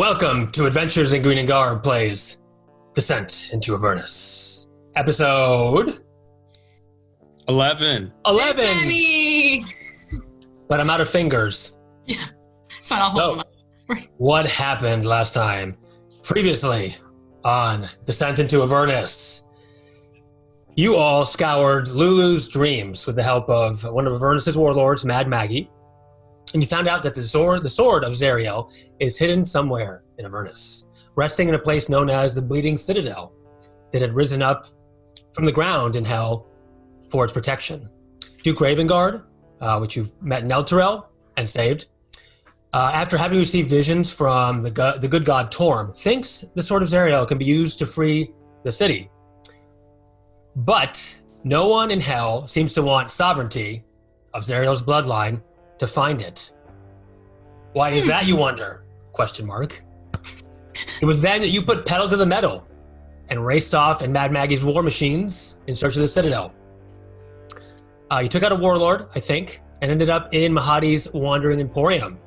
Welcome to Adventures in Green and Garb plays Descent into Avernus. Episode 11. 11! But I'm out of fingers. Yeah, it's not all What happened last time? Previously on Descent into Avernus, you all scoured Lulu's dreams with the help of one of Avernus' warlords, Mad Maggie, and you found out that the sword of Zariel is hidden somewhere in Avernus, resting in a place known as the Bleeding Citadel that had risen up from the ground in hell for its protection. Duke Ravengard, which you've met in Elturel and saved, after having received visions from the good god Torm, thinks the sword of Zariel can be used to free the city. But no one in hell seems to want sovereignty of Zariel's bloodline to find it. Why is that, you wonder? Question mark. It was then that you put pedal to the metal and raced off in Mad Maggie's war machines in search of the Citadel. You took out a warlord, I think, and ended up in Mahadi's Wandering Emporium.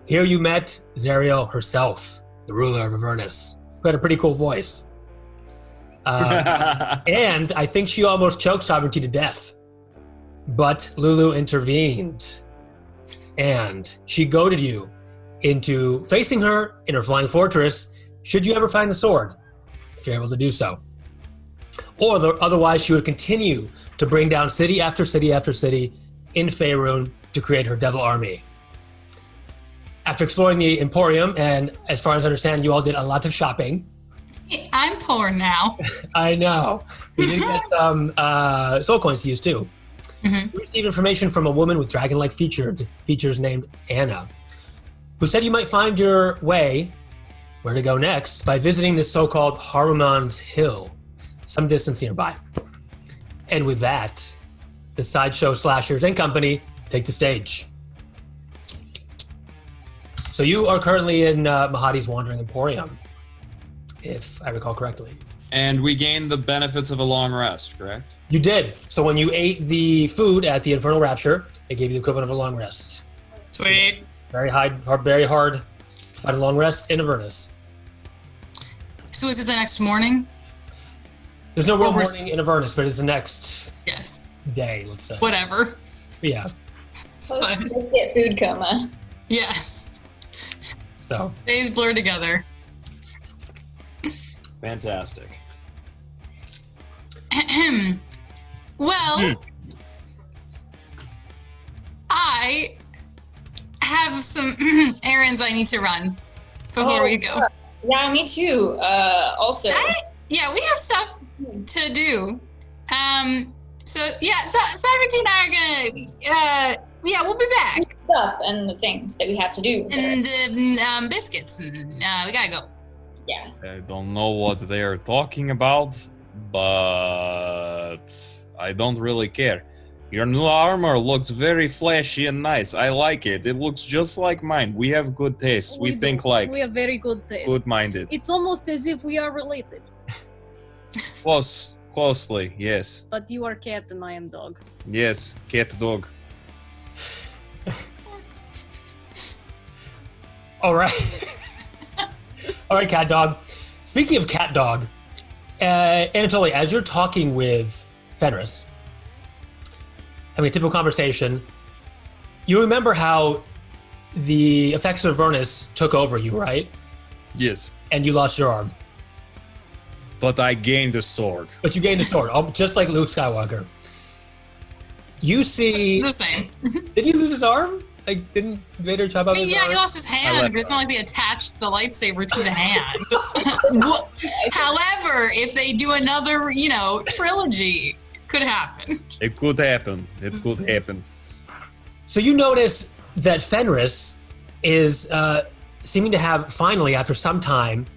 Here you met Zariel herself, the ruler of Avernus, who had a pretty cool voice. And I think she almost choked sovereignty to death. But Lulu intervened, and she goaded you into facing her in her flying fortress, should you ever find the sword, if you're able to do so. Or otherwise, she would continue to bring down city after city after city in Faerun to create her devil army. After exploring the Emporium, and as far as I understand, you all did a lot of shopping. I'm poor now. I know. You did get some soul coins to use too. Mm-hmm. We received information from a woman with dragon-like features named Anna, who said you might find your way, where to go next, by visiting the so-called Haruman's Hill, some distance nearby. And with that, the Sideshow Slashers and company take the stage. So you are currently in Mahadi's Wandering Emporium, if I recall correctly. And we gained the benefits of a long rest, correct? You did. So when you ate the food at the Infernal Rapture, it gave you the equivalent of a long rest. Sweet. Very hard to find a long rest in Avernus. So is it the next morning? There's no real morning in Avernus, but it's the next day, let's say. Whatever. Yeah. So, Get food coma. yes. So Days blur together. Fantastic. Well, I have some errands I need to run before we go. Yeah, me too. Also. We have stuff to do. So Sovereignty and I are gonna, we'll be back. Stuff and the things that we have to do. And biscuits, and we gotta go. Yeah. I don't know what they are talking about, but I don't really care. Your new armor looks very flashy and nice. I like it. It looks just like mine. We have good taste. We think like we have very good taste. good-minded. It's almost as if we are related. Closely, yes. But you are cat and I am dog. Yes, cat dog. all right. All right, cat dog. Speaking of cat dog, Anatoly, as you're talking with Fenris, having a typical conversation, you remember how the effects of Avernus took over you, right? Yes. And you lost your arm. But I gained a sword. But you gained a sword, just like Luke Skywalker. You see... The same. Did he lose his arm? Like, didn't Vader chop off his arm? He lost his hand, but it's not like they attached the lightsaber to the hand. However, if they do another, trilogy, it could happen. It could happen. It could happen. So you notice that Fenris is seeming to have, finally, after some time,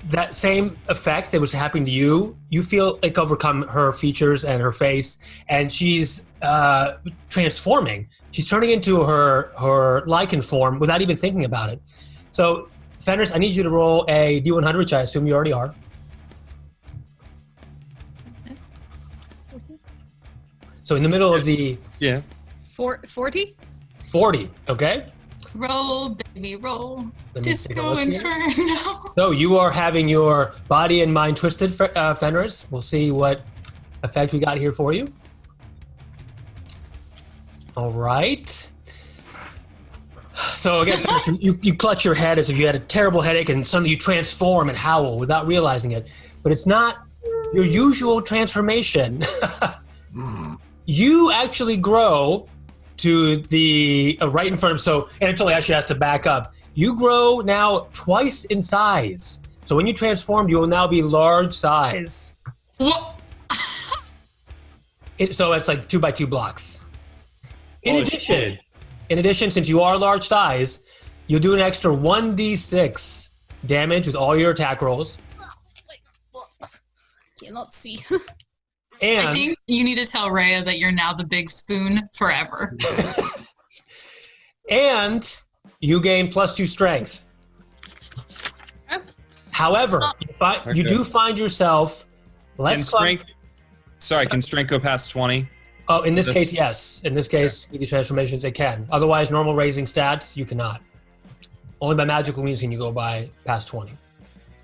that same effect that was happening to you. You feel like overcome her features and her face, and she's transforming. She's turning into her LYCAN form without even thinking about it. So, Fenris, I need you to roll a D100, which I assume you already are. So in the middle of the... Yeah. 40? 40, okay? Roll, baby, roll. Let me take a Disco look here. Inferno. So you are having your body and mind twisted, Fenris. We'll see what effect we got here for you. All right. So again, you clutch your head as if you had a terrible headache, and suddenly you transform and howl without realizing it. But it's not your usual transformation. You actually grow to the right in front of. So Anatoly actually has to back up. You grow now twice in size. So when you transform, you will now be large size. What? So it's like 2 by 2 blocks. Oh, shit. In addition, since you are large size, you'll do an extra 1d6 damage with all your attack rolls. Cannot see. And I think you need to tell Reya that you're now the big spoon forever. and you gain +2 strength. However, you do find yourself less Can strength go past 20? Oh, in this case, yes. In this case, with these transformations, it can. Otherwise, normal raising stats, you cannot. Only by magical means can you go by past 20.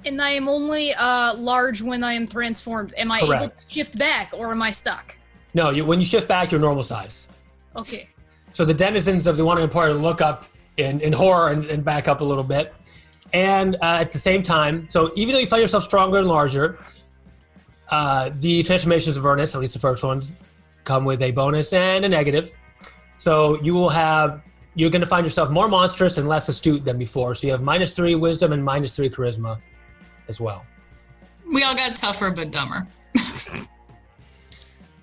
And I am only large when I am transformed. Am I able Correct. to shift back, or am I stuck? No, when you shift back, you're normal size. Okay. So the denizens of the Wandering Empire look up in horror and back up a little bit. And at the same time, so even though you find yourself stronger and larger, the transformations of Avernus, at least the first ones, come with a bonus and a negative. So you're going to find yourself more monstrous and less astute than before. So you have -3 wisdom and -3 charisma as well. We all got tougher but dumber.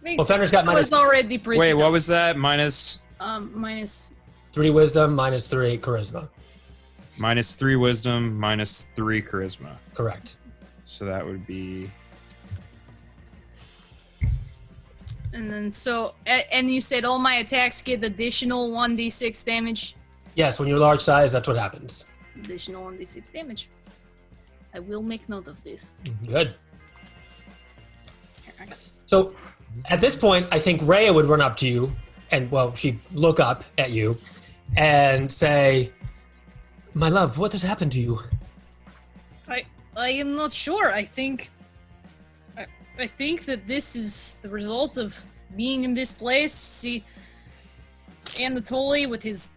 Well, Fenris got I was already pretty. Wait, what dumb. was that? Minus Minus. 3 wisdom, -3 charisma. -3 wisdom, -3 charisma. Correct. So that would be. And then and you said all my attacks get additional 1d6 damage. Yes, when you're large size, that's what happens. Additional 1d6 damage. I will make note of this. Good. Here, I got this. So at this point, I think Reya would run up to you and, well, she'd look up at you and say, "My love, what has happened to you?" I am not sure. I think that this is the result of being in this place. See Anatoly with his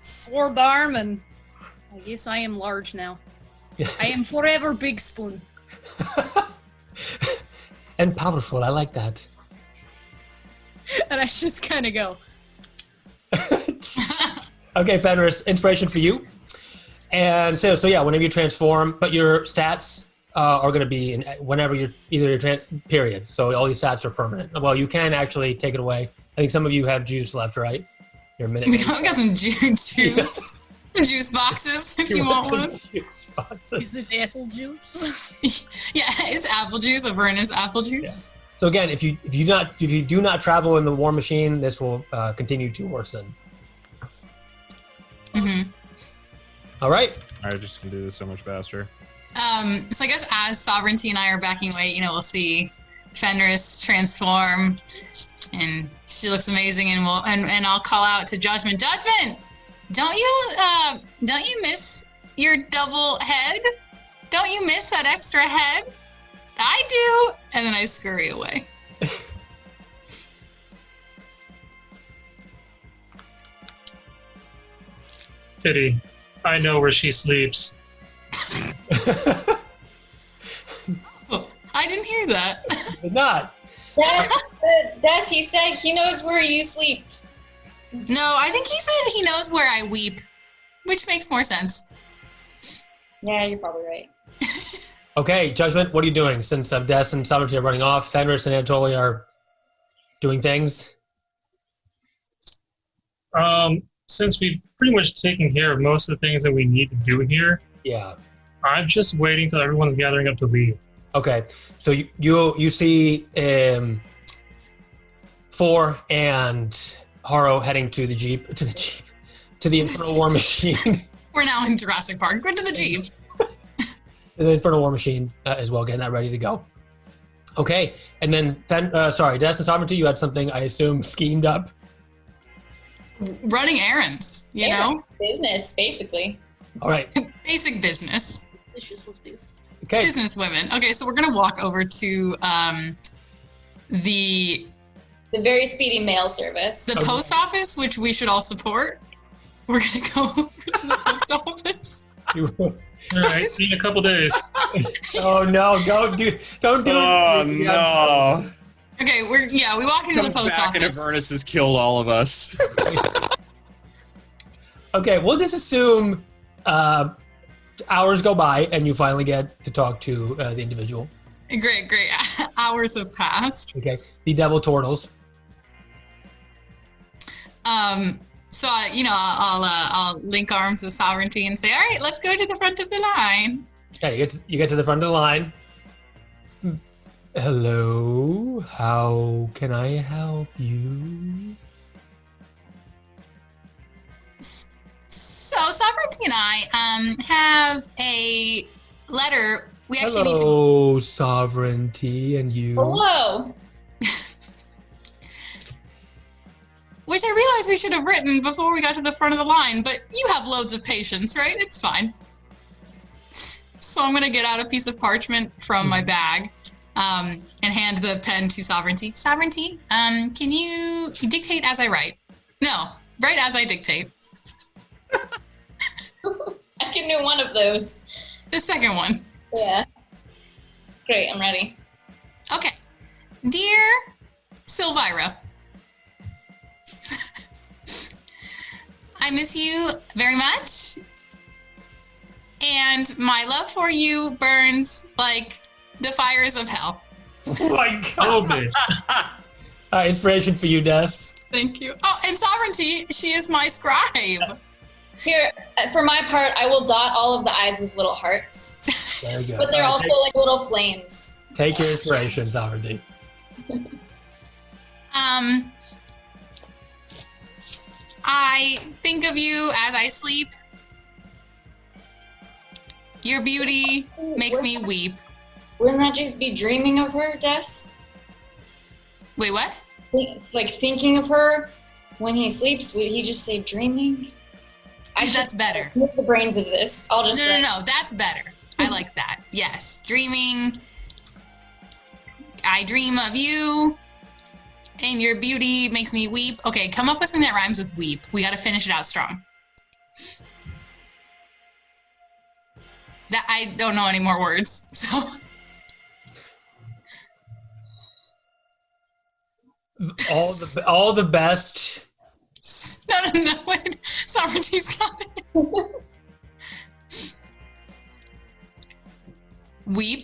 sword arm, and I guess I am large now. I am forever Big Spoon. And powerful, I like that. And I just kind of go. Okay, Fenris, inspiration for you. And so yeah, whenever you transform, but your stats are going to be whenever you're period. So all these stats are permanent. Well, you can actually take it away. I think some of you have juice left, right? Your minute. We got some juice. Some juice boxes if you want one. Juice boxes. Is it apple juice? Yeah, it's apple juice. Avernus apple juice. Yeah. So again, if you do not travel in the war machine, this will continue to worsen. Mm-hmm. All right. I just can do this so much faster. So I guess as Sovereignty and I are backing away, we'll see Fenris transform, and she looks amazing, and I'll call out to Judgment. Judgment, don't you miss your double head? Don't you miss that extra head? I do. And then I scurry away. Pity. I know where she sleeps. Oh, I didn't hear that. Did not. That's he said he knows where you sleep. No, I think he said he knows where I weep, which makes more sense. Yeah, you're probably right. Okay, Judgment, what are you doing? Since Des and Sovereignty are running off, Fenris and Anatoly are doing things. Since we've pretty much taken care of most of the things that we need to do here, Yeah. I'm just waiting till everyone's gathering up to leave. Okay, so you see Four and Haro heading to the Infernal War Machine. We're now in Jurassic Park. Go to the Jeep. To the Infernal War Machine as well, getting that ready to go. Okay, and then Des and Sovereignty, you had something I assume schemed up. running errands, you know? Business, basically. All right. Basic business. Okay. Business women. Okay, so we're going to walk over to the very speedy mail service. post office, which we should all support. We're going to go over to the post office. All right, see you in a couple days. Oh no! Don't do Oh it. no! Okay, we walk into the Comes post back and office. Avernus has killed all of us. Okay, we'll just assume hours go by and you finally get to talk to the individual. Great. Hours have passed. Okay, the devil turtles. So I'll link arms with Sovereignty and say, all right, let's go to the front of the line. Okay, you get to the front of the line. Hello, how can I help you? So Sovereignty and I have a letter. We actually need to. Hello, Sovereignty, and you. Hello. Which I realized we should have written before we got to the front of the line, but you have loads of patience, right? It's fine. So I'm going to get out a piece of parchment from my bag and hand the pen to Sovereignty. Sovereignty, can you dictate as I write? No, write as I dictate. I can do one of those. The second one. Yeah. Great, I'm ready. Okay. Dear Silvira, I miss you very much, and my love for you burns like the fires of hell. Oh my God! Oh, bitch. All right, inspiration for you, Des. Thank you. Oh, and Sovereignty, she is my scribe. Here, for my part, I will dot all of the eyes with little hearts. There you go. But they're All right, also like little flames. take your inspiration, Sovereignty. I think of you as I sleep. Your beauty makes me weep. Wouldn't that just be dreaming of her, Des? Wait, what? Like thinking of her when he sleeps, would he just say dreaming? That's better. Move the brains of this. I'll just No, that's better. I like that. Yes, dreaming. I dream of you, and your beauty makes me weep. Okay, come up with something that rhymes with weep. We got to finish it out strong. That I don't know any more words. So all the best. no. Wait. Sovereignty's got it. Weep.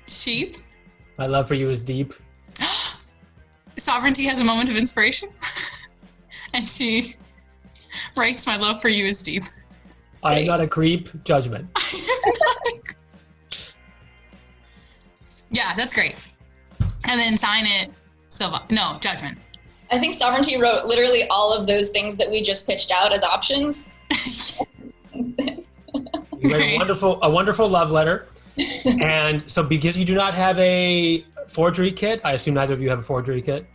Sheep. My love for you is deep. Sovereignty has a moment of inspiration, and she writes, "My love for you is deep." I am not a creep. Judgment. Yeah, that's great. And then sign it, Silva. No, Judgment. I think Sovereignty wrote literally all of those things that we just pitched out as options. You write a wonderful love letter. And so because you do not have a forgery kit, I assume neither of you have a forgery kit?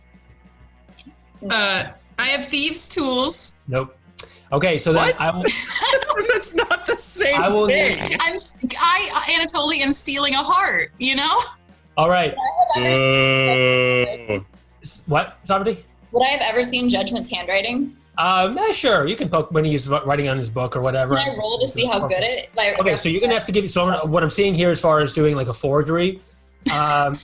I have thieves' tools. Nope. Okay, so then What? I will, That's not the same I will thing. need- I Anatoly am stealing a heart, you know? all right. Uh, What, Sovereignty? Would I have ever seen Judgment's handwriting? Sure. You can poke when he's writing on his book or whatever. Can I roll to see how good it? Okay, so you're gonna have to give. So what I'm seeing here, as far as doing like a forgery,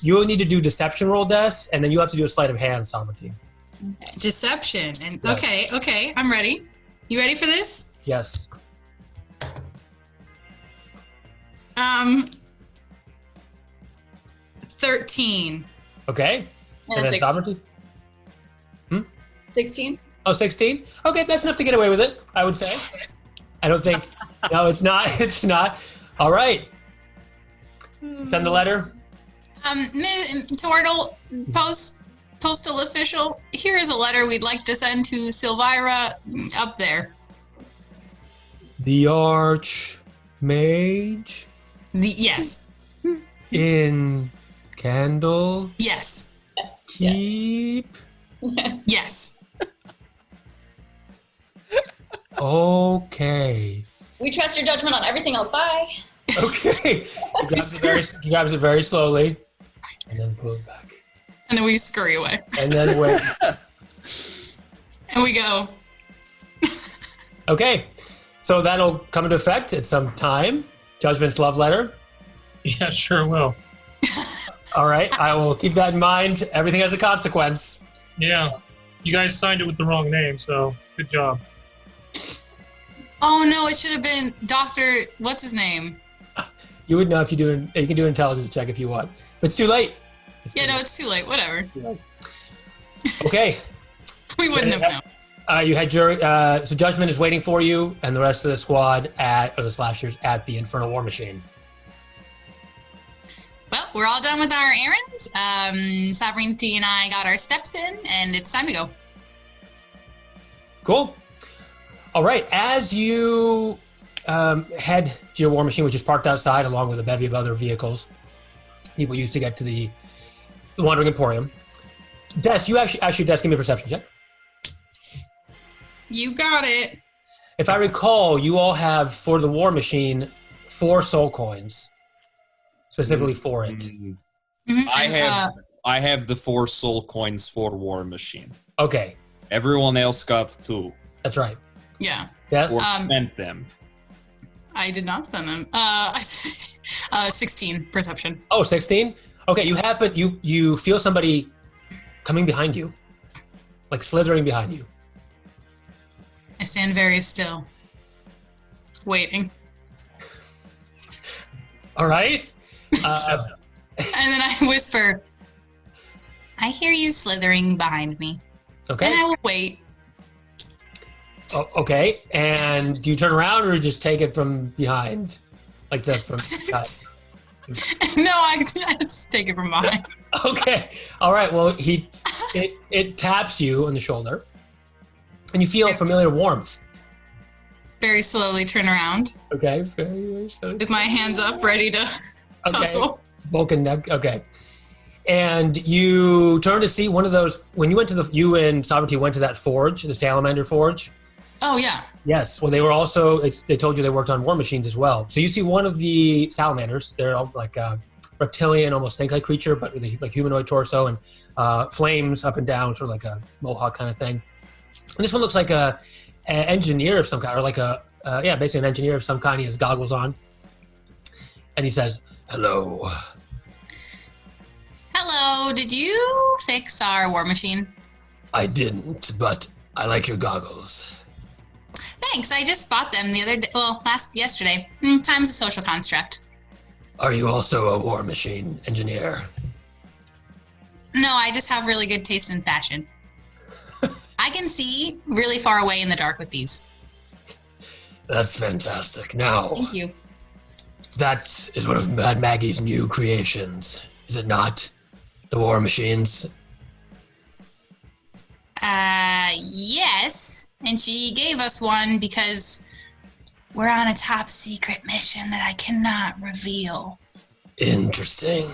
you will need to do deception roll, Des, and then you have to do a sleight of hand, Sovereignty. Deception. And Yes. okay, I'm ready. You ready for this? Yes. 13. Okay. And And a then 16. Sovereignty. 16? Oh, 16? Okay, that's enough to get away with it, I would say. I don't think. No, it's not. It's not. All right. Send the letter. Tortle, postal official, here is a letter we'd like to send to Silvira up there. The Archmage Yes. in Candle Yes. Keep. Yes. Yes. Okay. We trust your judgment on everything else. Bye. Okay. He grabs it very slowly, and then pulls back. And then we scurry away. And then wait. And we go. Okay. So that'll come into effect at some time. Judgment's love letter. Yeah, sure will. All right. I will keep that in mind. Everything has a consequence. Yeah. You guys signed it with the wrong name, so good job. Oh no, it should have been Dr. What's his name? You would know if you can do an intelligence check if you want. But it's too late. It's too late. Whatever. Okay. We wouldn't have known. You had jury. So Judgment is waiting for you, and the rest of the squad or the slashers at the Infernal War Machine. Well, we're all done with our errands. Sovereignty and I got our steps in, and it's time to go. Cool. All right. As you head to your war machine, which is parked outside, along with a bevy of other vehicles people used to get to the Wandering Emporium. Des, you actually, Des, give me a perception check. You got it. If I recall, you all have, for the war machine, 4 soul coins, specifically for it. Mm-hmm. I have the 4 soul coins for War Machine. Okay, Everyone else got 2. that's right. Yeah. Yes? Or spent them. I did not spend them. 16 perception. Oh, 16? Okay, you feel somebody coming behind you, like slithering behind you. I stand very still, waiting. All right. And then I whisper, I hear you slithering behind me. Okay. And I will wait. Oh, okay. And do you turn around or just take it from behind? Like the from No, I just take it from behind. Okay. All right. Well, it taps you on the shoulder, and you feel familiar warmth. Very slowly turn around Okay. Very, very slowly. with my hands up, ready to tussle. Vulcan neck. Okay. And you turn to see one of those. When you went to you and Sovereignty went to that forge, the Salamander Forge. Oh, yeah. Yes. Well, they were also. They told you they worked on war machines as well. So you see one of the salamanders. They're all like a reptilian, almost snake-like creature, but with a like humanoid torso and flames up and down, sort of like a mohawk kind of thing. And this one looks like an engineer of some kind, or like basically an engineer of some kind. He has goggles on, and he says, "Hello." Hello, did you fix our war machine? I didn't, but I like your goggles. Thanks, I just bought them the other day. Well, yesterday. Time's a social construct. Are you also a war machine engineer? No, I just have really good taste in fashion. I can see really far away in the dark with these. That's fantastic. Now, Thank you. that is one of Mad Maggie's new creations, is it not? The war machines. Yes. And she gave us one because we're on a top secret mission that I cannot reveal. Interesting.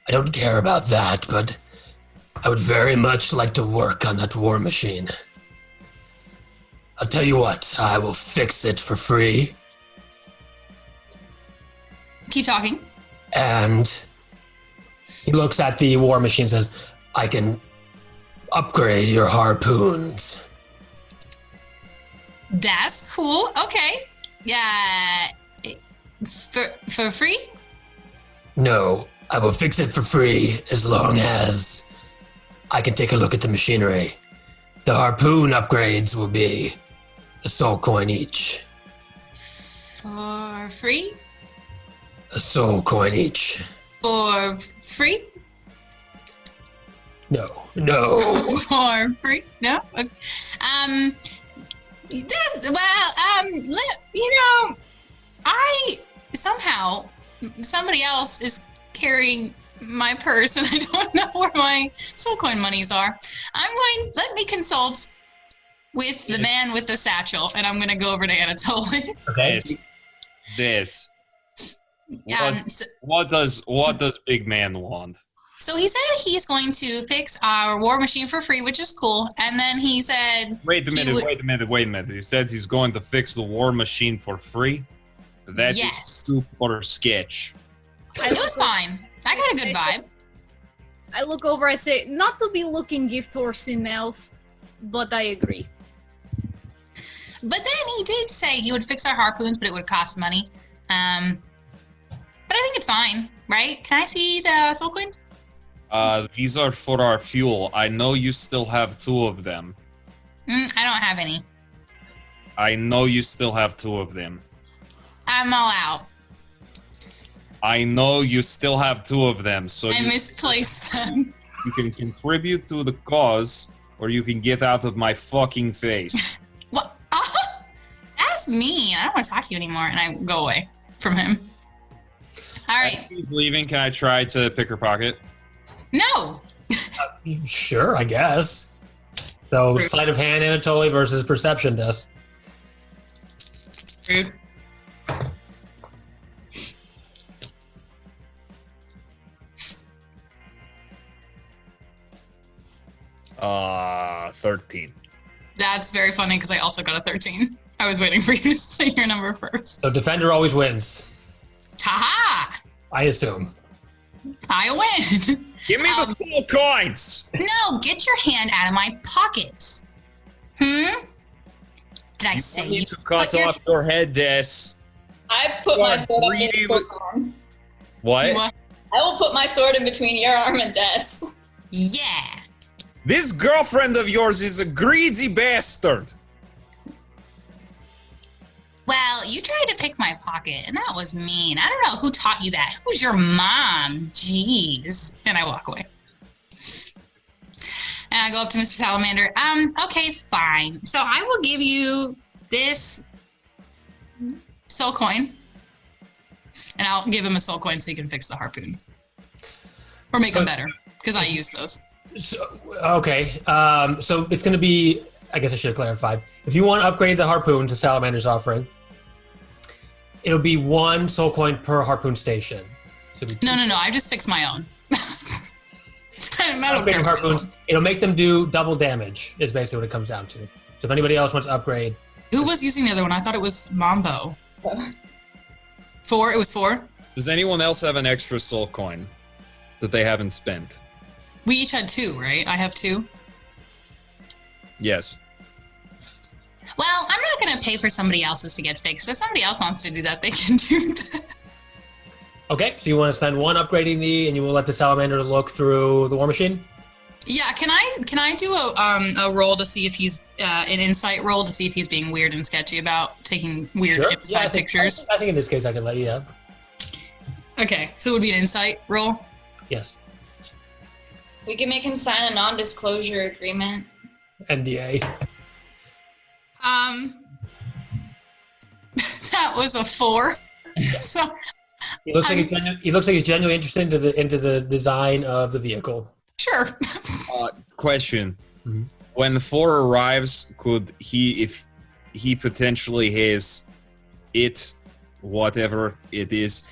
I don't care about that, but I would very much like to work on that war machine. I'll tell you what, I will fix it for free. Keep talking. And he looks at the war machine and says, I can upgrade your harpoons. That's cool. Okay. Yeah. For free? No, I will fix it for free as long as I can take a look at the machinery. The harpoon upgrades will be a soul coin each. For free? A soul coin each. For free? No. For free? No? Okay. Somebody else is carrying my purse and I don't know where my soul coin monies are. Let me consult with the man with the satchel, and I'm going to go over to Anatoly. Okay. This. What does big man want? So he said he's going to fix our war machine for free, which is cool. And then he said... Wait a minute. He said he's going to fix the war machine for free? That is super sketch. It was fine. I got a good vibe. I look over, I say, not to be looking gift horse in mouth, but I agree. But then he did say he would fix our harpoons, but it would cost money. But I think it's fine, right? Can I see the soul coins? These are for our fuel. I know you still have 2 of them. I don't have any. I know you still have 2 of them. I'm all out. I know you still have 2 of them, so I misplaced them. you can contribute to the cause, or you can get out of my fucking face. What? That's mean. I don't want to talk to you anymore, and I go away from him. All right. As he's leaving, can I try to pick her pocket? No. Sure, I guess. So, Rude. sleight of hand Anatoly versus perception test. Rude. Uh, 13. That's very funny because I also got a 13. I was waiting for you to say your number first. So, defender always wins. Ha-ha! I assume. I win. Give me the soul coins! No, get your hand out of my pockets. Did I say You you need to cut off your head, Des. I put my God, sword up in really? his arm. What? You what? I will put my sword in between your arm and Des. Yeah. This girlfriend of yours is a greedy bastard. Well, you tried to pick my pocket, and that was mean. I don't know who taught you that. Who's your mom? Jeez. And I walk away. And I go up to Mr. Salamander. Okay, fine. So I will give you this soul coin. And I'll give him a soul coin so he can fix the harpoon. Or make them better, because I use those. So, okay, so it's going to be, I guess I should have clarified. If you want to upgrade the harpoon to Salamander's offering, it'll be 1 soul coin per harpoon station. So it'll be 2 No. I just fixed my own. I don't care. upgrading harpoons. It'll make them do double damage, is basically what it comes down to. So if anybody else wants to upgrade. Who was using the other one? I thought it was Mambo. 4? It was 4? Does anyone else have an extra soul coin that they haven't spent? We each had 2, right? I have 2. Yes. Well, I'm not going to pay for somebody else's to get fixed. If somebody else wants to do that, they can do that. Okay, so you want to spend 1 upgrading and you will let the Salamander look through the war machine? Yeah, can I do a roll to see if he's an insight roll to see if he's being weird and sketchy about taking weird inside pictures? I think in this case I can let you, yeah. Okay, so it would be an insight roll? Yes. We can make him sign a non-disclosure agreement. NDA. That was a 4. So He looks like he's genuinely interested into the design of the vehicle. sure. Question. Mhm. When 4 arrives, could he, if he potentially has it, whatever it is,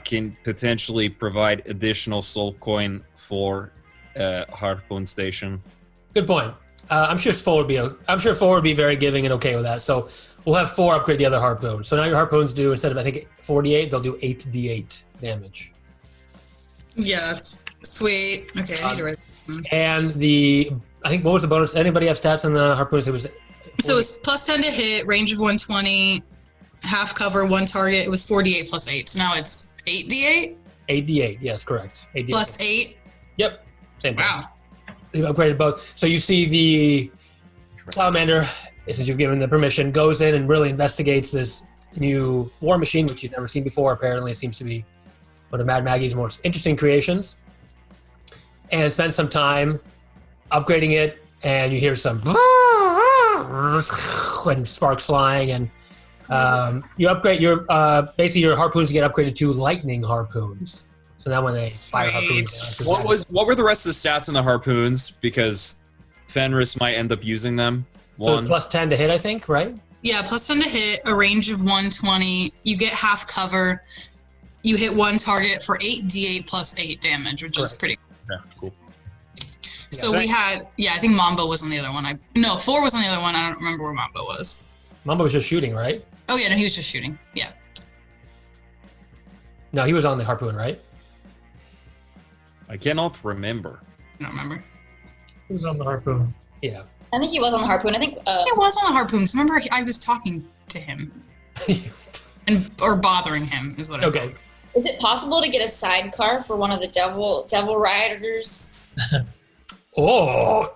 can potentially provide additional soul coin for harpoon station? Good point. I'm sure 4 would be very giving and okay with that. So we'll have 4 upgrade the other harpoon. So now your harpoons do, instead of I think 48, they'll do 8d8 damage. Yes. Sweet. Okay, I need to write. And I think, what was the bonus? Anybody have stats on the harpoons? It was. So it's plus 10 to hit, range of 120, half cover, 1 target. It was 48 plus 8. So now it's 8d8? 8d8, yes, correct. 8d8. Plus 8? Yep, same thing. Wow. You've upgraded both. So you see the Salamander, since you've given the permission, goes in and really investigates this new war machine, which you've never seen before. Apparently, it seems to be one of Mad Maggie's most interesting creations. And spends some time upgrading it, and you hear some and sparks flying, and you upgrade your basically your harpoons get upgraded to lightning harpoons. So now when they fire harpoons, What were the rest of the stats on the harpoons? Because Fenris might end up using them. so 1. plus 10 to hit, I think, right? Yeah, plus 10 to hit, a range of 120. You get half cover. you hit one target for 8d8 plus 8 damage, which is Correct. pretty. Yeah, cool. So Yeah, we had, I think Mambo was on the other one. No, 4 was on the other one. I don't remember where Mambo was. Mamba was just shooting, right? Oh yeah, no, he was just shooting. Yeah. No, he was on the harpoon, right? I cannot remember. I don't remember. Who's on the harpoon? Yeah. I think he was on the harpoon. I think. It was on the harpoon. 'Cause remember, I was talking to him or bothering him is what. Okay. Is it possible to get a sidecar for one of the devil riders? Oh,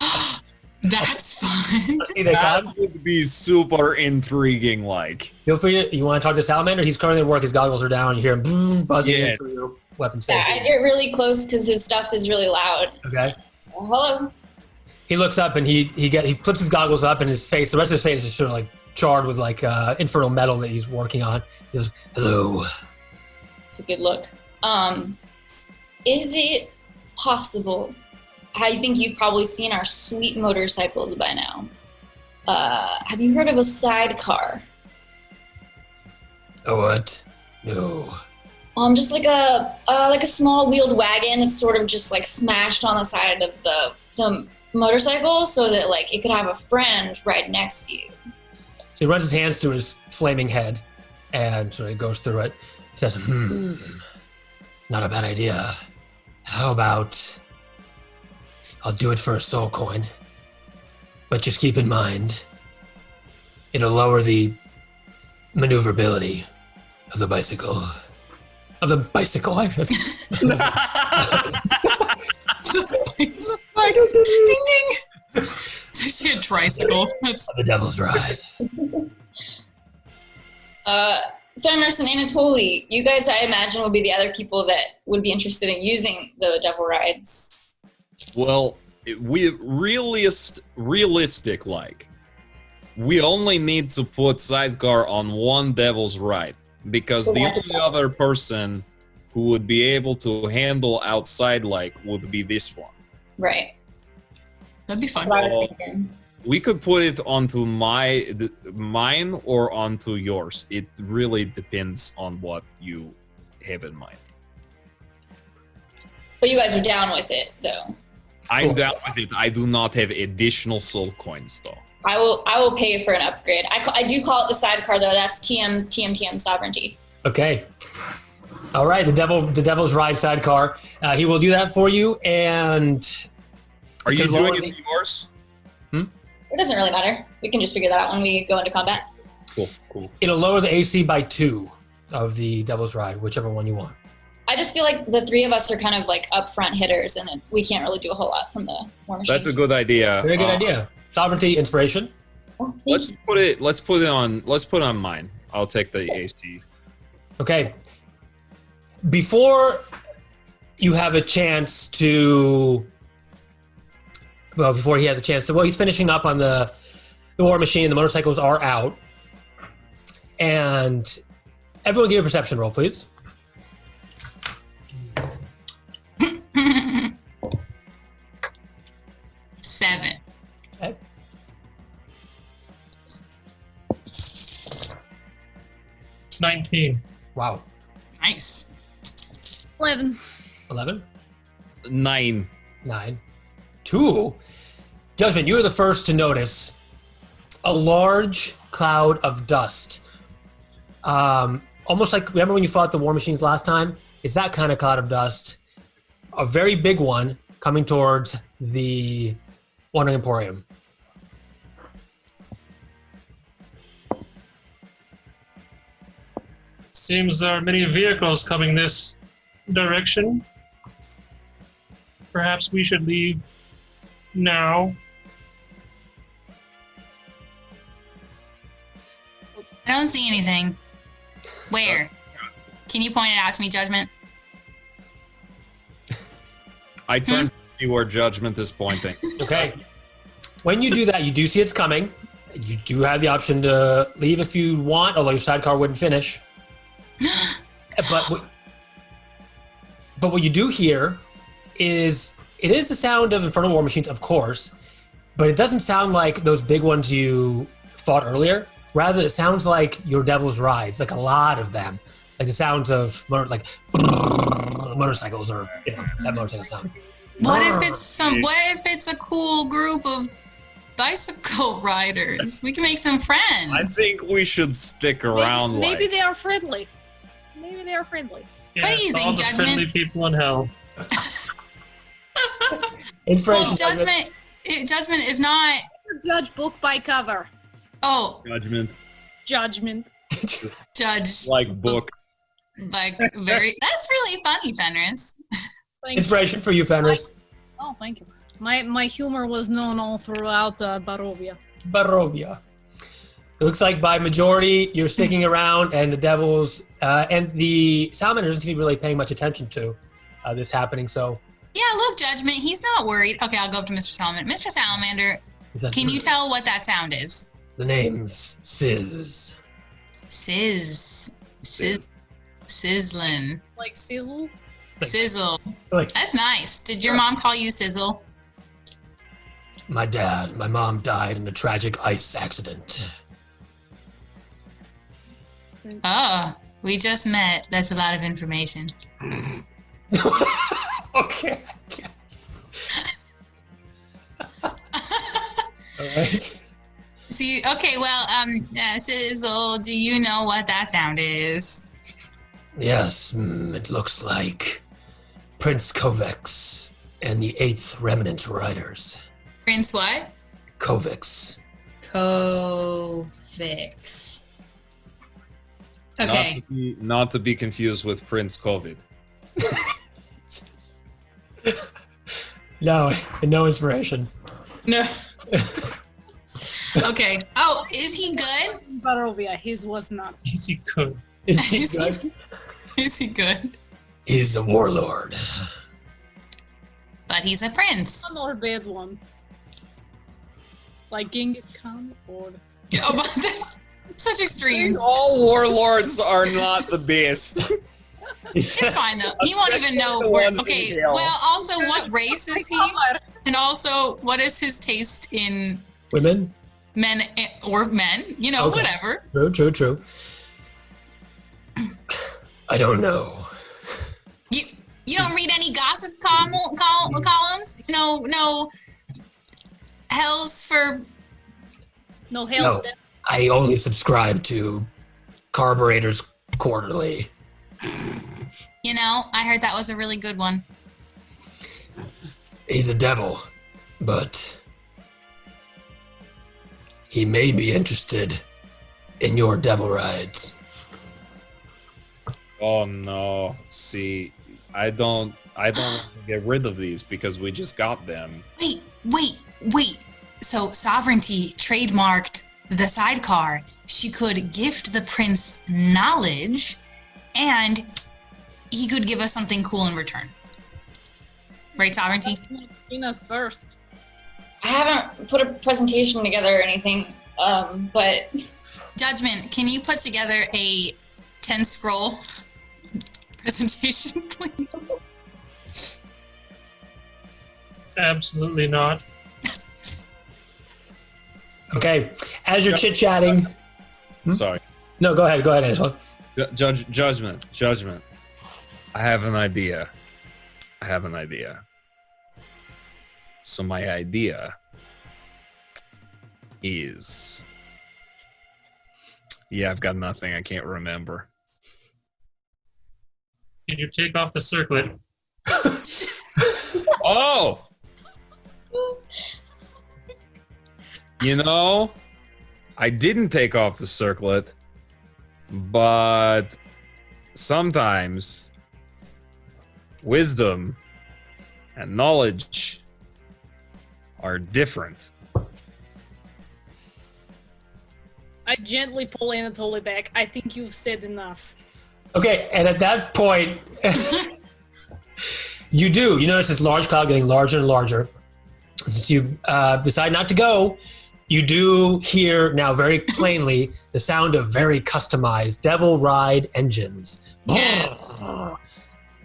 That's fun. see they come. That would be super intriguing, like. Feel free to, you want to talk to Salamander? He's currently at work. His goggles are down. You hear him buzzing Yeah. in through your weapon Yeah, station. I get really close because his stuff is really loud. Okay. Hello. He looks up and he flips his goggles up, and his face, the rest of his face is sort of like charred with like infernal metal that he's working on. He goes, "Hello." It's a good look. Is it possible? I think you've probably seen our sweet motorcycles by now. Have you heard of a sidecar? Oh, what? No. Just like a small wheeled wagon that's sort of just like smashed on the side of the motorcycle, so that like it could have a friend right next to you. So he runs his hands through his flaming head and sort of goes through it. He says, not a bad idea. How about I'll do it for a soul coin, but just keep in mind, it'll lower the maneuverability of the bicycle. Of the bicycle, I guess. Ding ding. See a tricycle. That's The devil's ride. Fenris and Anatoly, you guys, I imagine, will be the other people that would be interested in using the devil rides. Well, we realistic like. We only need to put sidecar on one devil's ride, because the only other person who would be able to handle outside like would be this one. Right. that'd be fun. That's what I was thinking. We could put it onto mine or onto yours. It really depends on what you have in mind. But you guys are down with it, though. I'm down with it. I do not have additional soul coins, though. I will pay for an upgrade. I do call it the sidecar, though. That's TM sovereignty. Okay. All right, the devil's ride sidecar. He will do that for you, and Are you to lower doing it the- to yours? It doesn't really matter. We can just figure that out when we go into combat. Cool. it'll lower the AC by 2 of the devil's ride, whichever one you want. I just feel like the three of us are kind of like upfront hitters, and we can't really do a whole lot from the war machine. That's a good idea. Very good idea. Sovereignty, inspiration. Oh, thank Let's you. put it on mine. I'll take the AC. Okay. Before you have a chance to, well, before he has a chance to, well, he's finishing up on the war machine. The motorcycles are out, and everyone give a perception roll, please. 7. Okay. 19. Wow. Nice. 11. 11. 9. 9. 2. Judgment, you are the first to notice a large cloud of dust. Almost like, remember when you fought the war machines last time? It's that kind of cloud of dust. A very big one coming towards the Wandering Emporium. Seems there are many vehicles coming this direction. Perhaps we should leave now. I don't see anything. Where? Can you point it out to me, Judgment? I turn to see where Judgment is pointing. Okay. When you do that, you do see it's coming. You do have the option to leave if you want, although your sidecar wouldn't finish. But what you do hear is, it is the sound of Infernal War Machines, of course, but it doesn't sound like those big ones you fought earlier. Rather, it sounds like your Devil's Rides, like a lot of them, Like the sounds of motorcycles or that motorcycle sound. What if it's a cool group of bicycle riders? We can make some friends. I think we should stick around. Maybe they are friendly. Maybe they are friendly. Yeah, What do you it's think, all the Judgment? friendly people in hell. Inspiration. Well, Judgment, if not, Judge book by cover. oh, Judgment, Judgment. judge. like books. Like, that's really funny, Fenris. Thank you. Inspiration for you, Fenris. Oh, thank you. My humor was known all throughout Barovia. Barovia. It looks like by majority you're sticking around, and the devils and the salamander doesn't seem to be really paying much attention to this happening. So, Yeah, look, Judgment, he's not worried. Okay, I'll go up to Mr. Salamander. Mr. Salamander, can you tell what that sound is? The name's Sizz. Sizzlin'. Like sizzle. Sizzle. Like That's nice. Did your mom call you Sizzle? my mom died in a tragic ice accident. Oh, we just met. That's a lot of information. Okay, I guess. All right. See, okay, well, Sizzle, do you know what that sound is? Yes, it looks like Prince Kovacs and the 8th Remnant Riders. Prince what? Kovacs. Covix. Okay. Not to be confused with Prince COVID. No inspiration. No. Okay. Oh, is he good? Barovia, his was not. Is he good? Is he good? Is he good? He's a warlord. But he's a prince. One or bad one. Like Genghis Khan or... Oh, but such extremes. All warlords are not the best. It's fine though. He won't even know. the ones Okay. in hell. Well, also, what race is he? And also, what is his taste in Women? men or men? You know, Okay. whatever. True. I don't know. You don't read any gossip columns? No hells for. No hell's No. death. I only subscribe to Carburetors Quarterly. You know, I heard that was a really good one. He's a devil, but he may be interested in your devil rides. Oh no! See, I don't want to get rid of these because we just got them. Wait. So Sovereignty trademarked the sidecar. She could gift the prince knowledge, and he could give us something cool in return. Right, Sovereignty? Venus first. I haven't put a presentation together or anything, but Judgment, can you put together a 10-scroll presentation, please? Absolutely not. Okay, as you're chit-chatting... Sorry. No, go ahead, Angela. Judgment. I have an idea. So my idea is... Yeah, I've got nothing. I can't remember. Can you take off the circlet? Oh! You know, I didn't take off the circlet, but sometimes wisdom and knowledge are different. I gently pull Anatoly back. I think you've said enough. Okay, and at that point, you notice this large cloud getting larger and larger. Since you decide not to go, you do hear now very plainly the sound of very customized devil ride engines. Yes.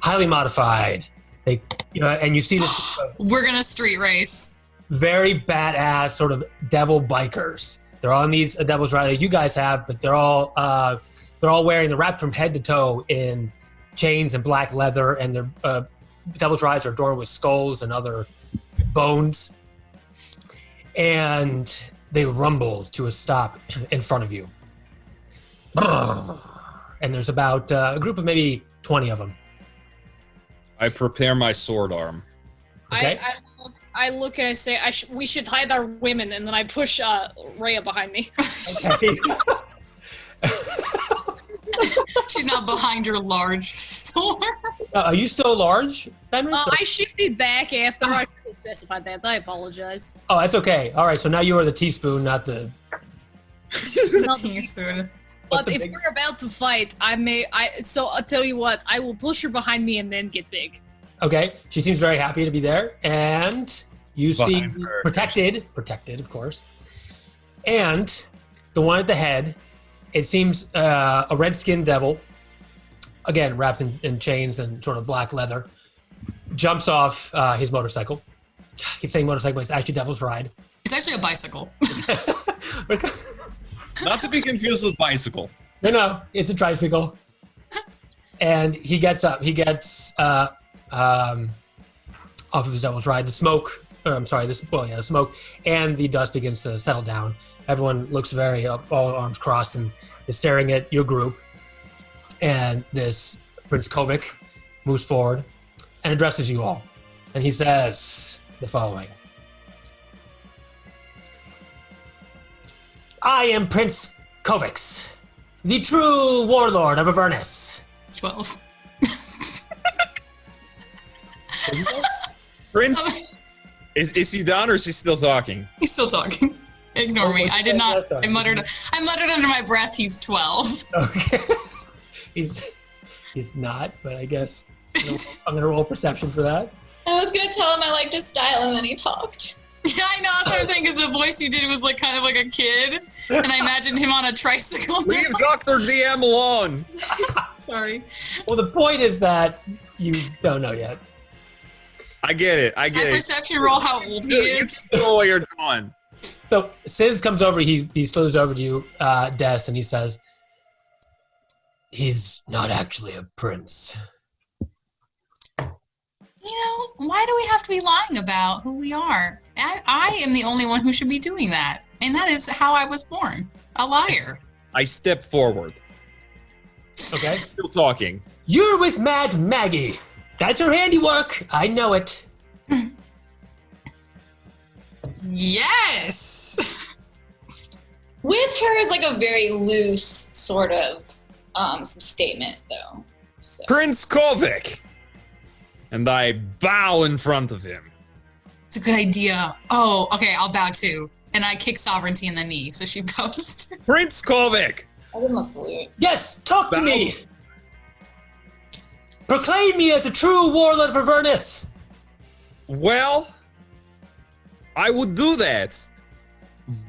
Highly modified. And you see this We're gonna street race. very badass sort of devil bikers. They're on these devil's ride that you guys have, but they're all They're all they're wrapped from head to toe in chains and black leather, and their devil's rides are adorned with skulls and other bones. And they rumble to a stop in front of you. And there's about a group of maybe 20 of them. I prepare my sword arm. Okay. I look and I say, we should hide our women, and then I push Reya behind me. Okay. She's now behind your large sword. Are you still large, Fenris? I shifted back after I specified that. I apologize. Oh, that's okay. All right, so now you are the teaspoon, not the... Teaspoon. But if we're about to fight, so I'll tell you what, I will push her behind me and then get big. Okay, she seems very happy to be there, and you see Behind her. protected, of course. And the one at the head, it seems a red-skinned devil, again, wrapped in chains and sort of black leather, jumps off his motorcycle. I keep saying motorcycle, but it's actually Devil's Ride. It's actually a bicycle. Not to be confused with bicycle. No, it's a tricycle. And he gets up. He gets off of his Devil's Ride. The smoke, the smoke and the dust begins to settle down. Everyone looks very up, all arms crossed, and is staring at your group. And this Prince Kovic moves forward and addresses you all. And he says the following. I am Prince Kovic, the true warlord of Avernus. 12. Prince, is he done or is he still talking? He's still talking. Ignore me. I did not. Sorry. I muttered under my breath. He's 12. Okay. He's not, but I guess I'm gonna roll perception for that. I was gonna tell him I liked his style, and then he talked. Yeah, I know. That's what I was saying. Because the voice you did was like kind of like a kid, and I imagined him on a tricycle. Leave Dr. DM alone! Sorry. Well, the point is that you don't know yet. I get it. My perception roll how old he You is. know what you're doing. So Sizz comes over. He slithers over to you, Des, and he says, "He's not actually a prince." Why do we have to be lying about who we are? I am the only one who should be doing that. And that is how I was born. A liar. I step forward. Okay. Still talking. You're with Mad Maggie. That's her handiwork. I know it. Yes! With her is like a very loose sort of statement, though. So. Prince Kovic! And I bow in front of him. It's a good idea. Oh, okay, I'll bow too. And I kick Sovereignty in the knee, so she bows. Prince Kovic! I give him a salute. Yes, talk to me. Proclaim me as a true warlord of Avernus. Well, I would do that.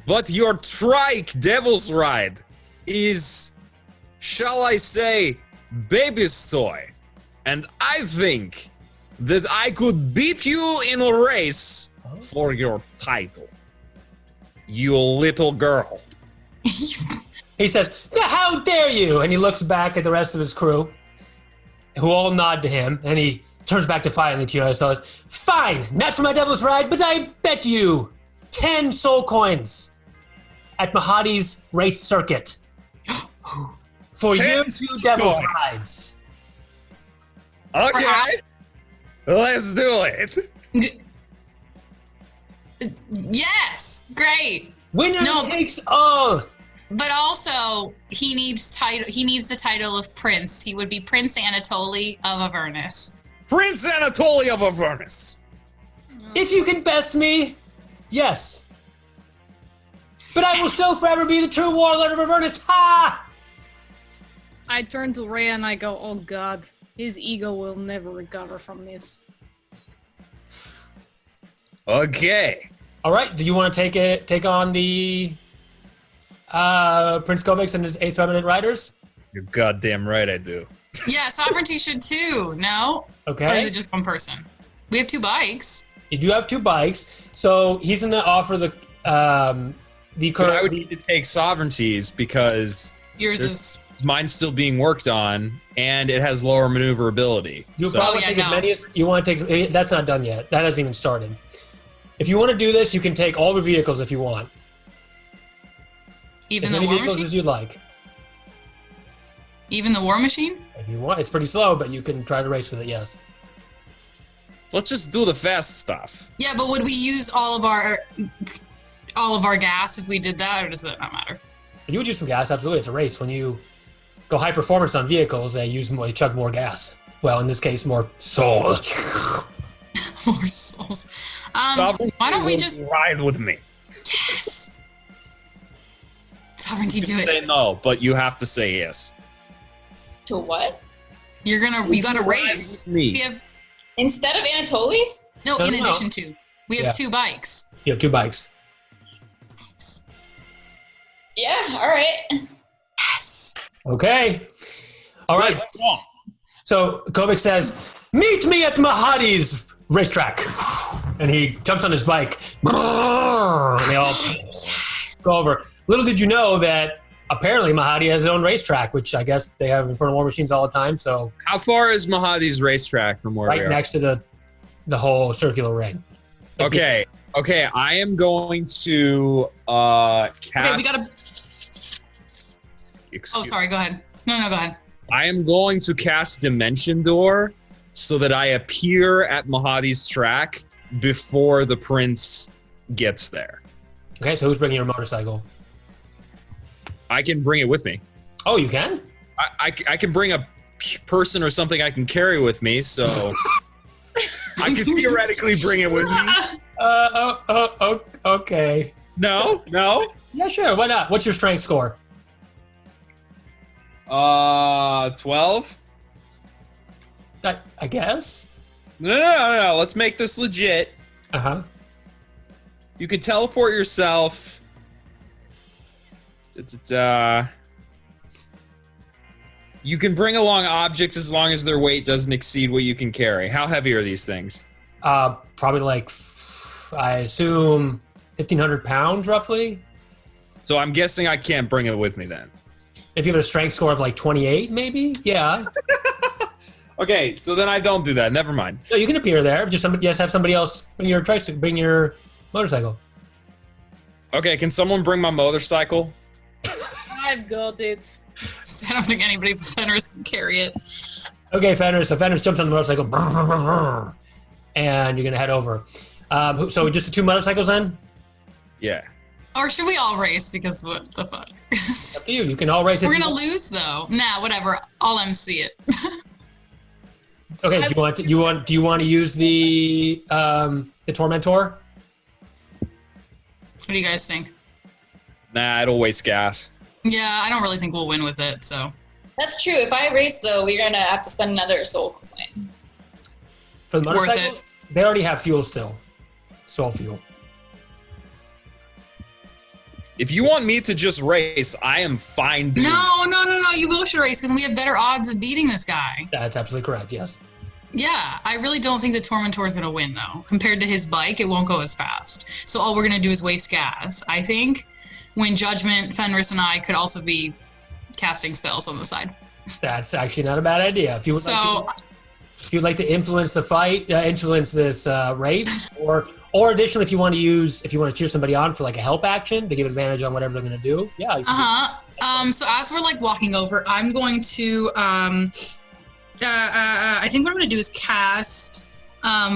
But your trike Devil's Ride is, shall I say, baby's toy. And I think that I could beat you in a race for your title. You little girl. He says, "How dare you?" And he looks back at the rest of his crew, who all nod to him, and he turns back to finally to you and says, "Fine, not for my Devil's Ride, but I bet you 10 soul coins at Mahadi's race circuit for you 10 two Devil's coins. Rides." Okay, let's do it. Yes! Great! Winner No, takes all. But also, he needs the title of Prince. He would be Prince Anatoly of Avernus. Prince Anatoly of Avernus. If you can best me, yes. But I will still forever be the true warlord of Avernus. Ha! I turn to Reya and I go, oh god, his ego will never recover from this. Okay. All right. Do you want to take on the Prince Kovic and his 8th Remnant Riders? You're goddamn right I do. Yeah, Sovereignty should too, no? Okay. Or is it just one person? We have 2 bikes. You do have 2 bikes, so he's gonna offer the But I would current. need to take sovereignties because Yours is... mine's still being worked on, and it has lower maneuverability. You So- probably yeah, take no. as many as you want to take. That's not done yet. That hasn't even started. If you want to do this, you can take all the vehicles if you want. Even As the many war vehicles machine? as you'd like. Even the war machine? If you want, it's pretty slow, but you can try to race with it. Yes. Let's just do the fast stuff. Yeah, but would we use all of our gas if we did that, or does that not matter? You would use some gas. Absolutely, it's a race. When you go high performance on vehicles, they chug more gas. Well, in this case, more soul. More souls. Sovereignty Why don't we will just ride with me? yes? Sovereignty, do Say it. no, but you have to say yes. To what? You gotta race. With me. We have Instead of Anatoly? no. No, In no. addition to, we have Yeah. 2 bikes. You have 2 bikes. Yeah, all right. Yes. Okay. All right. So Kovic says, "Meet me at Mahadi's racetrack," and he jumps on his bike. And they all go over. Little did you know that apparently Mahadi has his own racetrack, which I guess they have in front of war machines all the time. So How far is Mahadi's racetrack from where we right are? next to the whole circular ring. Okay, I am going to cast. Okay, we gotta. Excuse- Oh, sorry. Go ahead. No, go ahead. I am going to cast Dimension Door so that I appear at Mahadi's track before the prince gets there. Okay, so who's bringing your motorcycle? I can bring it with me. Oh, you can? I can bring a person or something I can carry with me, so I can theoretically bring it with me. Okay. No. Yeah, sure. Why not? What's your strength score? 12. I guess. No. Let's make this legit. Uh-huh. You can teleport yourself. You can bring along objects as long as their weight doesn't exceed what you can carry. How heavy are these things? Probably like, I assume 1,500 pounds, roughly. So I'm guessing I can't bring it with me then. If you have a strength score of like 28, maybe? Yeah. Okay, so then I don't do that. Never mind. So you can appear there. Just have somebody else bring your motorcycle. Okay, can someone bring my motorcycle? I've got it. I don't think anybody but Fenris can carry it. Okay, Fenris. So Fenris jumps on the motorcycle, and you're gonna head over. So just the 2 motorcycles then? Yeah. Or should we all race? Because what the fuck? Up to you. You can all race. We're gonna lose though. Nah, whatever. I'll MC it. Okay. Do you want to use the Tormentor? What do you guys think? Nah, it'll waste gas. Yeah, I don't really think we'll win with it. So That's true. If I race, though, we're going to have to spend another soul coin. For the Worth motorcycles, they already have fuel still. Soul fuel. If you want me to just race, I am fine doing no. You both should race because we have better odds of beating this guy. That's absolutely correct. Yes. Yeah, I really don't think the Tormentor is gonna win though. Compared to his bike, it won't go as fast. So all we're gonna do is waste gas. I think when Judgment, Fenris, and I could also be casting spells on the side. That's actually not a bad idea. If you'd like to influence the fight, influence this race, or additionally, if you want to cheer somebody on for like a help action to give advantage on whatever they're going to do, yeah. You can So as we're like walking over, I'm going to I think what I'm gonna do is cast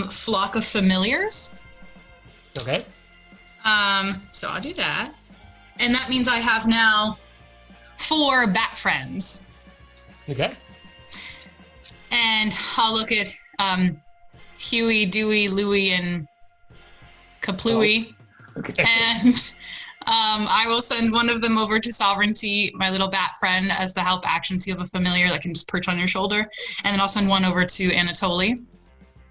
Flock of Familiars. Okay. So I'll do that, and that means I have now 4 bat friends. Okay. And I'll look at Huey, Dewey, Louie, and Kaplooey. Okay. And I will send one of them over to Sovereignty, my little bat friend, as the help action. So you have a familiar that can just perch on your shoulder. And then I'll send one over to Anatoly.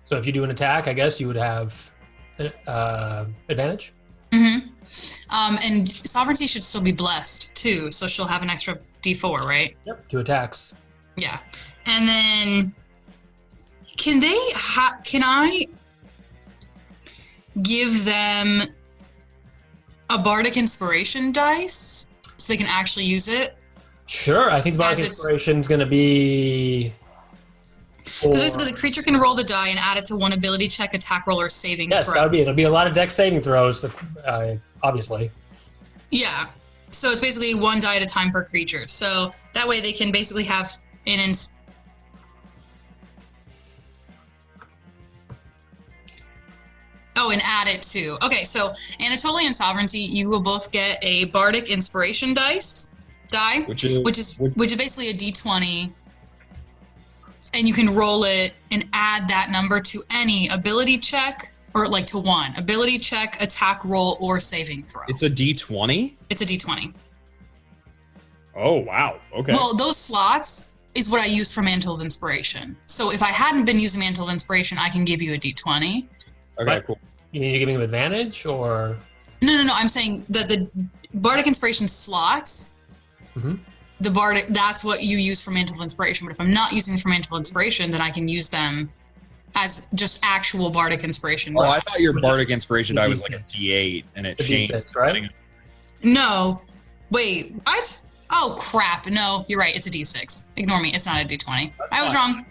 So if you do an attack, I guess you would have advantage. Mm-hmm. And Sovereignty should still be blessed, too. So she'll have an extra D4, right? Yep. 2 attacks. Yeah. And then can I give them a bardic inspiration dice so they can actually use it? Sure, I think the bardic As it's- inspiration is going to be. Because basically the creature can roll the die and add it to one ability check, attack roll, or saving Yes, throw. that would be. It'll be a lot of dex saving throws, obviously. Yeah. So it's basically one die at a time per creature. So that way they can basically have an and add it too. Okay, so Anatolian Sovereignty, you will both get a Bardic Inspiration die, Which is which is basically a D20, and you can roll it and add that number to any ability check, or like to one ability check, attack roll, or saving throw. it's a D20. It's a D20. Oh wow. Okay. Well, those slots is what I use for Mantle of Inspiration. So if I hadn't been using Mantle of Inspiration, I can give you a D20. Okay. Cool. You need to give him advantage, or No. I'm saying that the Bardic Inspiration slots, Mhm. the Bardic, that's what you use for Mantle of Inspiration. But if I'm not using them for Mantle of Inspiration, then I can use them as just actual Bardic Inspiration. Oh, I thought your Which bardic inspiration die was like a D6. D8, and it a changed. D6, right? No. Wait, what? Oh, crap. No, you're right. It's a D6. Ignore me. It's not a D20. I was wrong.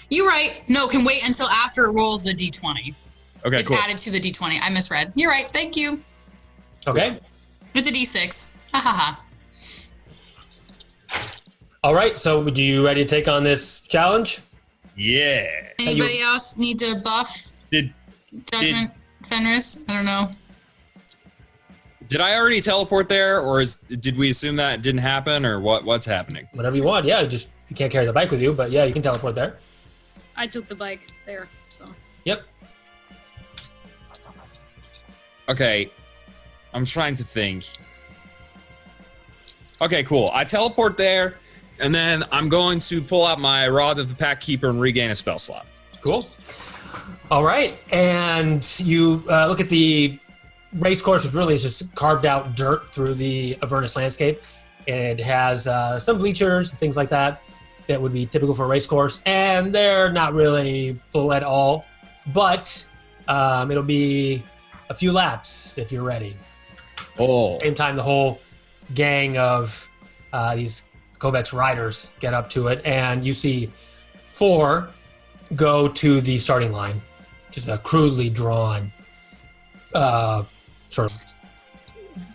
You're right. No, can wait until after it rolls the D20. Okay, It's cool. added to the D20. I misread. You're right. Thank you. Okay. It's a D6. Ha ha ha. All right. So, would you ready to take on this challenge? Yeah. Anybody else need to buff Did Judgment Fenris? I don't know. Did I already teleport there, or did we assume that didn't happen, or what's happening? Whatever you want. Yeah, just you can't carry the bike with you, but yeah, you can teleport there. I took the bike there, so. Yep. Okay, I'm trying to think. Okay, cool. I teleport there, and then I'm going to pull out my Rod of the Pack Keeper and regain a spell slot. Cool. All right, and you look at the race course, which really is just carved out dirt through the Avernus landscape. And it has some bleachers and things like that that would be typical for a race course, and they're not really full at all. But it'll be a few laps if you're ready. Oh, Same time, the whole gang of these Kovacs riders get up to it, and you see 4 go to the starting line, which is a crudely drawn sort of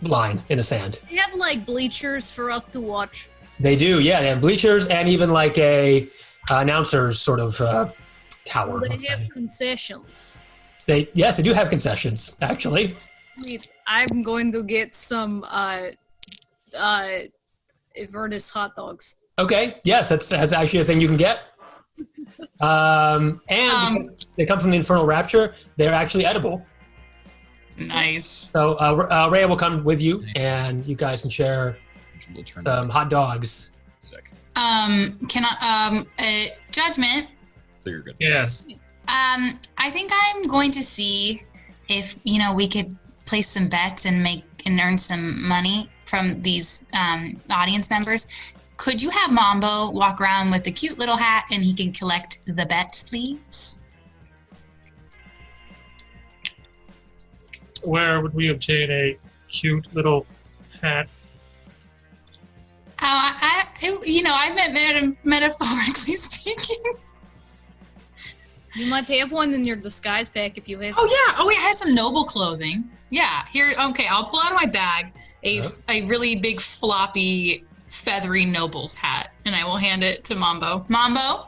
line in the sand. They have like bleachers for us to watch. They do, yeah. They have bleachers and even like a announcer's sort of tower. They let's have say. concessions. Yes, they do have concessions, actually. Wait, I'm going to get some Avernus hot dogs. Okay, yes, that's actually a thing you can get. And because they come from the Infernal Rapture, they're actually edible. Nice. So Reya will come with you, and you guys can share some hot dogs. Sick. Can I Judgment? So you're good. Yes. I think I'm going to see if we could place some bets and earn some money from these audience members. Could you have Mambo walk around with a cute little hat and he can collect the bets, please? Where would we obtain a cute little hat? I meant metaphorically speaking. You might have one in your disguise pack if you have. Oh yeah. Oh wait, I have some noble clothing. Yeah. Here. Okay, I'll pull out of my bag a really big floppy feathery noble's hat, and I will hand it to Mambo. Mambo,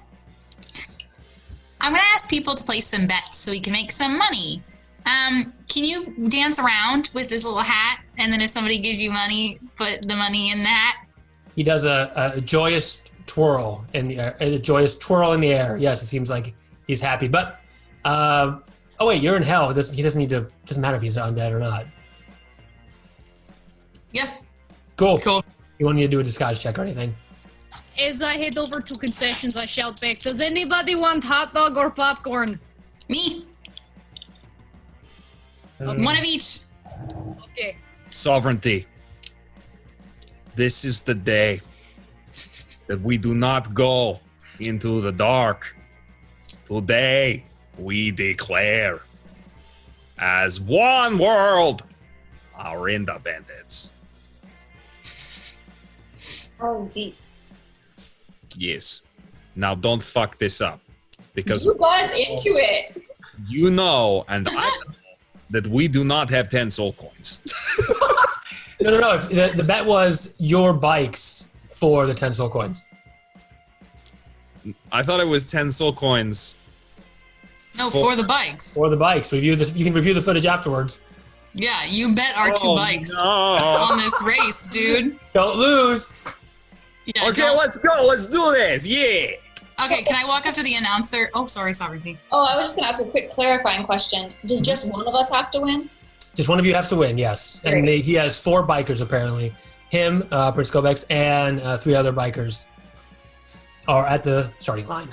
I'm gonna ask people to place some bets so we can make some money. Can you dance around with this little hat, and then if somebody gives you money, put the money in the hat? He does a joyous twirl in the air. A joyous twirl in the air. Yes, it seems like he's happy. But oh wait, you're in hell. He doesn't need to. Doesn't matter if he's undead or not. Yeah. Cool. Cool. You want me to do a disguise check or anything? As I head over to concessions, I shout back, does anybody want hot dog or popcorn? Me. One of each. Okay. Sovereignty. This is the day that we do not go into the dark. Today, we declare as one world our independence. Oh, deep. Yes. Now don't fuck this up. Because You guys into it. you know, and I know, that we do not have 10 soul coins. No. The bet was your bikes for the 10 soul coins. I thought it was 10 soul coins. No, for the bikes. For the bikes. You can review the footage afterwards. Yeah, you bet our two bikes No. on this race, dude. Don't lose. Yeah, Okay, don't- let's go. Let's do this. Yeah. Okay, can I walk up to the announcer? Oh, sorry, Sovereignty. Oh, I was just gonna ask a quick clarifying question. Does just one of us have to win? Just one of you has to win, yes. And he has 4 bikers, apparently. Him, Prince Kobex, and 3 other bikers are at the starting line.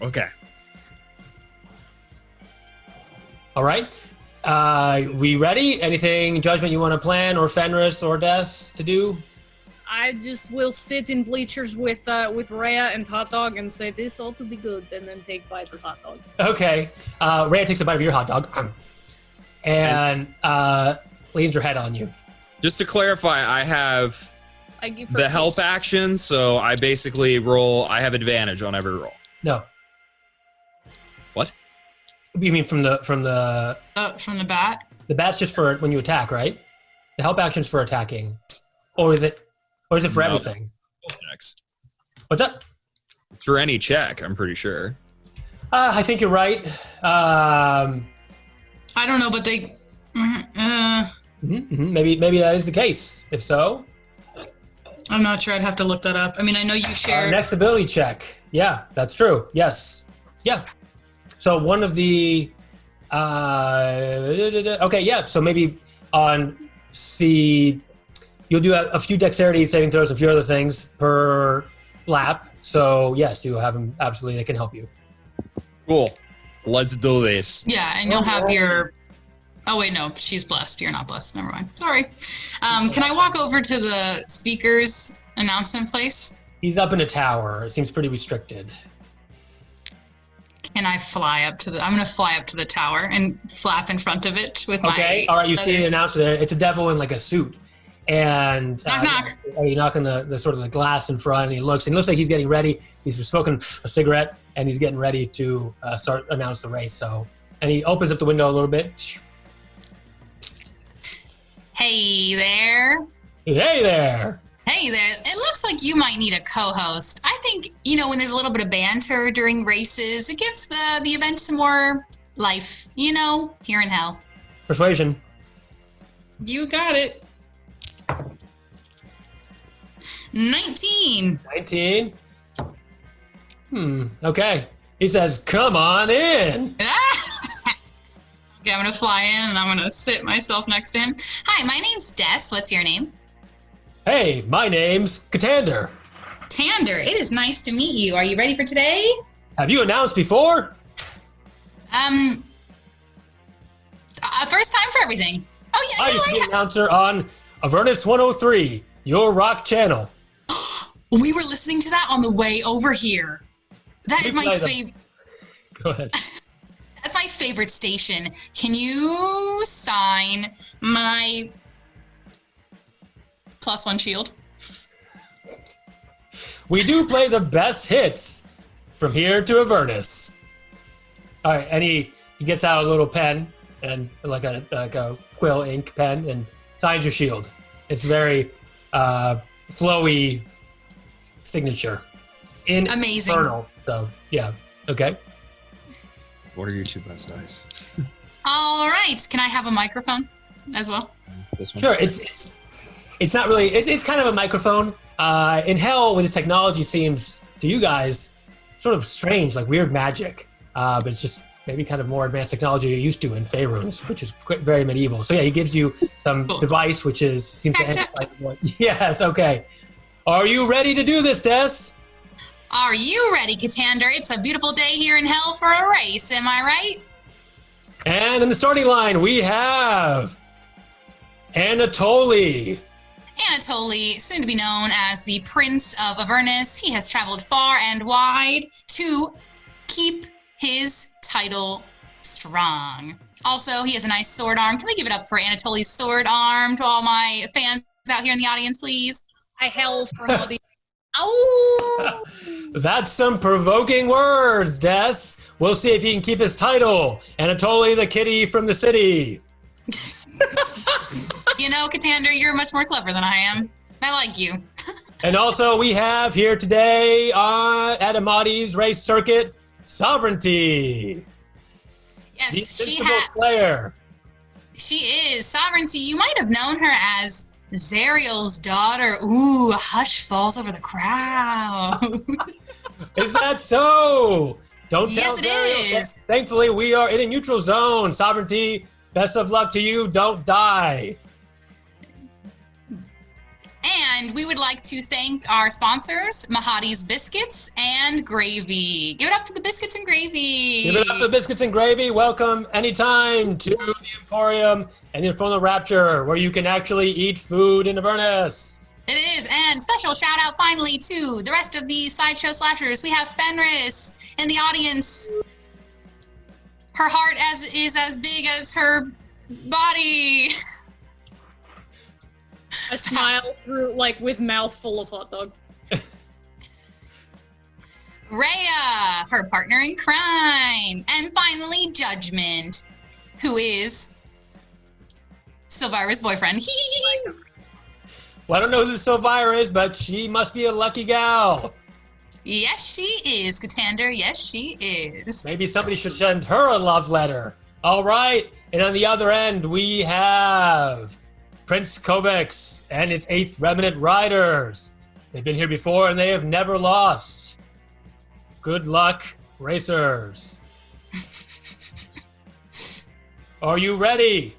Okay. All right. We ready? Anything, Judgment, you want to plan, or Fenris, or Des to do? I just will sit in bleachers with Reya and Hot Dog and say this ought to be good, and then take bites of Hot Dog. Okay. Reya takes a bite of your hot dog and leans her head on you. Just to clarify, I have I give her the a help kiss. action, so I basically roll. I have advantage on every roll. No. What? You mean from the From the bat? bat's just for when you attack, right? The help action's for attacking, or is it for No. everything? Checks. What's up? Through any check, I'm pretty sure. I think you're right. I don't know, but they. Maybe that is the case. If so, I'm not sure. I'd have to look that up. I mean, I know you share. next ability check. Yeah, that's true. Yes. Yeah. So one of the. Okay. Yeah. So maybe on C, you'll do a few dexterity saving throws, a few other things per lap. So yes, you have them. Absolutely, they can help you. Cool. Let's do this. Yeah, and you'll have your. Oh wait, no, she's blessed. You're not blessed. Never mind. Sorry. Can I walk over to the speaker's announcement place? He's up in a tower. It seems pretty restricted. Can I fly up to the? I'm gonna fly up to the tower and flap in front of it with Okay. my. All right. You see the announcer there. It's a devil in like a suit, and Knock, knock. You knock on the sort of the glass in front, and he looks like he's getting ready. He's smoking a cigarette, and he's getting ready to announce the race. So, and he opens up the window a little bit. Hey there. Hey there. Hey there. It looks like you might need a co-host. I think, when there's a little bit of banter during races, it gives the event some more life, here in hell. Persuasion. You got it. 19. 19. Okay. He says, "Come on in." Okay, I'm gonna fly in and I'm gonna sit myself next to him. Hi, my name's Des. What's your name? Hey, my name's Katander. Tander. It is nice to meet you. Are you ready for today? Have you announced before? First time for everything. Oh yeah. I used to be an announcer on Avernus 103, your rock channel. We were listening to that on the way over here. That is my favorite. Go ahead. That's my favorite station. Can you sign my +1 shield? We do play the best hits from here to Avernus. All right, and he gets out a little pen and like a quill ink pen and signs your shield. It's very flowy signature. Amazing. Infernal. So yeah, okay. What are your 2 best dice? All right. Can I have a microphone as well? This one? Sure. It's not really. It's kind of a microphone. In hell, with this technology, seems to you guys sort of strange, like weird magic. But it's just maybe kind of more advanced technology you're used to in Faerun, which is very medieval. So yeah, he gives you some device which seems to amplify what. Yes. Okay. Are you ready to do this, Des? Are you ready, Katander? It's a beautiful day here in hell for a race. Am I right? And in the starting line, we have Anatoly. Anatoly, soon to be known as the Prince of Avernus, he has traveled far and wide to keep his title strong. Also, he has a nice sword arm. Can we give it up for Anatoly's sword arm to all my fans out here in the audience, please? I howl for Muddy. Ow! That's some provoking words, Des. We'll see if he can keep his title. Anatoly the kitty from the city. You know, Katander, you're much more clever than I am. I like you. And also we have here today at Amadi's race circuit, Sovereignty. Yes, The she Invincible Slayer. She is. Sovereignty, you might have known her as Zariel's daughter. Ooh, a hush falls over the crowd. Is that so? Don't tell Yes, it Zariel. is. Thankfully, we are in a neutral zone. Sovereignty, best of luck to you. Don't die. And we would like to thank our sponsors, Mahadi's Biscuits and Gravy. Give it up for the biscuits and gravy. Give it up for Biscuits and Gravy. Welcome anytime to the Emporium and the Infernal Rapture, where you can actually eat food in Avernus. It is. And special shout out finally to the rest of the Sideshow Slashers. We have Fenris in the audience. Her heart is as big as her body. I smile through, like, with mouth full of hot dog. Reya, her partner in crime. And finally, Judgment, who is Silvira's boyfriend. Well, I don't know who the Silvira is, but she must be a lucky gal. Yes, she is, Katander. Yes, she is. Maybe somebody should send her a love letter. All right. And on the other end, we have Prince Kovacs and his 8th Remnant Riders. They've been here before and they have never lost. Good luck, racers. Are you ready?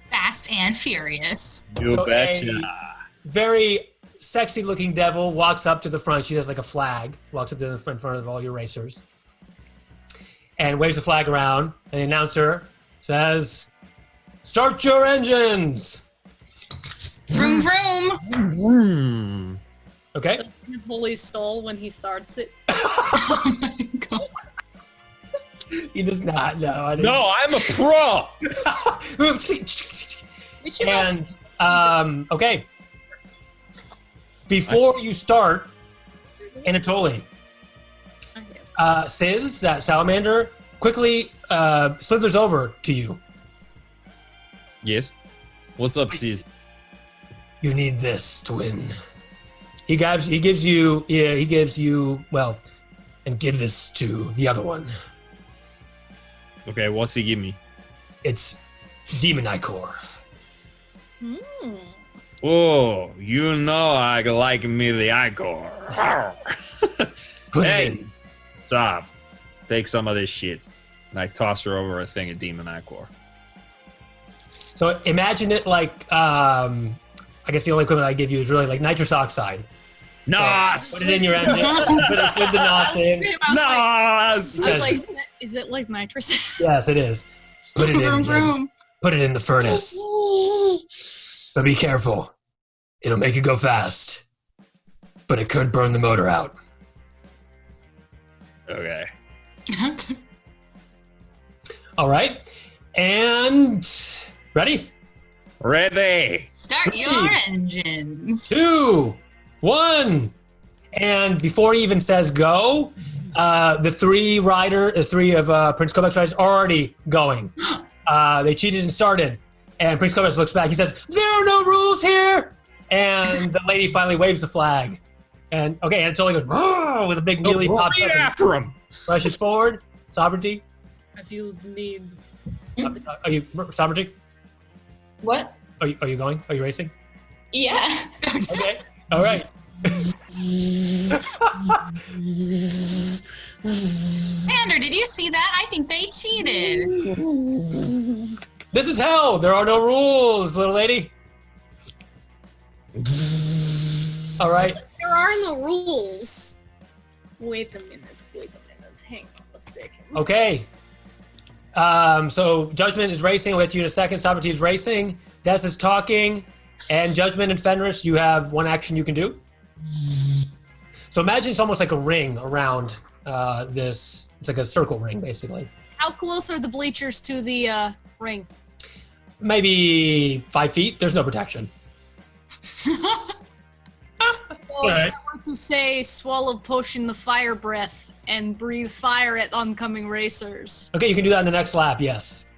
Fast and furious. You So betcha. a very sexy looking devil walks up to the front. She has like a flag, walks up to the front of all your racers and waves the flag around. And the announcer says, "Start your engines." Vroom, vroom. Okay. Does he fully stall when he starts it? Oh my God. He does not. No. I didn't. No, I'm a pro. Which you must- And okay. Before you start, Anatoly, Sizz, that salamander, quickly slithers over to you. Yes. What's up, Sis? You need this to win. He gives you, well, and give this to the other one. Okay, what's he give me? It's Demon Icor. Hmm. Oh, you know I like me the Icor. Put Hey. it in. Stop. Take some of this shit. And I toss her over a thing of Demon Icor. So imagine it like, I guess the only equipment I give you is really like nitrous oxide. Nos! Put it in your engine. Put the NOS in. I Nos! was like, is it like nitrous? Yes, it is. Put it in. Vroom, Jim. vroom. Put it in the furnace. But be careful. It'll make it go fast. But it could burn the motor out. Okay. All right. And ready? Ready! Start your engines. 2, 1. And before he even says go, the three of Prince Kovacs riders are already going. They cheated and started. And Prince Kovacs looks back. He says, "There are no rules here." And the lady finally waves the flag. And okay, and Anatoly goes "Roar," with a big wheelie, pops Right up and after him! rushes forward. Sovereignty. I feel the need. Are you Sovereignty? What? Are you going? Are you racing? Yeah. Okay. All right. Xander, did you see that? I think they cheated. This is hell. There are no rules, little lady. All right. There are no rules. Wait a minute. Hang on a second. Okay. So Judgment is racing. We'll get to you in a second. Sovereignty is racing. Des is talking. And Judgment and Fenris, you have one action you can do. So imagine it's almost like a ring around this. It's like a circle ring, basically. How close are the bleachers to the ring? Maybe 5 feet. There's no protection. So if Alright. I were to say swallow potion the fire breath and breathe fire at oncoming racers. Okay, you can do that in the next lap. Yes.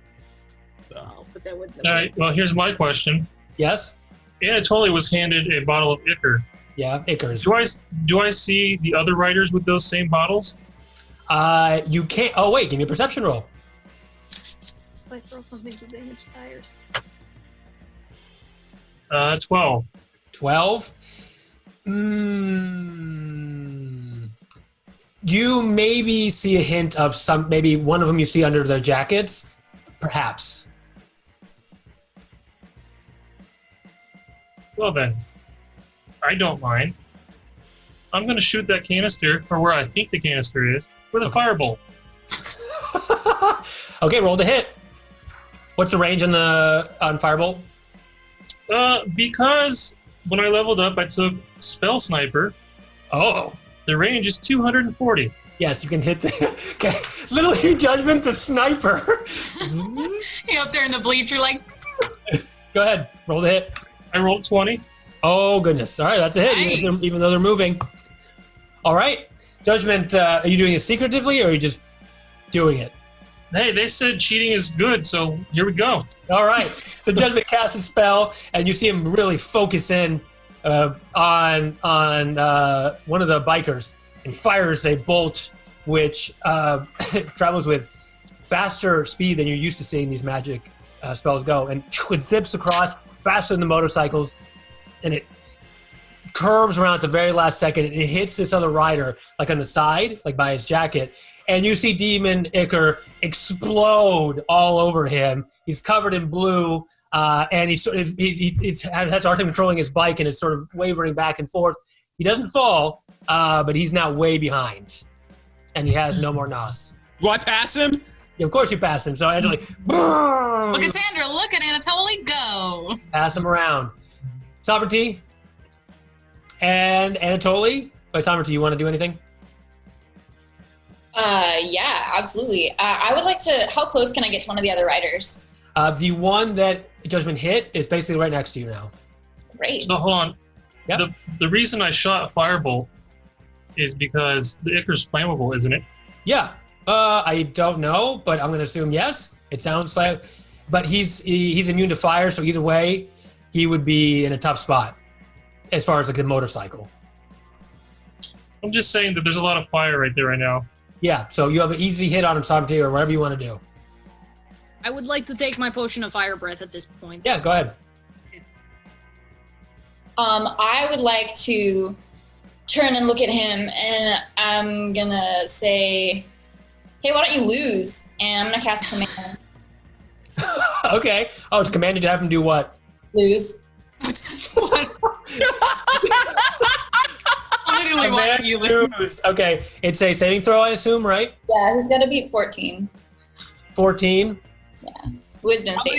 Oh, but that would. All right. Well, here's my question. Yes. Anatoly was handed a bottle of Ichor. Yeah. Icarus. Do I see the other riders with those same bottles? You can't. Oh wait, give me a perception roll. If I throw something to damage tires. 12. 12. You maybe see a hint of some. Maybe one of them you see under their jackets, perhaps. Well then, I don't mind. I'm going to shoot that canister, or where I think the canister is, with a firebolt. Okay, roll the hit. What's the range on Firebolt? Because when I leveled up, I took Spell Sniper. The range is 240. Yes, you can hit the. Okay, Little Hugh Judgment, the sniper. You up there in the bleacher, like. Go ahead, roll the hit. I rolled 20. Oh goodness! All right, that's a hit, Nice. even though they're moving. All right, Judgment. Are you doing it secretively, or are you just doing it? Hey, they said cheating is good, so here we go. All right. So Judgment casts a spell, and you see him really focus in on one of the bikers, and fires a bolt which travels with faster speed than you're used to seeing these magic spells go, and it zips across faster than the motorcycles, and it curves around at the very last second, and it hits this other rider, like on the side, like by his jacket. And you see Demon Ichor explode all over him. He's covered in blue, and he has hard time controlling his bike, and it's sort of wavering back and forth. He doesn't fall, but he's now way behind, and he has no more nos. Do I pass him? Yeah, of course you pass him. So I like Look at Sandra, look at Anatoly, go! pass him around. Sovereignty and Anatoly. Wait, Sovereignty, you want to do anything? Yeah, absolutely. I would like to. How close can I get to one of the other riders? The one that Judgment hit is basically right next to you now. Great. So hold on. Yep. The reason I shot Firebolt is because the Ichor's flammable, isn't it? Yeah. I don't know, but I'm going to assume yes. It sounds like, but he's immune to fire, so either way, he would be in a tough spot as far as like the motorcycle. I'm just saying that there's a lot of fire right there right now. Yeah, so you have an easy hit on him, Sovereignty, or whatever you want to do. I would like to take my potion of fire breath at this point. Yeah, go ahead. I would like to turn and look at him, and I'm gonna say, "Hey, why don't you lose?" And I'm gonna cast command. Okay. Oh, it's commanded to have him do what? Lose. Literally, why don't you lose? Okay, it's a saving throw, I assume, right? Yeah, he's gotta beat 14. 14. Wisdom How save.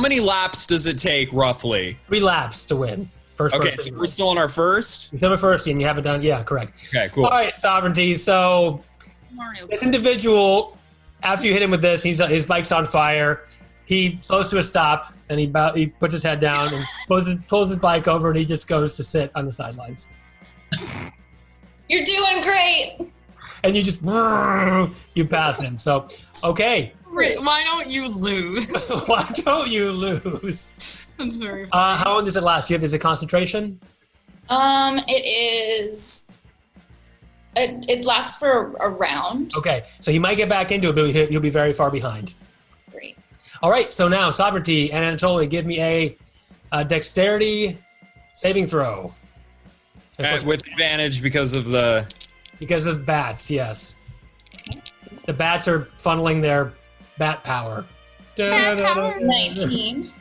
many laps does it take roughly? 3 laps to win. First Okay, person. so we're still on our first? You're still first, and you haven't done. Yeah, correct. Okay, cool. All right, Sovereignty. So Mario. this individual, after you hit him with this, his bike's on fire. He slows to a stop, and he puts his head down and pulls his bike over, and he just goes to sit on the sidelines. You're doing great. And you just you pass him. So okay, Why don't you lose? why don't you lose? That's very funny. How long does it last? Is it concentration? It is. It lasts for a round. Okay, so he might get back into it, but you'll be very far behind. Great. All right, so now Sovereignty and Anatoly, give me a dexterity saving throw. With advantage because of bats, yes. The bats are funneling their bat power. Bat power. 19.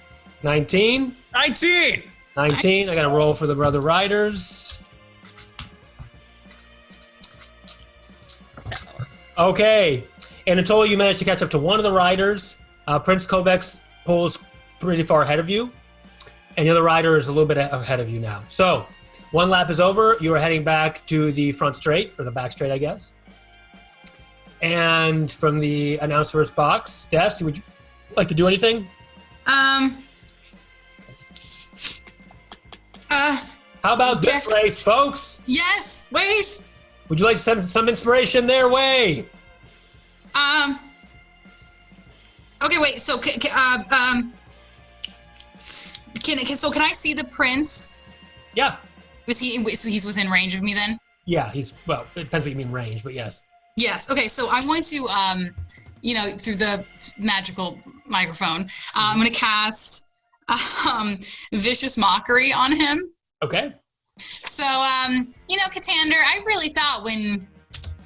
19. 19! 19. Nice. I got to roll for the other riders. Okay. Anatoly, you managed to catch up to one of the riders. Prince Kovacs pulls pretty far ahead of you. And the other rider is a little bit ahead of you now. So, one lap is over. You are heading back to the front straight, or the back straight, I guess. And from the announcer's box, Des, would you like to do anything? How How about this Yes. race, folks? Yes. Wait. Would you like to send some inspiration their way? Okay. Wait. So can I see the prince? Yeah. So he's within range of me then? Yeah, well, it depends what you mean range, but yes. Yes. Okay. So I'm going to, through the magical microphone, I'm going to cast vicious mockery on him. Okay. So, Katander, I really thought when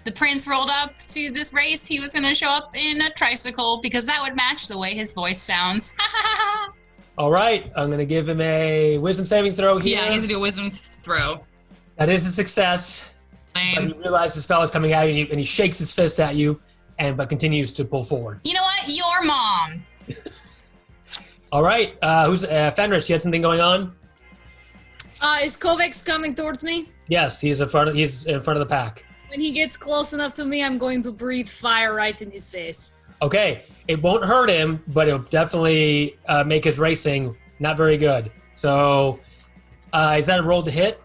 the prince rolled up to this race, he was going to show up in a tricycle because that would match the way his voice sounds. All right, I'm going to give him a wisdom saving throw here. Yeah, he has to do a wisdom throw. That is a success. But he realizes the spell is coming at you, and he shakes his fist at you, but continues to pull forward. You know what? Your mom. All right, who's Fenris? You had something going on? Is Kovacs coming towards me? Yes, he's in front of the pack. When he gets close enough to me, I'm going to breathe fire right in his face. Okay, it won't hurt him, but it'll definitely make his racing not very good. So, is that a roll to hit?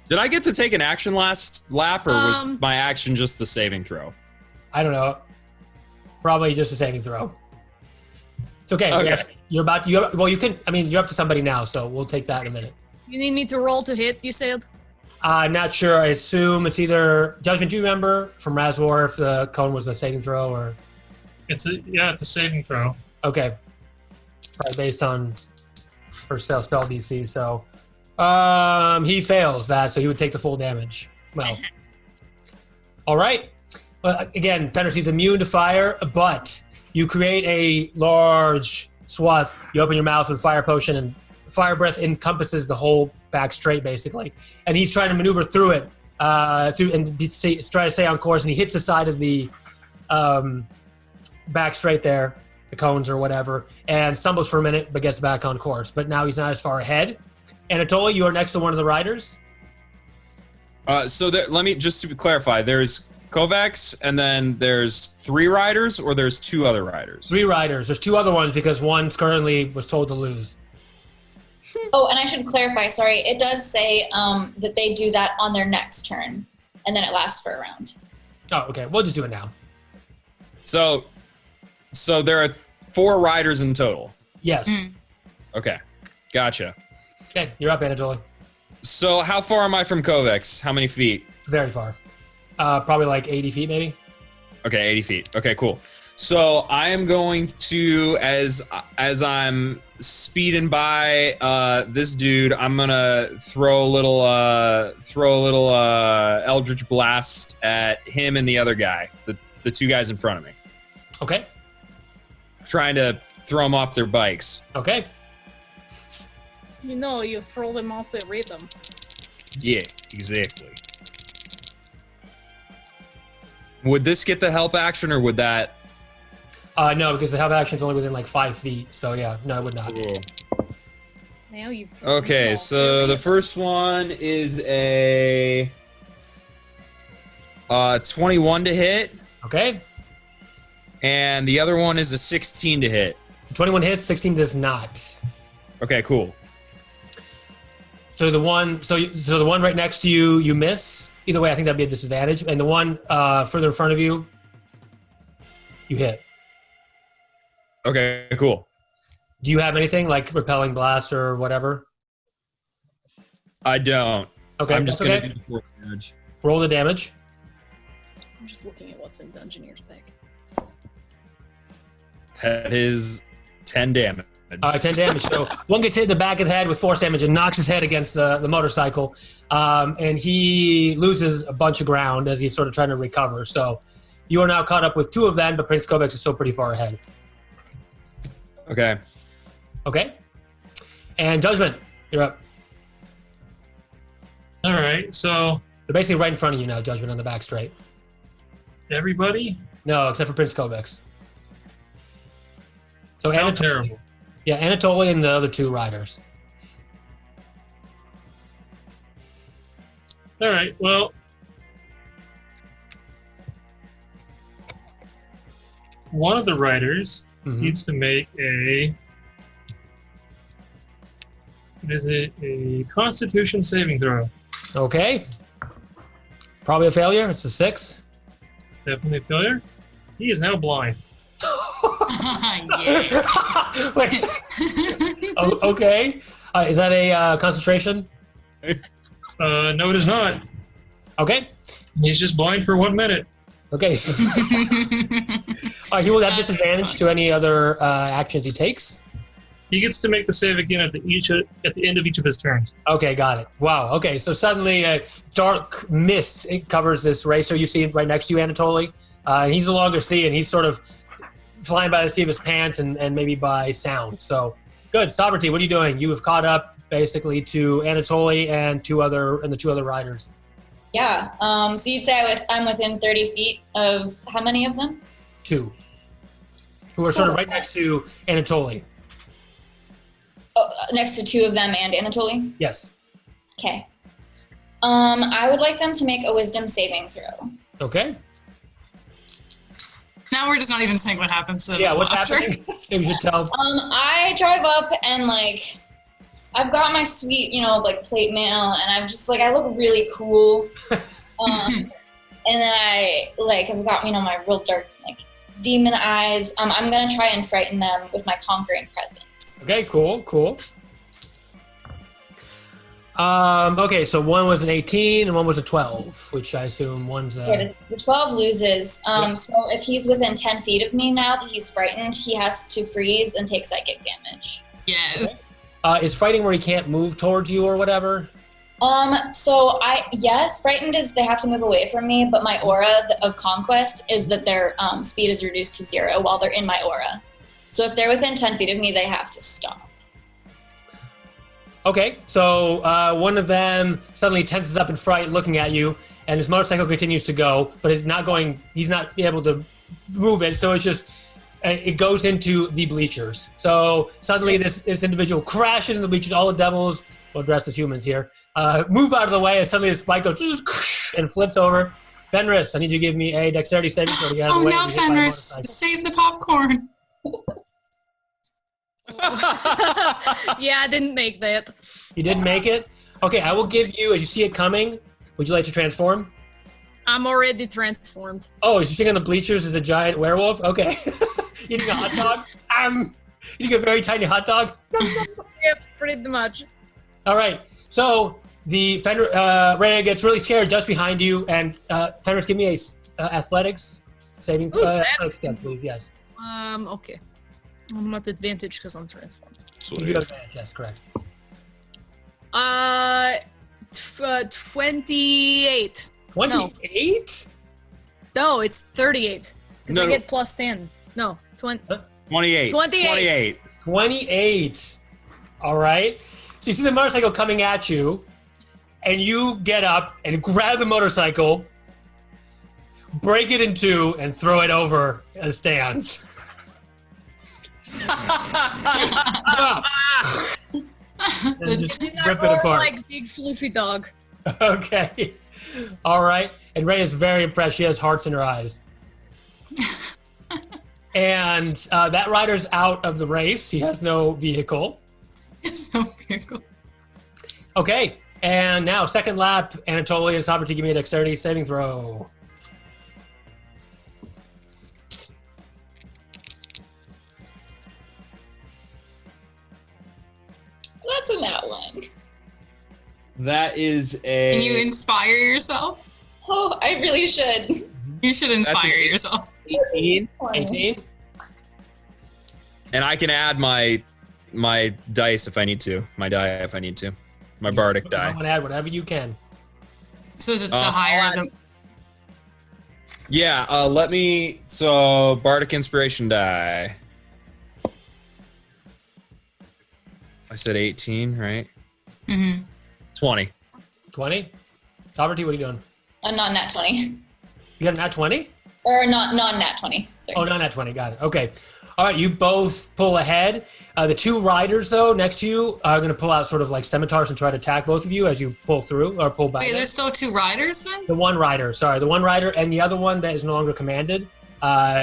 Did I get to take an action last lap, or was my action just the saving throw? I don't know. Probably just a saving throw. It's okay. Okay. Yes, you're about to. You're up to somebody now, so we'll take that in a minute. You need me to roll to hit, you said? Not sure. I assume it's either Judgment. Do you remember from Razor if the cone was a saving throw or? It's a saving throw. Okay. Probably based on first spell DC. So, he fails that, so he would take the full damage. Well, all right. Well, again, Fenris, he's immune to fire, but you create a large swath. You open your mouth with fire potion, and fire breath encompasses the whole back straight, basically. And he's trying to maneuver through it, try to stay on course, and he hits the side of the back straight there, the cones or whatever, and stumbles for a minute, but gets back on course. But now he's not as far ahead. Anatoly, you are next to one of the riders. Let me just to clarify. There's Kovacs, and then there's 3 riders, or there's 2 other riders? 3 riders. There's 2 other ones because one's currently was told to lose. Oh, and I should clarify, sorry, it does say that they do that on their next turn, and then it lasts for a round. Oh, okay. We'll just do it now. So there are 4 riders in total? Yes. Okay. Gotcha. Okay, you're up, Anatoly. So how far am I from Kovacs? How many feet? Very far. Probably like 80 feet, maybe. Okay, 80 feet. Okay, cool. So I am going to, as I'm speeding by this dude, I'm gonna throw a little Eldritch Blast at him and the other guy, the 2 guys in front of me. Okay. Trying to throw them off their bikes. Okay. You throw them off the rhythm. Yeah, exactly. Would this get the help action, or would that? No, because the help action's only within like 5 feet. So yeah, no, it would not. Cool. Now you've thrown them Okay, off so their the rhythm. first one is a 21 to hit, Okay. and the other one is a 16 to hit. 21 hits, 16 does not. Okay, cool. So the one right next to you, you miss. Either way, I think that'd be a disadvantage. And the one further in front of you, you hit. Okay, cool. Do you have anything like repelling blast or whatever? I don't. Okay, I'm just that's gonna okay. do the force damage. Roll the damage. I'm just looking at what's in Dungeoneer's pack. That is 10 damage. 10 damage. So one gets hit in the back of the head with force damage and knocks his head against the motorcycle. And he loses a bunch of ground as he's sort of trying to recover. So you are now caught up with 2 of them, but Prince Kovacs is still pretty far ahead. Okay. Okay. And Judgment, you're up. All right, so They're basically right in front of you now, Judgment, on the back straight. everybody, No, except for Prince Kovacs. So how Anatoly, terrible. yeah, Anatoly and the other 2 riders. All right, well, one of the riders Mhm. needs to make a Is it a Constitution saving throw? Okay. Probably a failure. It's a 6. Definitely a failure. He is now blind. Yeah. Wait. Okay. Is that a concentration? No, it is not. Okay. He's just blind for 1 minute. Okay. So, he will have disadvantage to any other actions he takes. He gets to make the save again at the end of each of his turns. Okay, got it. Wow. Okay, so suddenly a dark mist it covers this racer. You see it right next to you, Anatoly. He's no longer seeing. He's sort of flying by the seat of his pants and maybe by sound. So good. Sovereignty, what are you doing? You have caught up basically to Anatoly and the two other riders. Yeah. So you'd say I'm within 30 feet of how many of them? 2. Who are sort of right next to Anatoly. Oh, next to 2 of them and Anatoly? Yes. Okay. I would like them to make a wisdom saving throw. Okay. Now we're just not even saying what happens to them. Yeah, what's after. happening? Maybe you should tell. I drive up and I've got my sweet, plate mail, and I'm just I look really cool. And then I've got, my real dark, demon eyes. I'm gonna try and frighten them with my conquering presence. Okay, cool. Okay, so one was an 18 and one was a 12, which I assume one's a... Yeah, the 12 loses. Yeah. So if he's within 10 feet of me now that he's frightened, he has to freeze and take psychic damage. Yes. Is fighting where he can't move towards you or whatever? Yes, frightened is they have to move away from me, but my aura of conquest is that their speed is reduced to 0 while they're in my aura. So if they're within 10 feet of me, they have to stop. Okay, so one of them suddenly tenses up in fright looking at you, and his motorcycle continues to go, but he's not able to move it, so it's just, it goes into the bleachers. So suddenly this individual crashes in the bleachers, all the devils, well dressed as humans here, move out of the way, and suddenly this bike goes and flips over. Fenris, I need you to give me a dexterity saving throw to get out of the way. No, Fenris, save the popcorn. Yeah, I didn't make that. You didn't make it? Okay, I will give you, as you see it coming, would you like to transform? I'm already transformed. Oh, you're sitting on the bleachers as a giant werewolf? Okay. Eating a hot dog? Eating a very tiny hot dog? Yep, pretty much. All right. So the Reya gets really scared just behind you, and Fenris, give me a athletics saving athletics step, please. Yes. Okay. I'm at advantage because I'm transformed. You do have advantage, yes, correct. 28. 28? No, it's 38. Because I get plus 10. No, 20. 28. 28. 28. All right. So you see the motorcycle coming at you, and you get up and grab the motorcycle, break it in two, and throw it over the stands. And just rip it apart. Like big fluffy dog. Okay. All right. And Reya is very impressed. She has hearts in her eyes. And that rider's out of the race. He has no vehicle. It's no vehicle. Okay. And now, second lap, Anatoly and Sovereignty, give me a dexterity saving throw. That's a nat one. That is a... Can you inspire yourself? Oh, I really should. You should inspire yourself. 18. 18. And I can add my dice if I need to. My die if I need to. My bardic die. I'm going to add whatever you can. So is it the higher the... Yeah, let me... So, bardic inspiration die. I said 18, right? Mm-hmm. 20. 20? Sovereignty, what are you doing? Not nat 20. You got a nat 20? Or non-nat 20. Sorry. Oh, not nat 20. Got it. Okay. All right, you both pull ahead. The two riders, though, next to you are going to pull out sort of like scimitars and try to attack both of you as you pull through or pull back. Wait, there's still two riders then? The one rider and the other one that is no longer commanded.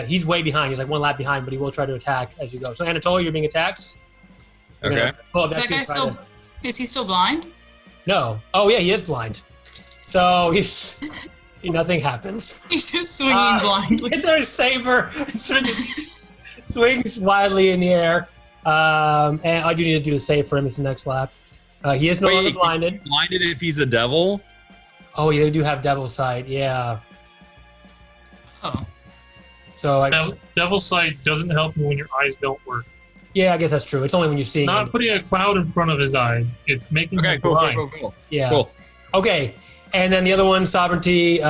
He's way behind. He's like one lap behind, but he will try to attack as you go. So, Anatoly, you're being attacked. You're Okay. gonna pull up Is that guy two still... rider. Is he still blind? No. Oh yeah, he is blind. So nothing happens. He's just swinging blindly. It's a saber. It sort of just swings wildly in the air. And I do need to do a save for him. It's the next lap. He is no longer blinded. Blinded if he's a devil? Oh, yeah, they do have Devil Sight. Yeah. Oh. So Devil's Sight doesn't help you when your eyes don't work. yeah, I guess that's true. It's only when you're seeing Not him. putting a cloud in front of his eyes. It's making him blind. Cool. Yeah. Cool. Okay. And then the other one, Sovereignty,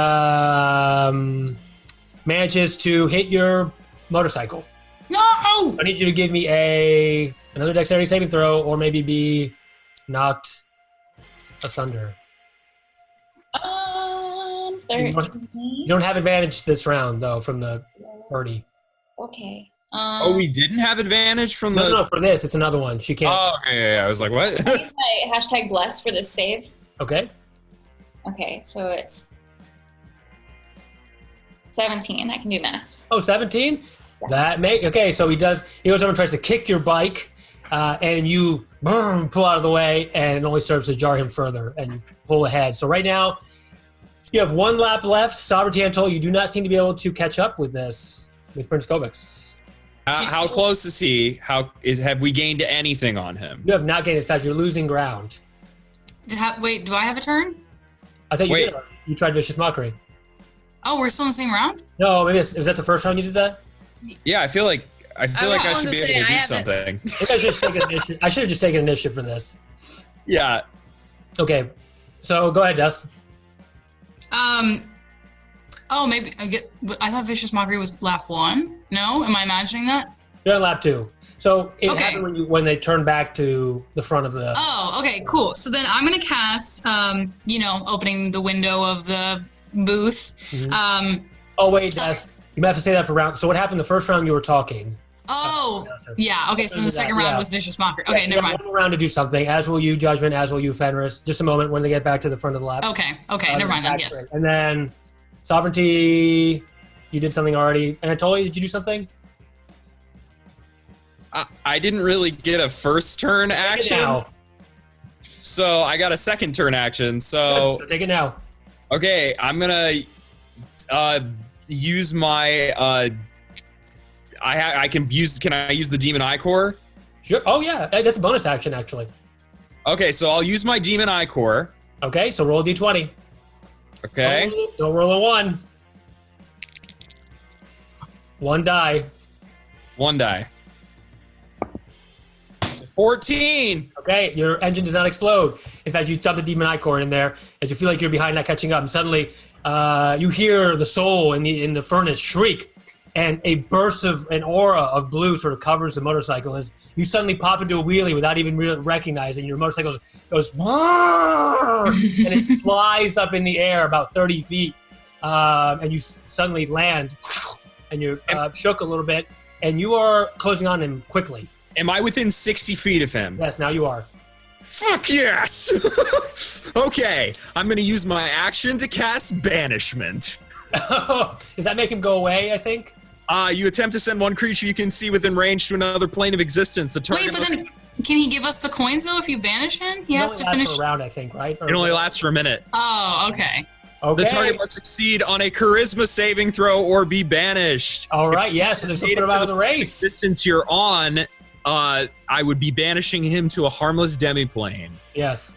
manages to hit your motorcycle. No! I need you to give me another dexterity saving throw, or maybe be knocked asunder. 13. You don't have advantage this round, though, from the birdie. Okay. Oh, we didn't have advantage from the... No, for this, it's another one. She can't. Oh, yeah, I was like, what? I use my hashtag bless for this save. Okay. Okay, so it's 17. I can do math. Oh, 17? Yeah. Okay, so he goes over and tries to kick your bike, and you pull out of the way, and it only serves to jar him further, and you pull ahead. So right now, you have one lap left. Sovereignty Anatol, you do not seem to be able to catch up with this, with Prince Kovacs. How close is he? Have we gained anything on him? You have not gained. In fact, you're losing ground. Wait, do I have a turn? I thought you Wait. did. You tried Vicious Mockery. Oh, we're still in the same round? No, maybe was that the first time you did that? Yeah, I feel like I should be able to do something. I think I should have taken initiative. I should have just taken initiative for this. Yeah. Okay, so go ahead, Dust. Oh, maybe I thought Vicious Mockery was lap 1. No, am I imagining that? You're on lap 2. So it Okay. happened when they turn back to the front of the. Oh, okay, cool. So then I'm gonna cast, opening the window of the booth. Mhm. Oh wait, Dust. You might have to say that for round. So what happened the first round? You were talking. Oh, yeah. Okay, so the second round was Vicious Mockery. Okay, Yes, never you have mind. one more round to do something. As will you, Judgment. As will you, Fenris. Just a moment when they get back to the front of the lap. Okay, never mind then. Yes. And then Sovereignty. You did something already. Anatoly, did you do something? I didn't really get a first turn action, Now. so I got a second turn action. So Good, so take it now. okay, I'm gonna use my I can use. Can I use the Demon Eye Core? Sure. Oh yeah, that's a bonus action actually. Okay, so I'll use my Demon Eye Core. Okay, so roll a d20. Okay. Don't roll a 1. 1 die. 1 die. 14. Okay, your engine does not explode. In fact, you dump the Demon Eye Core in there as you feel like you're behind, not catching up, and suddenly you hear the soul in the furnace shriek, and a burst of an aura of blue sort of covers the motorcycle as you suddenly pop into a wheelie without even really recognizing your motorcycle goes and it flies up in the air about 30 feet, and you suddenly land, and you're shook a little bit, and you are closing on him quickly. Am I within 60 feet of him? Yes, now you are. Fuck yes! Okay, I'm gonna use my action to cast Banishment. Does that make him go away, I think? You attempt to send one creature you can see within range to another plane of existence. The target Wait, but then can he give us the coins though if you banish him? He has to finish. For a round, I think, right? It only lasts for a minute. Oh, okay. Okay. The target must succeed on a charisma saving throw or be banished. All right, yeah, so there's something about the race. Distance you're on, I would be banishing him to a harmless demiplane. Yes.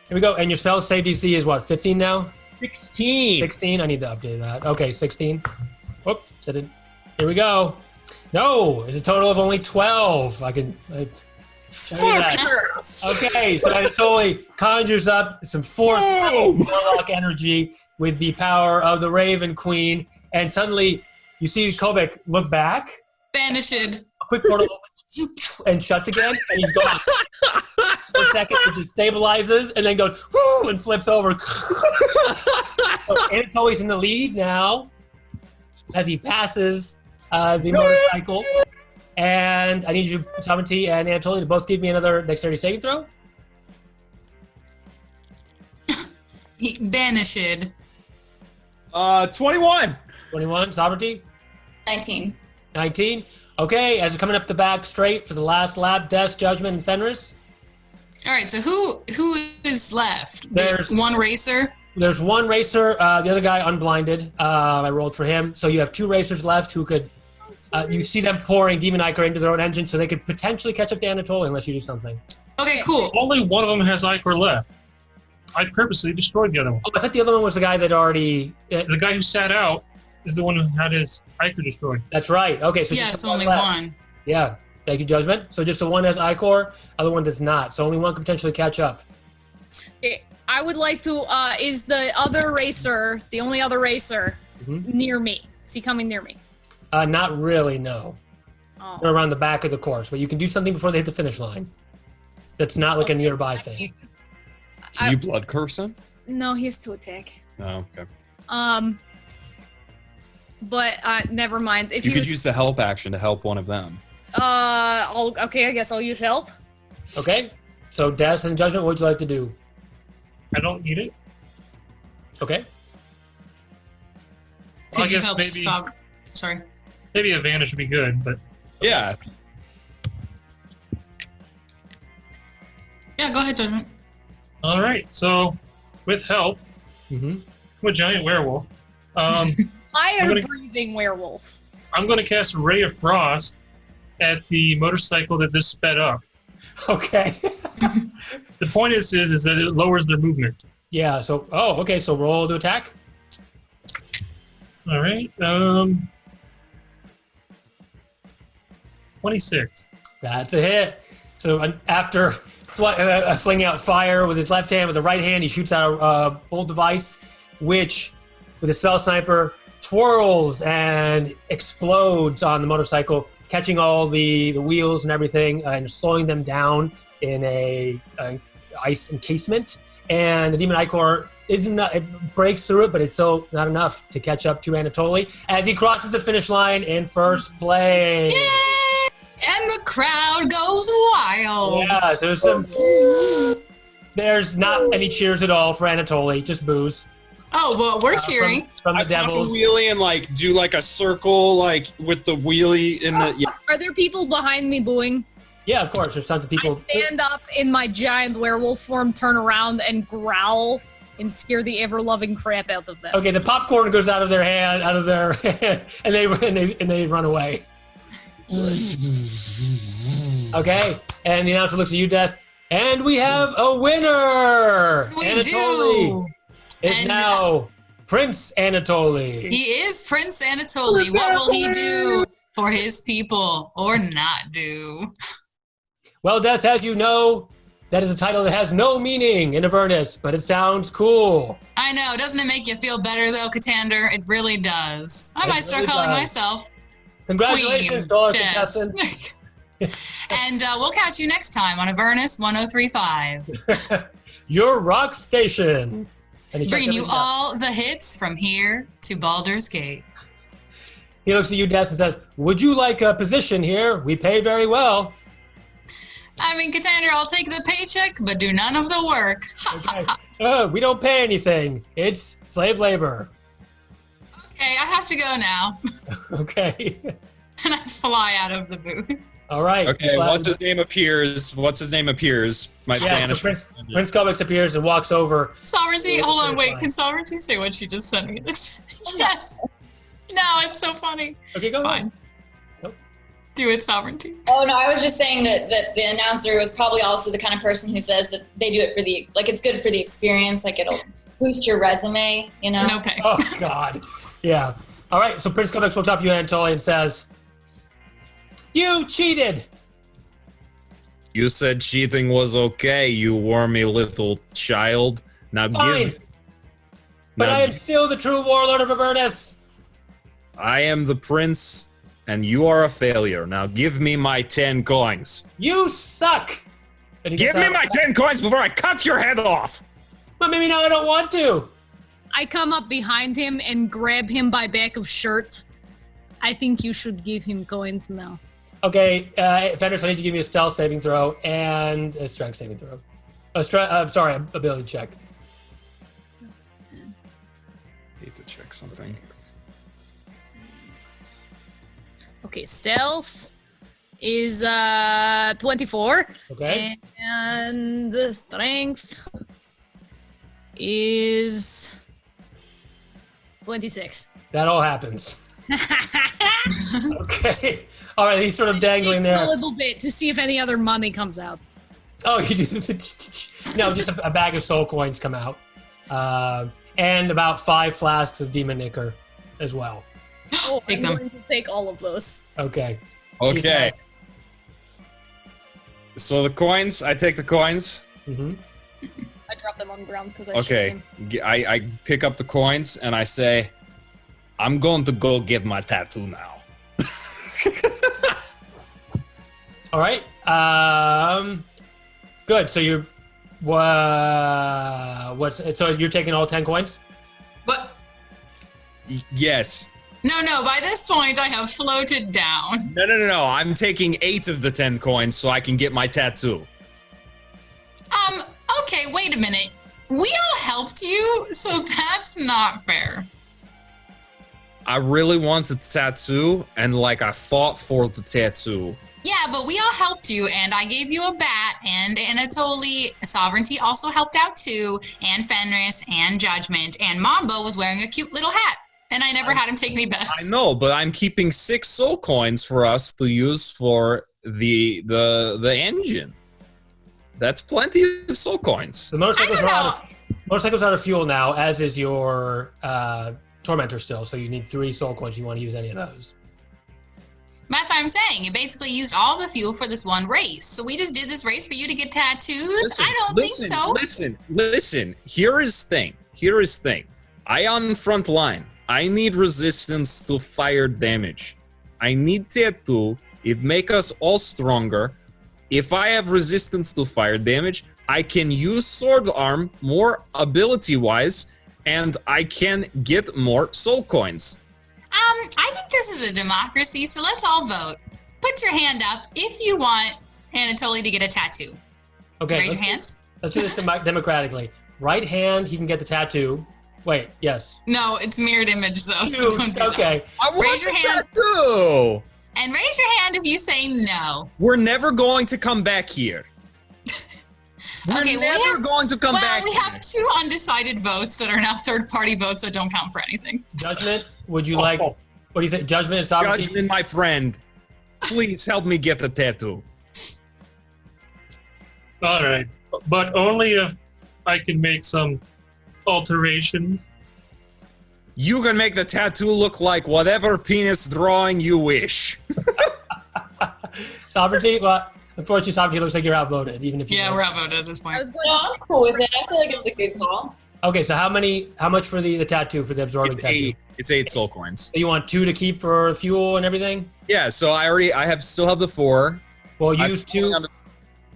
Here we go. And your spell save DC is what, 15 now? 16. 16? I need to update that. Okay, 16. Whoop. Here we go. No, it's a total of only 12. Fuck that. yes! Okay, so it totally conjures up some fourth warlock energy with the power of the Raven Queen, and suddenly you see Kovac look back. Banished. A quick portal opens and shuts again, and he's gone. For a second, it just stabilizes and then goes whoo, and flips over. So Anatoly's in the lead now as he passes the motorcycle. And I need you, Sovereignty and Anatoly, to both give me another dexterity saving throw. Banished. 21. 21, Sovereignty. 19. 19. Okay, as you're coming up the back straight for the last lap, Death, Judgment, and Fenris. All right, so who is left? There's- one racer. There's one racer, the other guy unblinded. I rolled for him. So you have two racers left who could. You see them pouring Demon Ichor into their own engine, so they could potentially catch up to Anatoly unless you do something. Okay, cool. Only one of them has Ichor left. I purposely destroyed the other one. Oh, I thought the other one was the guy that already. The guy who sat out is the one who had his Ichor destroyed. That's right. Okay, so Yeah, just it's the only left. one. Yeah, thank you, Judgment. So just the one has Ichor, other one does not. So only one could potentially catch up. Okay, I would like to. Is the other racer, the only other racer, near me? Is he coming near me? Not really, no. Oh. They're around the back of the course, but you can do something before they hit the finish line. That's not like a nearby thing. Can you blood curse him? No, he has to attack. Oh, okay. But never mind. If You he could was, use the help action to help one of them. okay, I guess I'll use help. Okay, so Des and Judgment, what would you like to do? I don't need it. Okay. Well, I Could you guess help maybe Sorry. maybe advantage would be good, but Yeah. Yeah, go ahead, Judgment. all right. So with help, Mm-hmm. I'm a giant werewolf. Fire-breathing werewolf. I'm going to cast Ray of Frost at the motorcycle that this sped up. Okay. The point is that it lowers their movement. Yeah, so, okay, so roll to attack. All right. 26. That's a hit. So after flinging out fire with his left hand, with the right hand, he shoots out a bolt device, which, with his spell sniper, twirls and explodes on the motorcycle, catching all the wheels and everything and slowing them down in a ice encasement. And the Demon Ichor it breaks through it, but it's still not enough to catch up to Anatoly as he crosses the finish line in first place. Yay! And the crowd goes wild. Yeah, so there's not any cheers at all for Anatoly, just boos. Oh, well, we're cheering. From the I pop a Devils. wheelie and like do like a circle like with the wheelie in the. Yeah. Are there people behind me booing? Yeah, of course, there's tons of I people. stand up in my giant werewolf form, turn around, and growl and scare the ever-loving crap out of them. Okay, the popcorn goes out of their hand, and they run away. Okay, and the announcer looks at you, Des, and we have a winner. We Anatoly do. is And- now Prince Anatoly. He is Prince Anatoly. What will he do for his people or not do? Well, Des, as you know, that is a title that has no meaning in Avernus, but it sounds cool. I know. Doesn't it make you feel better, though, Katander? It really does. I It might start really calling does. myself Congratulations Queen to all our Des. contestants. And we'll catch you next time on Avernus 1035. Your rock station. And he checks Bringing you everything out. all the hits from here to Baldur's Gate. He looks at you, Des, and says, "Would you like a position here? We pay very well." I mean, Katander, I'll take the paycheck, but do none of the work. Okay. We don't pay anything. It's slave labor. Okay, I have to go now. Okay. And I fly out of the booth. All right. Okay. Glad- What's his name appears? My Yeah, so Spanish. Prince Kovacs appears and walks over. Sovereignty, Yeah, hold on, it's wait. fine. Can Sovereignty say what she just sent me? Yes. No, it's so funny. Okay, go ahead. Fine. Nope. Do it, Sovereignty. Oh no, I was just saying that the announcer was probably also the kind of person who says that they do it for the it's good for the experience, like it'll boost your resume, you know. No pay. Oh, God. Yeah. All right, so Prince Kovacs walks up to you, Anatoly, and says, "You cheated." You said cheating was okay, you wormy little child. Now Fine. give. But now I am still the true warlord of Avernus. I am the prince, and you are a failure. Now give me my 10 coins. You suck. And he Give gets me out- my 10 coins before I cut your head off. But maybe now I don't want to. I come up behind him and grab him by back of shirt. I think you should give him coins now. Okay, Fenris, I need to give you a stealth saving throw and a strength saving throw. Sorry, ability check. Need to check something. Okay, stealth is 24. Okay. And the strength is 26. That all happens. Okay. All right, he's sort of dangling there. A little bit to see if any other money comes out. Oh, you do. No, just a bag of soul coins come out. And about 5 flasks of demon liquor as well. Oh, Take I'm them. going to take all of those. Okay. Okay. So the coins, I take the coins. Mm-hmm. I drop them on the ground because I Okay. I pick up the coins and I say, I'm going to go get my tattoo now. All right. Good. So you're so you're taking all 10 coins? But Yes. no. By this point, I have floated down. No. I'm taking 8 of the 10 coins so I can get my tattoo. Okay, wait a minute. We all helped you, so that's not fair. I really wanted the tattoo, and like I fought for the tattoo. Yeah, but we all helped you, and I gave you a bat, and Anatoly Sovereignty also helped out too, and Fenris, and Judgment, and Mambo was wearing a cute little hat, and I never had him take any bets. I know, but I'm keeping 6 soul coins for us to use for the engine. That's plenty of soul coins. The motorcycles I don't are motorcycles out of fuel now, as is your tormentor still. So you need 3 soul coins. You want to use any of those? That's what I'm saying. You basically used all the fuel for this one race. So we just did this race for you to get tattoos? I don't think so. Listen. Here is thing. I on front line. I need resistance to fire damage. I need tattoo. It make us all stronger. If I have resistance to fire damage, I can use sword arm more ability-wise, and I can get more soul coins. I think this is a democracy, so let's all vote. Put your hand up if you want Anatoly to get a tattoo. Okay. Raise your hands. Let's do this democratically. Right hand, he can get the tattoo. Wait, yes. No, it's mirrored image though, so don't do that. Okay. I want Raise your the hand. tattoo! And raise your hand if you say no. We're never going to come back here. We're Okay, never going to come back we here. have 2 undecided votes that are now third-party votes that don't count for anything. Judgment, would you like... What do you think? Judgment and sovereignty? Judgment, my friend. Please help me get the tattoo. All right, but only if I can make some alterations. You can make the tattoo look like whatever penis drawing you wish. Sovereignty? Well, unfortunately, sovereignty looks like you're outvoted, even if you... Yeah, we're outvoted at this I point. was going No, to I'm cool with it. I feel like it's a good call. Okay, so how much for the tattoo, for the absorbing tattoo? It's 8 soul coins. So you want 2 to keep for fuel and everything? Yeah, so I still have the 4. Well, I'm use 2... on the-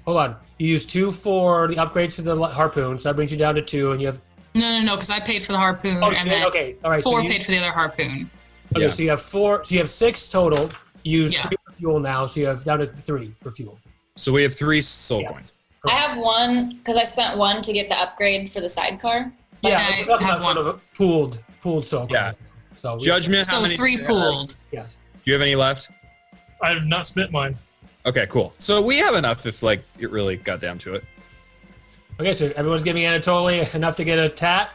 Hold on. You use 2 for the upgrades to the harpoon, so that brings you down to 2, and you have... No, because I paid for the harpoon, Oh, and then okay, all right. 4 so paid for the other harpoon. Okay, Yeah. so you have 4... So you have 6 total. You use Yeah. 3 for fuel now, so you have down to 3 for fuel. So we have 3 soul Yes. coins. I have 1 because I spent 1 to get the upgrade for the sidecar. Yeah, I we're talking have about sort of pooled soul Yeah. coins. So Judgment, how So many? 3 pooled. Yes. Do you have any left? I have not spent mine. Okay, cool. So we have enough if like it really got down to it. Okay, so everyone's giving Anatoly enough to get a tat.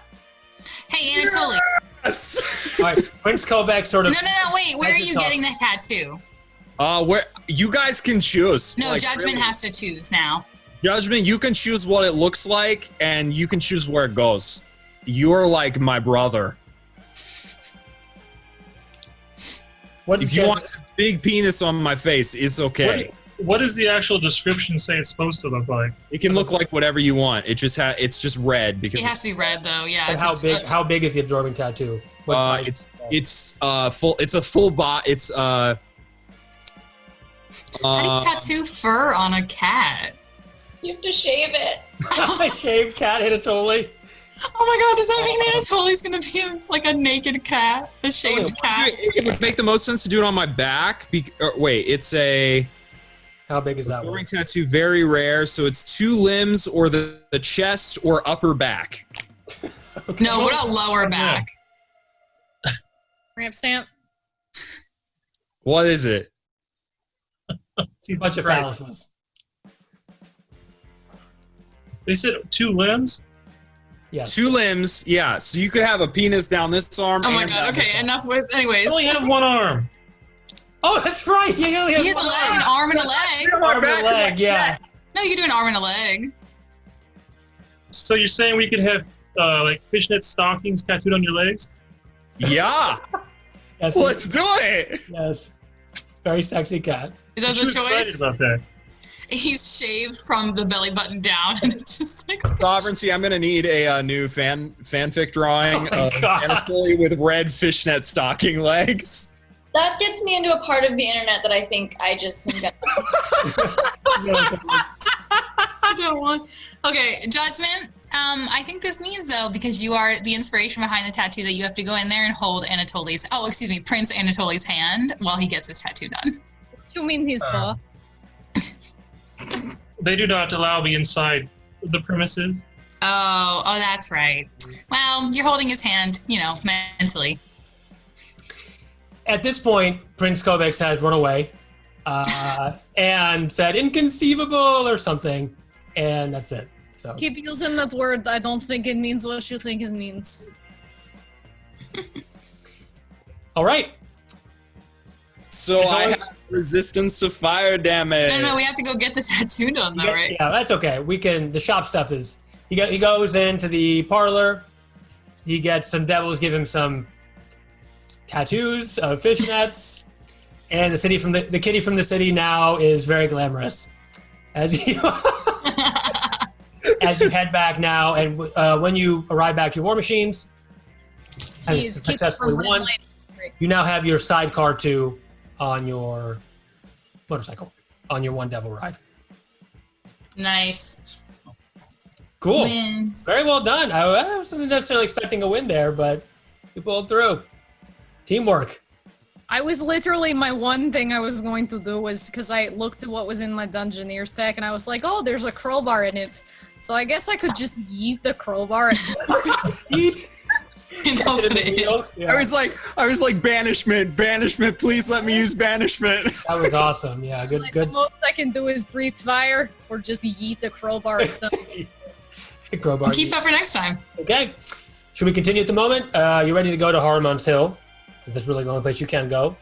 Hey, Anatoly. Yes. All right, Prince Kovac sort of... No, wait. Where are As you you talk. getting the tattoo? Where you guys can choose. No, Like, Judgment really. has to choose now. Judgment, you can choose what it looks like, and you can choose where it goes. You're like my brother. What If you want a big penis on my face, it's okay. What does the actual description say it's supposed to look like? It can look like whatever you want. It just it's just red because It has to be red, though. Yeah. And it's how just, big? How big is the absorbing tattoo? What size? it's full. It's a full bot. It's How do you tattoo fur on a cat? You have to shave it. I shaved cat Anatoly. Oh my god, does that mean Anatoly's gonna be like a naked cat? A shaved cat? It would make the most sense to do it on my back. Wait, it's a How big is that one? absorbing tattoo, very rare. So it's 2 limbs or the chest or upper back. No, what about lower back? ramp stamp. What is it? Bunch of Christ. phalluses. They said 2 limbs? Yes. 2 limbs, yeah. So you could have a penis down this arm. Oh my and god. down Okay, this arm. enough with. I Anyways, only have 1 arm. Oh, that's right. You only have he has a one leg, an arm, and a leg. arm and a leg. Yeah. No, you can do an arm and a leg. So you're saying we could have like fishnet stockings tattooed on your legs? Yeah. Yes. Let's do it. Yes. Very sexy cat. Is that Aren't the you excited choice? about that? He's shaved from the belly button down, and it's just like. Sovereignty, I'm gonna need a new fanfic drawing Oh my of God. Anatoly with red fishnet stocking legs. That gets me into a part of the internet that I think I just think I don't want. Okay, Judgment. I think this means though, because you are the inspiration behind the tattoo, that you have to go in there and hold Anatoly's. Oh, excuse me, Prince Anatoly's hand while he gets his tattoo done. You mean his paw? They do not allow me inside the premises. Oh, that's right. Well, you're holding his hand, mentally. At this point, Prince Kovacs has run away and said inconceivable or something, and that's it. So Keep using that word. I don't think it means what you think it means. all right. So It's I only- have resistance to fire damage. No, we have to go get the tattoo done though, right? Yeah, that's okay. We can. The shop stuff is. He goes into the parlor. He gets some devils give him some tattoos of fishnets, and the kitty from the city now is very glamorous. As you as you head back now, and when you arrive back to your war machines, and Jeez, keep successfully it from won, running. you now have your sidecar 2 on your motorcycle on your one devil ride. Nice. Cool. Wins. Very well done. I wasn't necessarily expecting a win there, but you pulled through. Teamwork. I was literally, my one thing I was going to do was, because I looked at what was in my Dungeoneers pack and I was like, oh, there's a crowbar in it. So I guess I could just yeet the crowbar. Eat. And hope that it is. Yeah. I was like banishment, please let me use banishment. That was awesome. Yeah, good. Like, Good. the most I can do is breathe fire or just yeet the crowbar itself. Good crowbar. Keep that for next time. Okay. Should we continue at the moment? You ready to go to Haruman's Hill? Because that's really the only place you can go.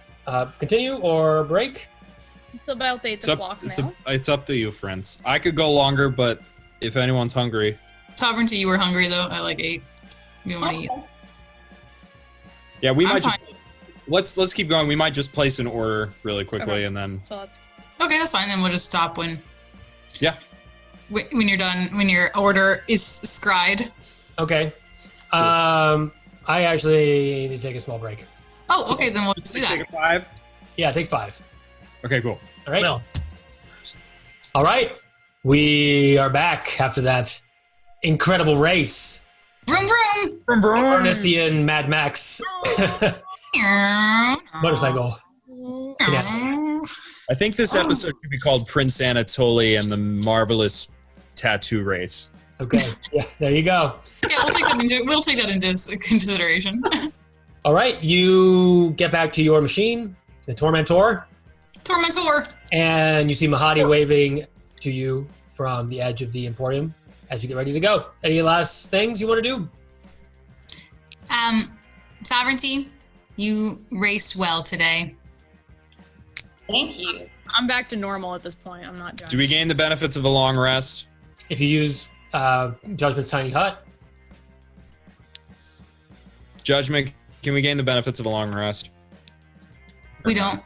Continue or break? It's about 8 o'clock now. It's up to you, friends. I could go longer, but if anyone's hungry. Sovereignty, you were hungry though. I like 8. You don't want to eat. Yeah, we I'm might just let's keep going. We might just place an order really quickly Okay. and then So that's Okay, that's fine. Then we'll just stop when yeah. you're done. When your order is scried. Okay. I actually need to take a small break. Oh, okay. Then we'll just do Take that. a 5. Yeah, take 5. Okay, cool. All right. No. All right. We are back after that incredible race. Vroom vroom. Avernisian Mad Max motorcycle. I think this episode could be called Prince Anatoly and the Marvelous Tattoo Race. Okay. Yeah, there you go. Yeah, we'll take that into consideration. All right. You get back to your machine, the Tormentor, Tormentor. and you see Mahadi waving to you from the edge of the Emporium as you get ready to go. Any last things you want to do? Sovereignty, you raced well today. Thank you. I'm back to normal at this point. I'm not done. Do we gain the benefits of a long rest? If you use Judgment's Tiny Hut, Judgment, can we gain the benefits of a long rest? We don't.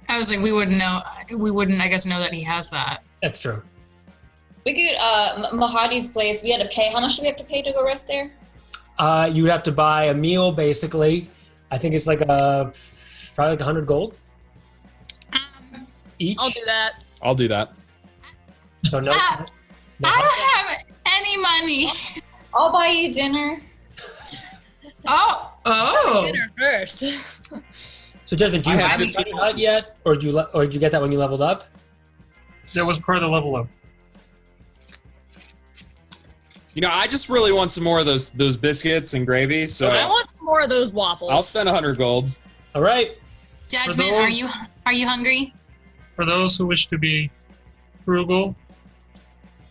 I was like, we wouldn't know. We wouldn't, I guess, know that he has that. that's true. We could, Mahadi's place, we had to pay. How much do we have to pay to go rest there? You have to buy a meal, basically. I think it's like probably like 100 gold each. I'll do that. I'll do that. So no. I don't have any money. I'll buy you dinner. Oh. Dinner first. So Judgment, do you I have have the Tiny Hut yet, or did you get that when you leveled up? That was part of the level up. You know, I just really want some more of those biscuits and gravy, so I want some more of those waffles. I'll spend 100 gold. All right. Judgment, For those- are you hungry? For those who wish to be frugal,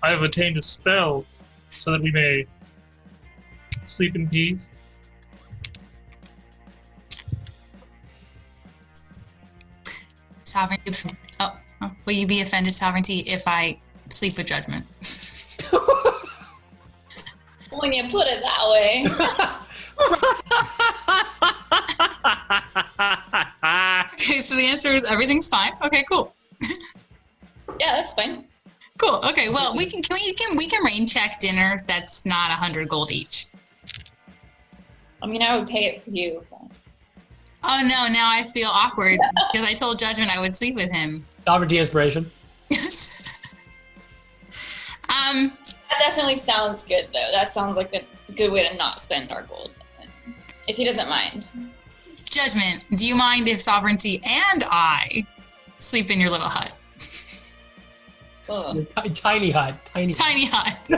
I have attained a spell so that we may sleep in peace. Sovereignty. Oh, will you be offended, Sovereignty, if I sleep with judgment? When you put it that way. Okay, so the answer is everything's fine. Okay, cool. Yeah, that's fine. Cool. Okay, well, we can rain check dinner that's not 100 gold each. I mean, I would pay it for you. But... Oh no, now I feel awkward because I told Judgment I would sleep with him. Sovereignty inspiration. That definitely sounds good, though. That sounds like a good way to not spend our gold. If he doesn't mind. Judgment, do you mind if Sovereignty and I sleep in your little hut? Ugh. Tiny hut. Tiny hut.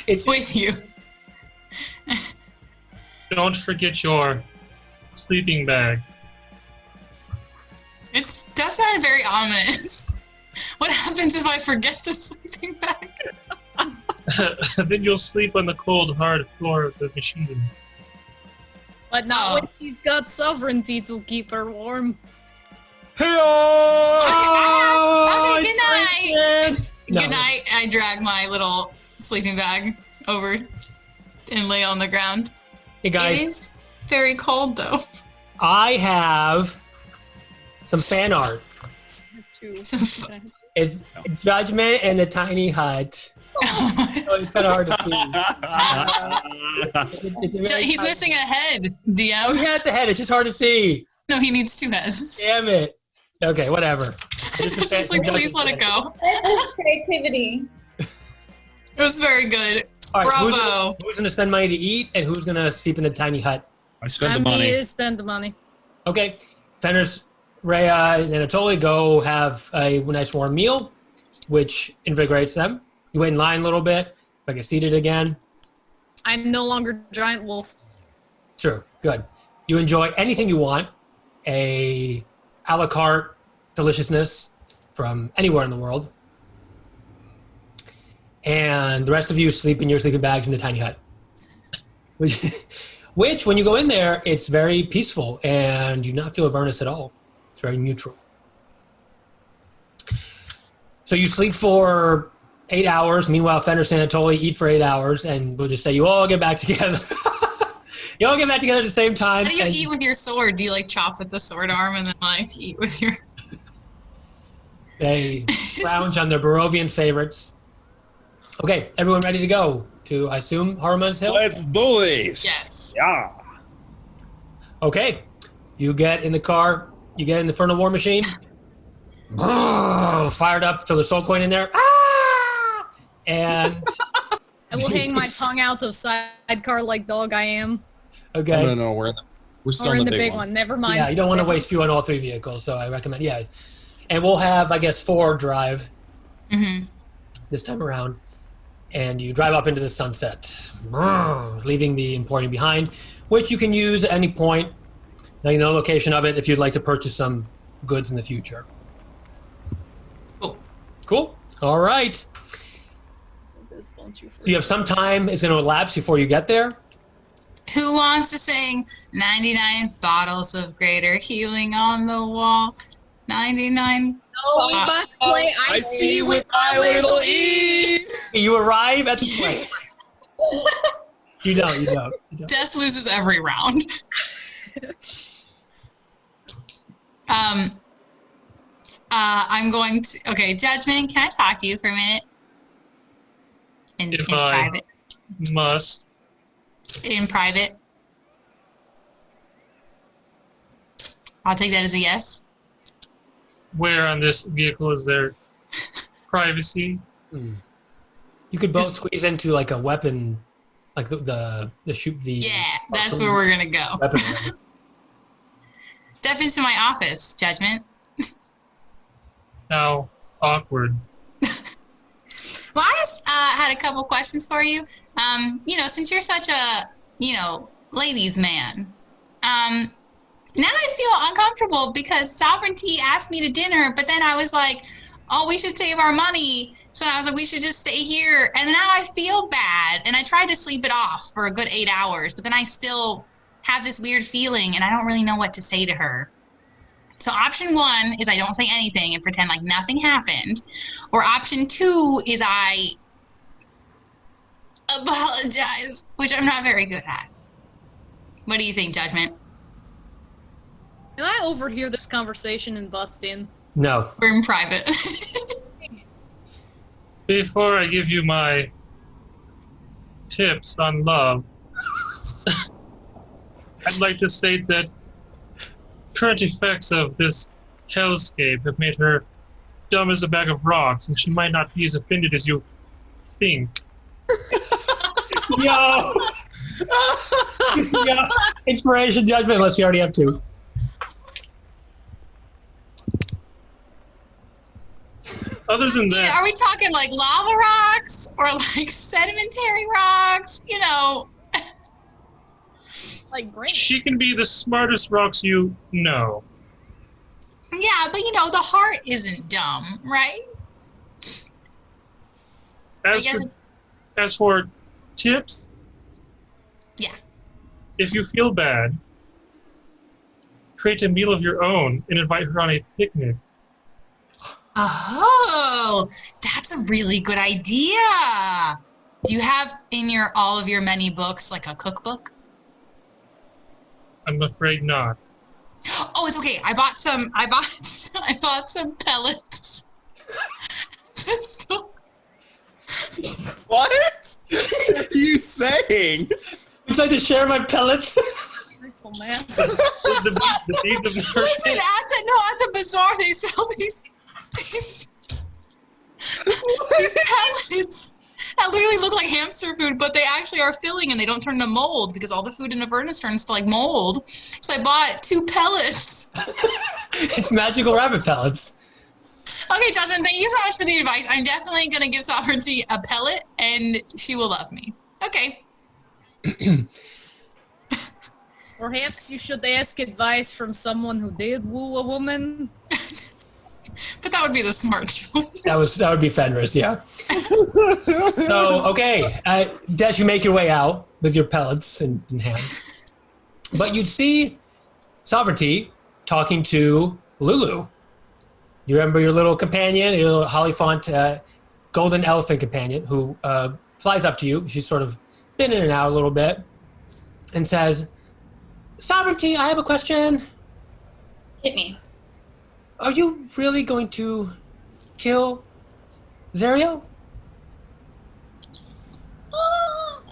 It's with you. Don't forget your sleeping bag. That sounded very ominous. What happens if I forget the sleeping bag? Then you'll sleep on the cold, hard floor of the machine. But not when she's got sovereignty to keep her warm. Okay, good night. No. Good night. I drag my little sleeping bag over and lay on the ground. Hey guys, It is very cold though. I have some fan art. It's Judgment and the tiny hut. So it's kind of hard to see. He's missing a head, DM. He has a head. It's just hard to see. No, he needs 2 heads. Damn it. Okay, whatever. Just like, please let it go. That's creativity. It was very good. All right, Bravo. Who's gonna spend money to eat, and who's gonna sleep in the tiny hut? I spend the I'm money. gonna spend the money. Okay, Fenris, Reya, and Anatoly go have a nice warm meal, which invigorates them. You wait in line a little bit. If I get seated again. I'm no longer giant wolf. Sure, good. You enjoy anything you want. A a la carte deliciousness from anywhere in the world. And the rest of you sleep in your sleeping bags in the tiny hut. Which, when you go in there, it's very peaceful and you do not feel Avernus at all. It's very neutral. So you sleep for 8 hours. Meanwhile, Fenris and Anatoly eat for 8 hours, and we'll just say you all get back together. You all get back together at the same time. How do you eat with your sword? Do you like chop with the sword arm and then like eat with your... They lounge on their Barovian favorites. Okay, everyone ready to go to, I assume, Haruman's Hill? Let's do this. Yes. Yeah. Okay, you get in the car, you get in the Infernal War Machine. Fired up till there's soul coin in there. Ah! And I will hang my tongue out of sidecar like dog I am. okay, No, we're still Or in in the the big one. Never mind. yeah, you don't want to waste fuel on all 3 vehicles, so I recommend, yeah. And we'll have, I guess, 4 drive this time around. And you drive up into the sunset, leaving the Emporium behind, which you can use at any point. Now you know the location of it if you'd like to purchase some goods in the future. Cool. Cool. All right. So you have some time. It's going to elapse before you get there. Who wants to sing 99 bottles of greater healing on the wall? 99. No, we must play I See with my little E. You arrive at the place. You don't. Des loses every round. I'm going to... Okay, Judgment, can I talk to you for a minute? In private. Must. In private. I'll take that as a yes. Where on this vehicle is there privacy? You could both squeeze into like a weapon, like the shoot the. Yeah, that's where we're gonna go. Weapon. Step into my office, Judgment. How awkward. Well, I just had a couple questions for you. Since you're such a, ladies' man, Now I feel uncomfortable because Sovereignty asked me to dinner, but then I was like, oh, we should save our money. So I was like, we should just stay here. And now I feel bad. And I tried to sleep it off for a good 8 hours, but then I still have this weird feeling and I don't really know what to say to her. So option 1 is I don't say anything and pretend like nothing happened. Or option 2 is I apologize, which I'm not very good at. What do you think, Judgment? Can I overhear this conversation and bust in? No. We're in private. Before I give you my tips on love, I'd like to state that current effects of this hellscape have made her dumb as a bag of rocks, and she might not be as offended as you think. Yo! Yo! Inspiration, judgment, unless you already have 2. Other than that, Are we talking like lava rocks or like sedimentary rocks? You know. Like great. she can be the smartest rocks you know. Yeah, but you know, the heart isn't dumb, right? As for tips, Yeah. if you feel bad, create a meal of your own and invite her on a picnic. Oh, that's a really good idea. Do you have in all of your many books like a cookbook? I'm afraid not. Oh, it's okay. I bought some pellets. What are you saying? Would you like to share my pellets? Oh, man. The seeds of the Listen, at the bazaar they sell these pellets that literally look like hamster food, but they actually are filling and they don't turn to mold because all the food in Avernus turns to like mold. So I bought 2 pellets. It's magical rabbit pellets. Okay, Justin, thank you so much for the advice. I'm definitely going to give Sovereignty a pellet and she will love me. Okay. Perhaps you should ask advice from someone who did woo a woman. But that would be the smart choice. That would be Fenris, yeah. So, okay. Des, you make your way out with your pellets in hand. But you'd see Sovereignty talking to Lulu. You remember your little companion, your little Hollyphant golden elephant companion who flies up to you. She's sort of been in and out a little bit and says, Sovereignty, I have a question. Hit me. Are you really going to kill Zerio?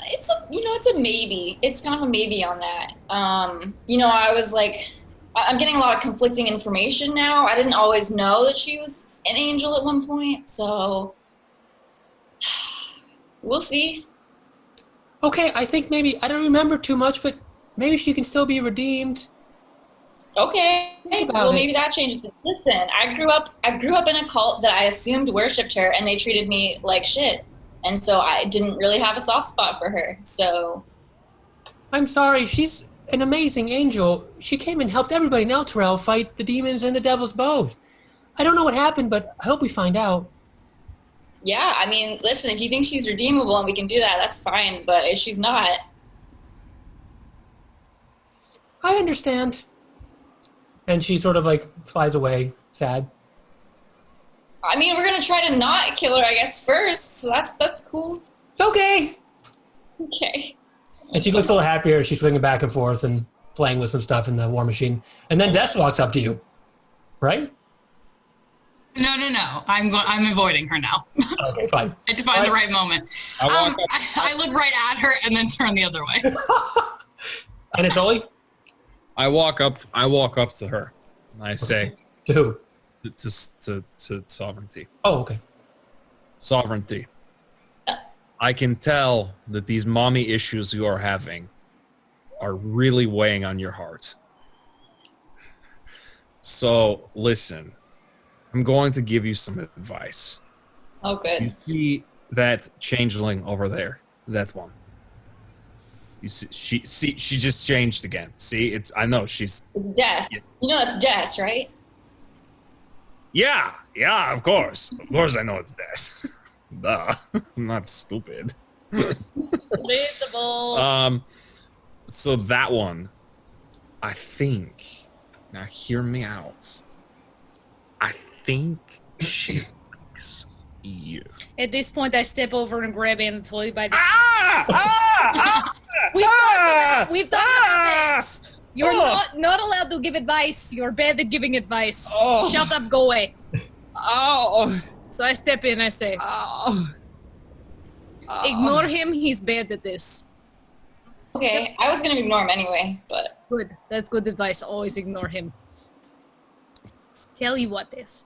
It's a maybe. It's kind of a maybe on that. I was like, I'm getting a lot of conflicting information now. I didn't always know that she was an angel at one point, so we'll see. Okay, I think maybe, I don't remember too much, but maybe she can still be redeemed. Okay, Think about well it. maybe that changes it. Listen, I grew up in a cult that I assumed worshipped her, and they treated me like shit, and so I didn't really have a soft spot for her. So I'm sorry, she's an amazing angel. She came and helped everybody in Elturel fight the demons and the devils both. I don't know what happened, but I hope we find out. yeah, I mean, listen, if you think she's redeemable and we can do that, that's fine. But if she's not, I understand. And she sort of like flies away, sad. I mean, we're gonna try to not kill her, I guess, first. So that's cool. Okay. Okay. And she looks a little happier. She's swinging back and forth and playing with some stuff in the war machine. And then Des walks up to you, right? No. I'm avoiding her now. Okay, fine. I had to find the right moment. I look right at her and then turn the other way. Anatoly? I walk up to her, and I say, To who? to Sovereignty. Oh, okay. Sovereignty. I can tell that these mommy issues you are having are really weighing on your heart. So, listen, I'm going to give you some advice. Oh, good. You see that changeling over there, that one. You see, she just changed again. See, I know she's. Jess. You know that's Jess, right? Yeah, of course. Of course I know it's Des. Duh. I'm not stupid. Relatable. So that one, I think, now hear me out. I think she likes you. At this point, I step over and grab Anatoly by the. We've done this. You're not allowed to give advice. You're bad at giving advice. Oh. Shut up. Go away. Oh. So I step in. I say, ignore him. He's bad at this. Okay, I was gonna ignore him anyway, but Good. That's good advice. Always ignore him. Tell you what, Des.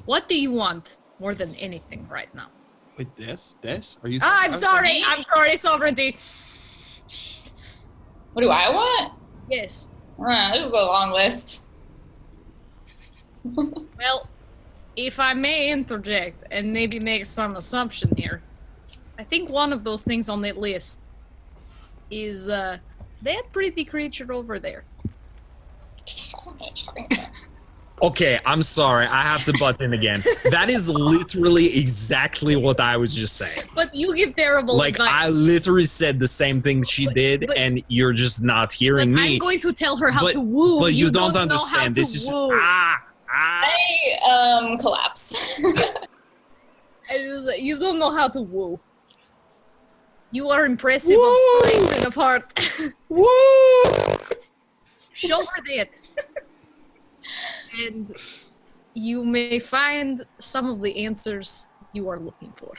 What do you want more than anything right now? Wait, Des? Are you? I'm sorry. I'm sorry, Sovereignty. what do I want? Yes. There's a long list. Well, if I may interject and maybe make some assumption here, I think one of those things on that list is that pretty creature over there. What am I talking about? Okay, I'm sorry. I have to butt in again. That is literally exactly what I was just saying. But you give terrible Like, advice. I literally said the same thing she did, but- and you're just not hearing me. I'm going to tell her how but, to woo. But you don't know understand. how This to is woo. I collapse. You don't know how to woo. You are impressive of strength and of heart. Woo! Show her that. And you may find some of the answers you are looking for.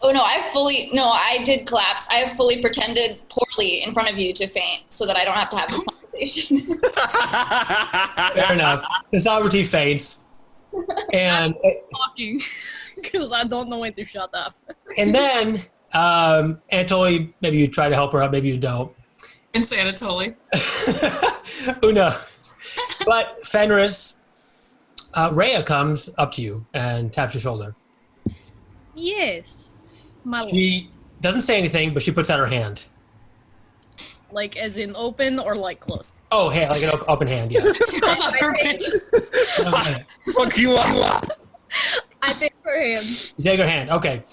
Oh no, I did collapse. I have fully pretended poorly in front of you to faint so that I don't have to have this conversation. Fair enough. The sovereignty faints. And Talking, because I don't know when to shut up. and then Anatoly, maybe you try to help her out, maybe you don't. Anatoly. Who knows? But Fenris, Reya comes up to you and taps your shoulder. Yes, my lord. She doesn't say anything, but she puts out her hand. Like as in open or like closed. Oh, hey, like an open hand, yeah. Fuck you up. I take her hand. You take her hand, okay.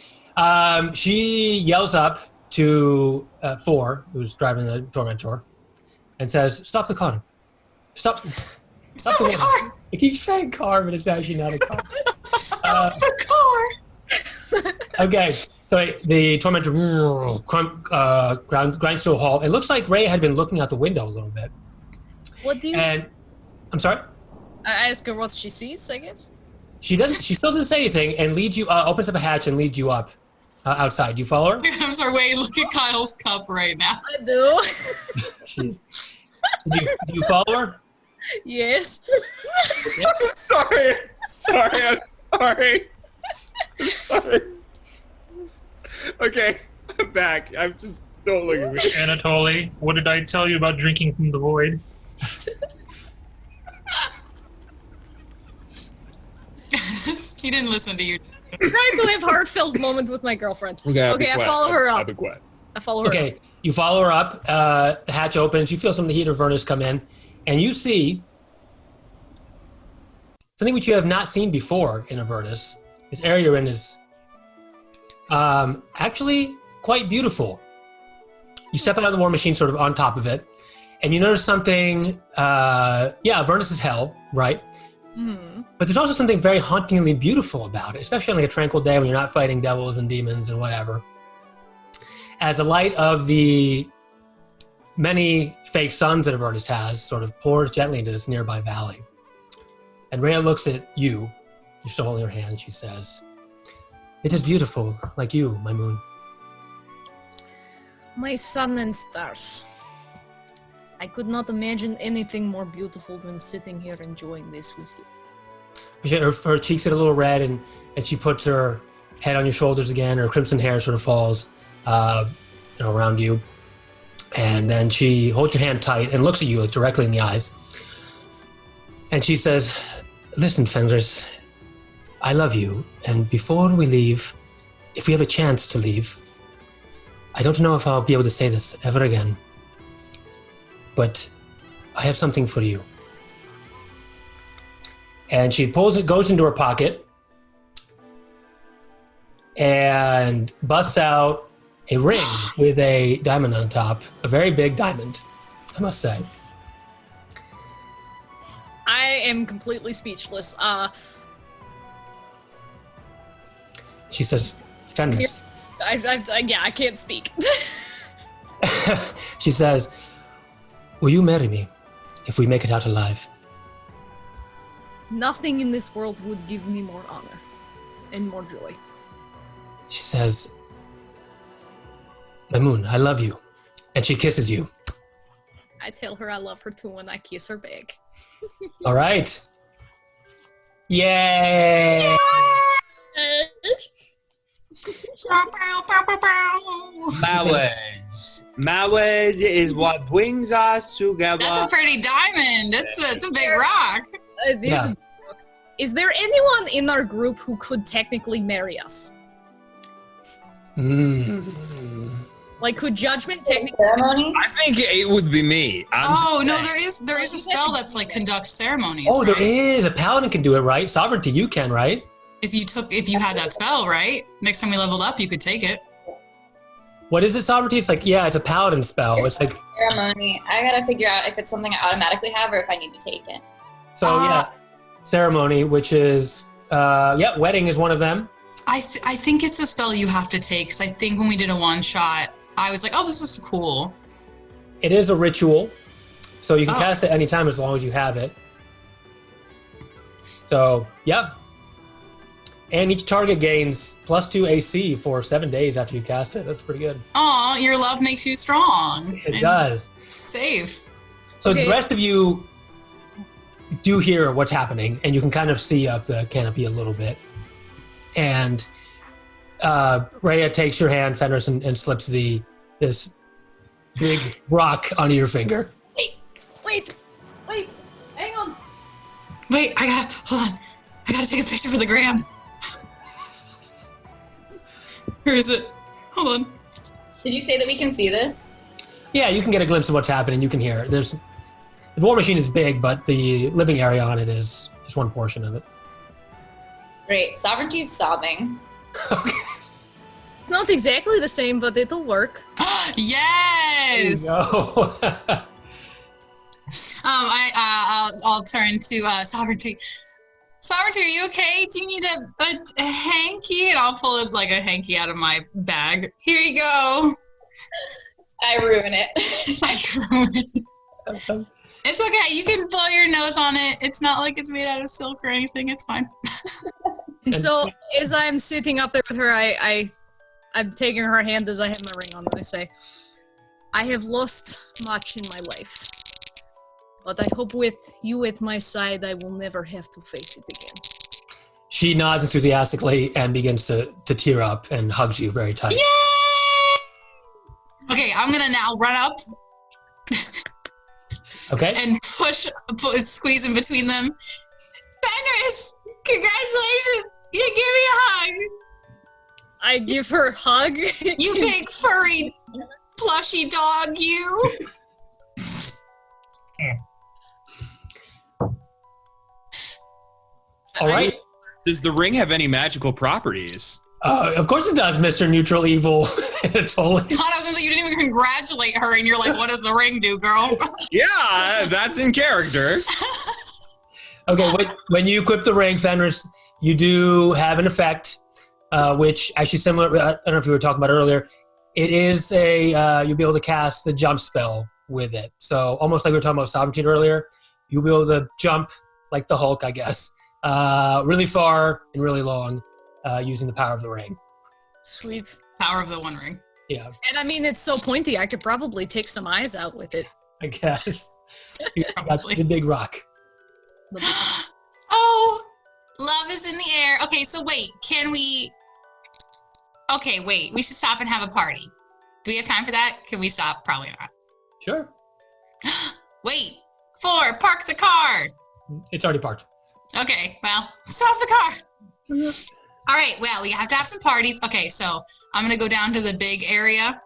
She yells up to Four, who's driving the Tormentor, and says, "Stop the car. Stop the car." It keeps saying car, but it's actually not a car. Stop the car. Okay, so the Tormentor grinds to a halt. It looks like Reya had been looking out the window a little bit. What do you? And I'm sorry. I ask her what she sees. I guess. She doesn't. She still doesn't say anything, and leads you. Opens up a hatch and leads you up outside. You follow her? I'm sorry, wait, look at Kyle's cup right now. I do. Jeez. Do you follow her? Yes. I'm sorry. Okay, I'm back. I'm just, don't look at me. Anatoly, what did I tell you about drinking from the void? He didn't listen to you. Trying to have heartfelt moment with my girlfriend. Okay, I follow her I'll up. be quiet. I follow her up. Okay, you follow her up. The hatch opens. You feel some of the heat of Avernus come in, and you see something which you have not seen before in Avernus. This area you're in is actually quite beautiful. You step out of the war machine, sort of on top of it, and you notice something. Avernus is hell, right? Hmm. But there's also something very hauntingly beautiful about it, especially on like a tranquil day when you're not fighting devils and demons and whatever. As the light of the many fake suns that Avernus has sort of pours gently into this nearby valley. And Reya looks at you, you're still holding her hand, and she says, "It is beautiful, like you, my moon." My sun and stars. I could not imagine anything more beautiful than sitting here enjoying this with you. Her cheeks get a little red, and she puts her head on your shoulders again. Her crimson hair sort of falls around you. And then she holds your hand tight and looks at you like, directly in the eyes. And she says, "Listen, Fenris, I love you. And before we leave, if we have a chance to leave, I don't know if I'll be able to say this ever again, but I have something for you. And she goes into her pocket, and busts out a ring with a diamond on top. A very big diamond, I must say. I am completely speechless. She says, Fenris. I can't speak. She says, will you marry me if we make it out alive? Nothing in this world would give me more honor and more joy. She says, Mamoon, I love you. And she kisses you. I tell her I love her too when I kiss her back. All right. Yay! Marriage is what brings us together. That's a pretty diamond. It's a big rock. Yeah. Is there anyone in our group who could technically marry us? Like, could Judgment technically? Ceremony? I think it would be me. There is a spell that's like conducts ceremonies. Oh, there right? is. A paladin can do it, right? Sovereignty, you can, right? If you had that spell, right? Next time we leveled up, you could take it. What is it, sovereignty? It's like, yeah, it's a paladin spell. It's like, Ceremony. I gotta figure out if it's something I automatically have or if I need to take it. so yeah, ceremony, which is, wedding is one of them. I think it's a spell you have to take, because I think when we did a one-shot, I was like, oh, this is cool. It is a ritual, so you can cast it anytime as long as you have it. So, yep. And each target gains +2 AC for 7 days after you cast it. That's pretty good. Aw, your love makes you strong. It does. Safe. So Okay. the rest of you do hear what's happening, and you can kind of see up the canopy a little bit. And Reya takes your hand, Fenris, and slips this big rock onto your finger. Wait, hang on. Wait, hold on. I gotta take a picture for the gram. Where is it? Hold on. Did you say that we can see this? Yeah, you can get a glimpse of what's happening. You can hear it. The war machine is big, but the living area on it is just one portion of it. Great. Sovereignty's sobbing. Okay. It's not exactly the same, but it'll work. Yes. No. I'll turn to Sovereignty. Sovereignty, are you okay? Do you need a hanky? And I'll pull like a hanky out of my bag. Here you go. I ruin it. It's okay. You can blow your nose on it. It's not like it's made out of silk or anything. It's fine. And so, as I'm sitting up there with her, I'm taking her hand as I have my ring on, and I say, I have lost much in my life. But I hope with you at my side, I will never have to face it again. She nods enthusiastically and begins to tear up and hugs you very tight. Yay! Okay, I'm gonna now run up Okay. and squeeze in between them. Fenris, congratulations! You give me a hug. I give her a hug. You big furry plushy dog, you. All right. Does the ring have any magical properties? Of course it does, Mr. Neutral Evil. Totally. God, I was gonna say you didn't even congratulate her, and you're like, "What does the ring do, girl?" Yeah, that's in character. Okay, when you equip the ring, Fenris, you do have an effect, which actually similar. I don't know if you were talking about earlier. It is you'll be able to cast the jump spell with it. So almost like we were talking about sovereignty earlier, you'll be able to jump like the Hulk, I guess, really far and really long, using the power of the ring. Sweet. Power of the One Ring. Yeah, And I mean, it's so pointy, I could probably take some eyes out with it. I guess. That's the big rock. Oh, love is in the air. Okay, so wait, can we? Okay, wait. We should stop and have a party. Do we have time for that? Can we stop? Probably not. Sure. Wait. 4. Park the car. It's already parked. Okay. Well, stop the car. All right. Well, we have to have some parties. Okay, so I'm gonna go down to the big area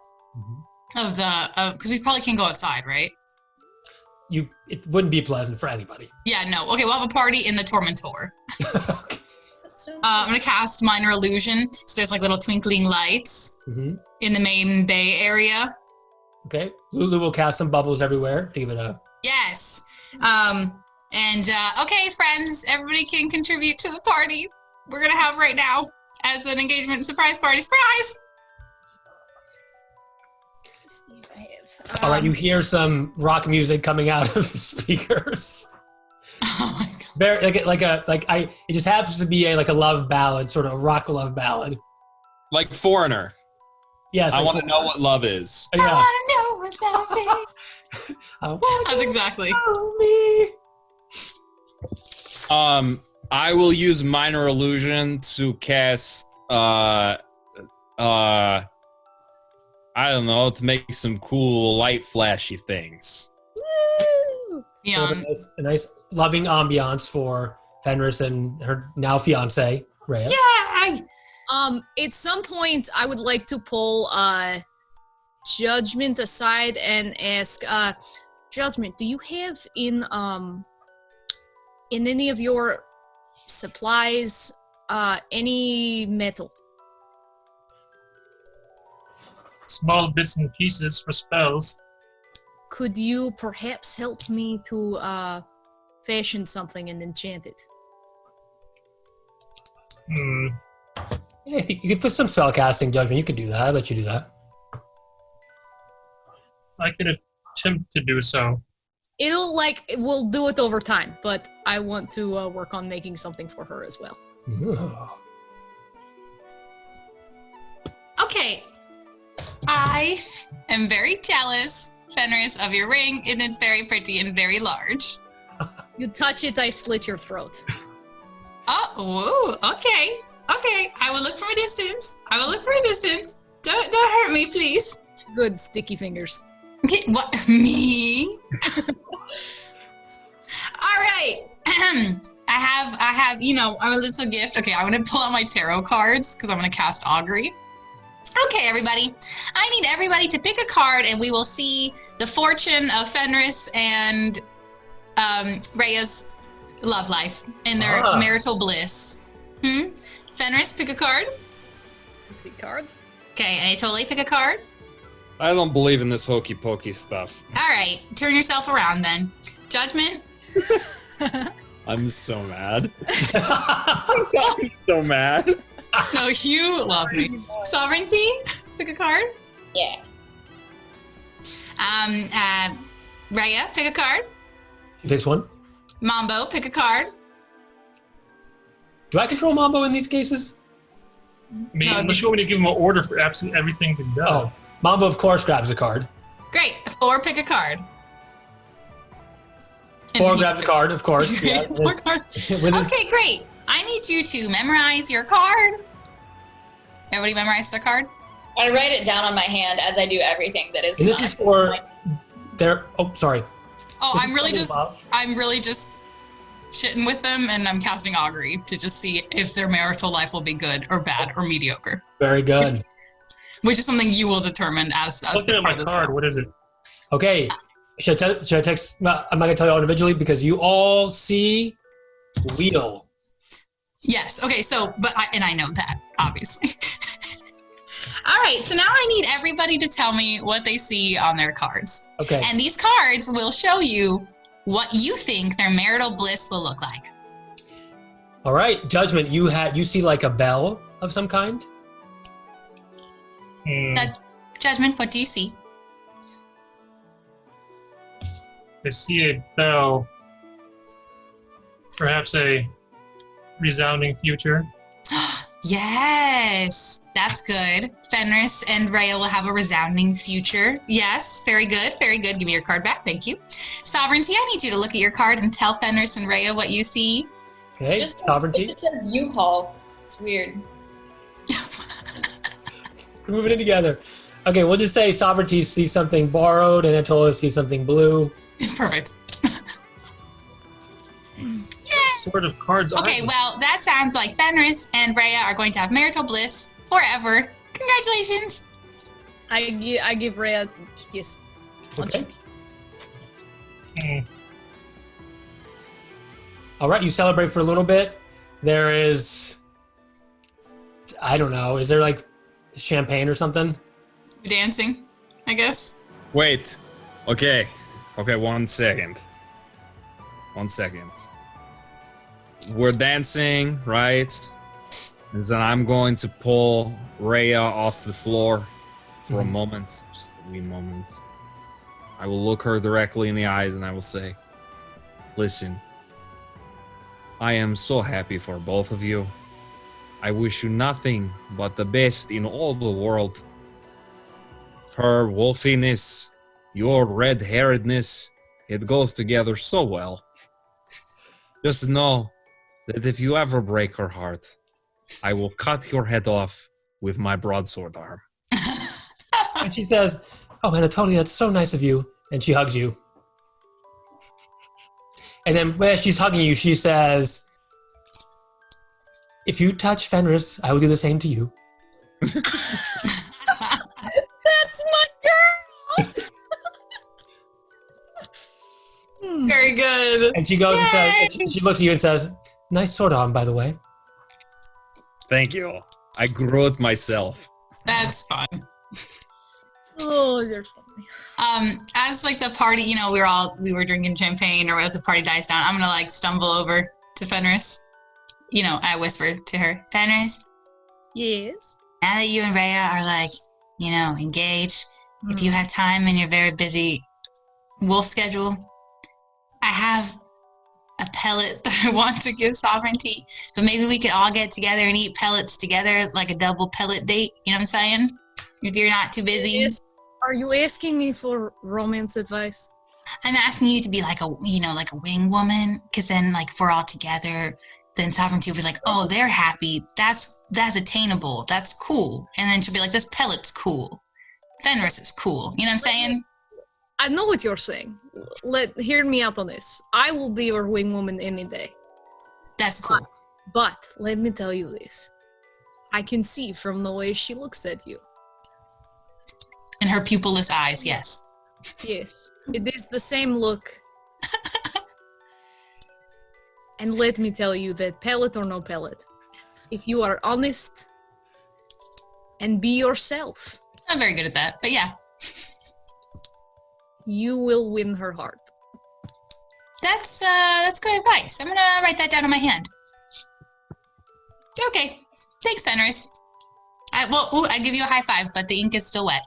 of the because we probably can't go outside, right? It wouldn't be pleasant for anybody. Yeah, no. Okay, we'll have a party in the Tormentor. Okay. I'm gonna cast Minor Illusion. So there's like little twinkling lights Mm-hmm. in the main bay area. Okay. Lulu will cast some bubbles everywhere to give it a. Yes. Okay, friends, everybody can contribute to the party we're gonna have right now as an engagement surprise party. Surprise! Let's see if I have. All right, you hear some rock music coming out of the speakers. Oh my god. Very it just happens to be a love ballad, sort of a rock love ballad. Like Foreigner. Yes, I like want to know what love is. Yeah. I wanna know what love is. That's exactly. I will use Minor Illusion to cast I don't know, to make some cool light flashy things. Yeah. Sort of a nice loving ambiance for Fenris and her now fiance, Reya. Yeah. At some point, I would like to pull Judgment aside and ask, Judgment, do you have in any of your supplies any metal? Small bits and pieces for spells. Could you perhaps help me to fashion something and enchant it? Yeah, I think you could put some spell casting, Judgment. You could do that. I'll let you do that. I could attempt to do so. We'll do it over time, but I want to work on making something for her as well. Ooh. Okay. I am very jealous, Fenris, of your ring, and it's very pretty and very large. You touch it, I slit your throat. Oh, whoa, okay. Okay, I will look from a distance. Don't hurt me, please. Good, sticky fingers. Okay, what? Me? All right. I have, I'm a little gift. Okay, I'm going to pull out my tarot cards because I'm going to cast Augury. Okay, everybody. I need everybody to pick a card and we will see the fortune of Fenris and Reya's love life and their marital bliss. Fenris, pick a card. Pick a card. Okay, Anatoly, pick a card. I don't believe in this hokey pokey stuff. All right, turn yourself around then. Judgment. I'm so mad. I'm so mad. No, you love me. Sovereignty, pick a card. Yeah. Reya, pick a card. She picks one. Mambo, pick a card. Do I control Mambo in these cases? Unless you want me to give him an order for absolutely everything he does. Oh, Mambo, of course, grabs a card. Great. 4, pick a card. 4 grabs a card, of course. Yeah, 4 cards. Okay, great. I need you to memorize your card. Everybody memorize their card? I write it down on my hand as I do everything that is. And this is for their. Oh, sorry. Oh, I'm really just shitting with them, and I'm casting Augury to just see if their marital life will be good or bad or mediocre. Very good. Which is something you will determine as Looking at my this card, round. what is it? Okay. Should I text? No, I'm not going to tell you all individually because you all see Wheel. Yes. Okay. So, I know that, obviously. All right. So now I need everybody to tell me what they see on their cards. Okay. And these cards will show you what you think their marital bliss will look like. All right. Judgment, you see like a bell of some kind? Judgment, what do you see? I see a bell. Perhaps a resounding future. Yes, that's good. Fenris and Reya will have a resounding future. Yes, very good, very good. Give me your card back, thank you. Sovereignty, I need you to look at your card and tell Fenris and Reya what you see. Okay, Just Sovereignty. It says you call. It's weird. We're moving in together. Okay, we'll just say Sovereignty sees something borrowed and Anatola sees something blue. Perfect. What sort of cards are Okay, these? well, that sounds like Fenris and Reya are going to have marital bliss forever. Congratulations. I give Reya a kiss. Okay. Hmm. All right, you celebrate for a little bit. There is, I don't know, is there like champagne or something? Dancing, I guess. Wait. Okay. Okay, 1 second. 1 second. We're dancing, right? And then I'm going to pull Reya off the floor for a moment. Just a wee moment. I will look her directly in the eyes and I will say, listen, I am so happy for both of you. I wish you nothing but the best in all the world. Her wolfiness, your red-hairedness, it goes together so well. Just know that if you ever break her heart, I will cut your head off with my broadsword arm. And she says, oh, Anatolia, that's so nice of you. And she hugs you. And then when she's hugging you, she says, if you touch Fenris, I will do the same to you. That's my girl. Very good. And she goes and says, she looks at you and says, nice sword arm, by the way. Thank you. I grew it myself. That's fun. Oh, you're funny. As like the party, you know, we were drinking champagne, or as the party dies down, I'm gonna like stumble over to Fenris. You know, I whispered to her, Fenris, Yes. now that you and Reya are like, you know, engaged, if you have time in your very busy wolf schedule, I have a pellet that I want to give Sovereignty, but maybe we could all get together and eat pellets together, like a double pellet date. You know what I'm saying? If you're not too busy. Yes. Are you asking me for romance advice? I'm asking you to be like a, you know, like a wing woman, because then like if we're all together, then Sovereignty will be like, oh, they're happy. That's attainable. That's cool. And then she'll be like, this pellet's cool. Fenris is cool. You know what I'm saying? I know what you're saying. Hear me out on this. I will be your wing woman any day. That's cool. But let me tell you this. I can see from the way she looks at you. In her pupilless eyes, yes. Yes. It is the same look. And let me tell you that pellet or no pellet, if you are honest and be yourself, I'm very good at that, but yeah. you will win her heart. That's good advice. I'm gonna write that down in my hand. Okay. Thanks, Fenris. I give you a high five, but the ink is still wet.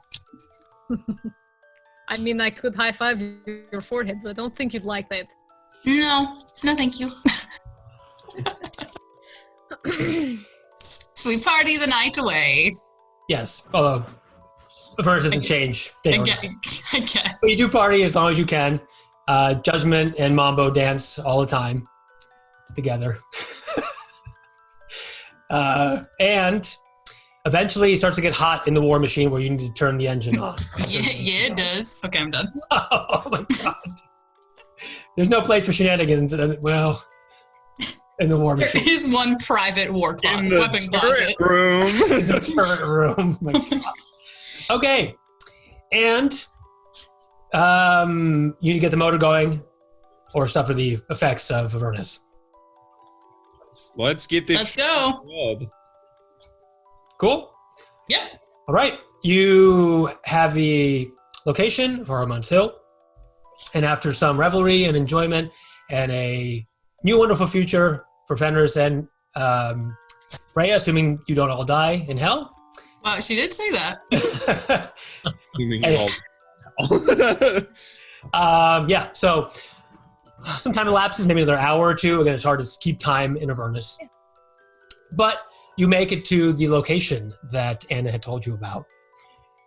I mean, I could high five your forehead, but I don't think you'd like that. No, thank you. So we party the night away. Yes, although Avernus doesn't change. They I don't. guess. But you do party as long as you can. Judgment and Mambo dance all the time together. And eventually it starts to get hot in the war machine where you need to turn the engine on. Yeah, it does. Okay, I'm done. Oh my god. There's no place for shenanigans. Well, in the war There machine. is one private weapon closet. room. In the turret room. Oh my god. Okay. And you need to get the motor going or suffer the effects of Avernus. Let's get this. Let's go. Good. Cool? Yep. All right. You have the location, Haruman's Hill. And after some revelry and enjoyment and a new wonderful future for Fenris and Reya, assuming you don't all die in hell. Well, she did say that. Yeah, so some time elapses, maybe another hour or two. Again, it's hard to keep time in Avernus. But you make it to the location that Anna had told you about.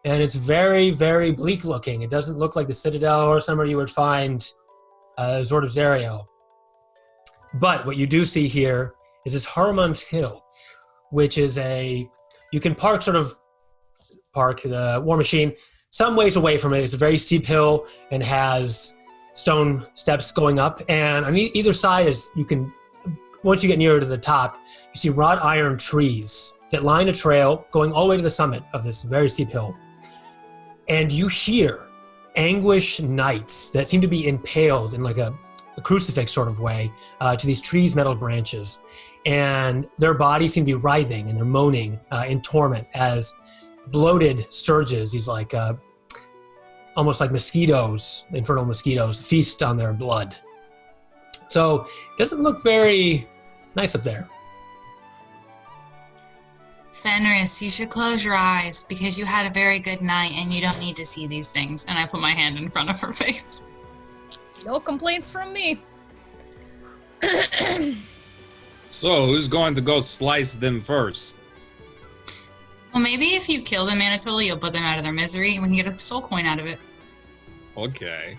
And it's very, very bleak looking. It doesn't look like the Citadel or somewhere you would find Zord of Zario. But what you do see here is this Haruman's Hill, which is you can park the war machine some ways away from it. It's a very steep hill and has stone steps going up. And on either side once you get nearer to the top, you see wrought iron trees that line a trail going all the way to the summit of this very steep hill. and you hear anguish knights that seem to be impaled in like a crucifix sort of way to these trees' metal branches. And their bodies seem to be writhing and they're moaning in torment as bloated surges, these like almost like mosquitoes, infernal mosquitoes, feast on their blood. So it doesn't look very nice up there. Fenris, you should close your eyes because you had a very good night and you don't need to see these things. And I put my hand in front of her face. No complaints from me. So, who's going to go slice them first? Well, maybe if you kill them, Anatoly, you'll put them out of their misery and we can get a soul coin out of it. Okay.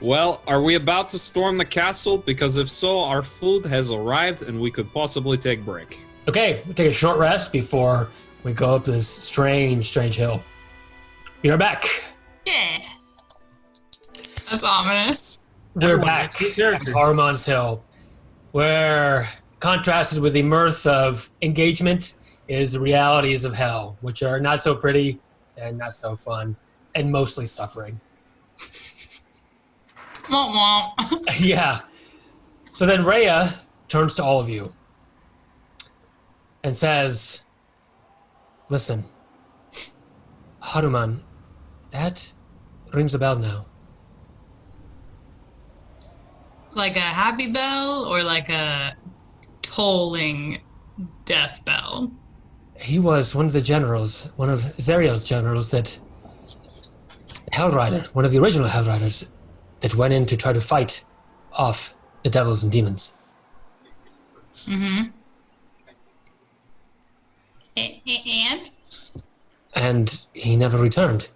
Well, are we about to storm the castle? Because if so, our food has arrived and we could possibly take break. Okay, we'll take a short rest before we go up this strange hill. We are back. Yeah. That's ominous. We're Everyone back likes good at characters. Haruman's Hill, where contrasted with the mirth of engagement is the realities of hell, which are not so pretty and not so fun, and mostly suffering. Womp womp. Yeah. So then Reya turns to all of you and says, listen, Haruman, that rings a bell now. Like a happy bell or like a tolling death bell? He was one of the generals, one of Zeriel's generals that Hellrider, one of the original Hellriders that went in to try to fight off the devils and demons. Mm-hmm. And? And he never returned.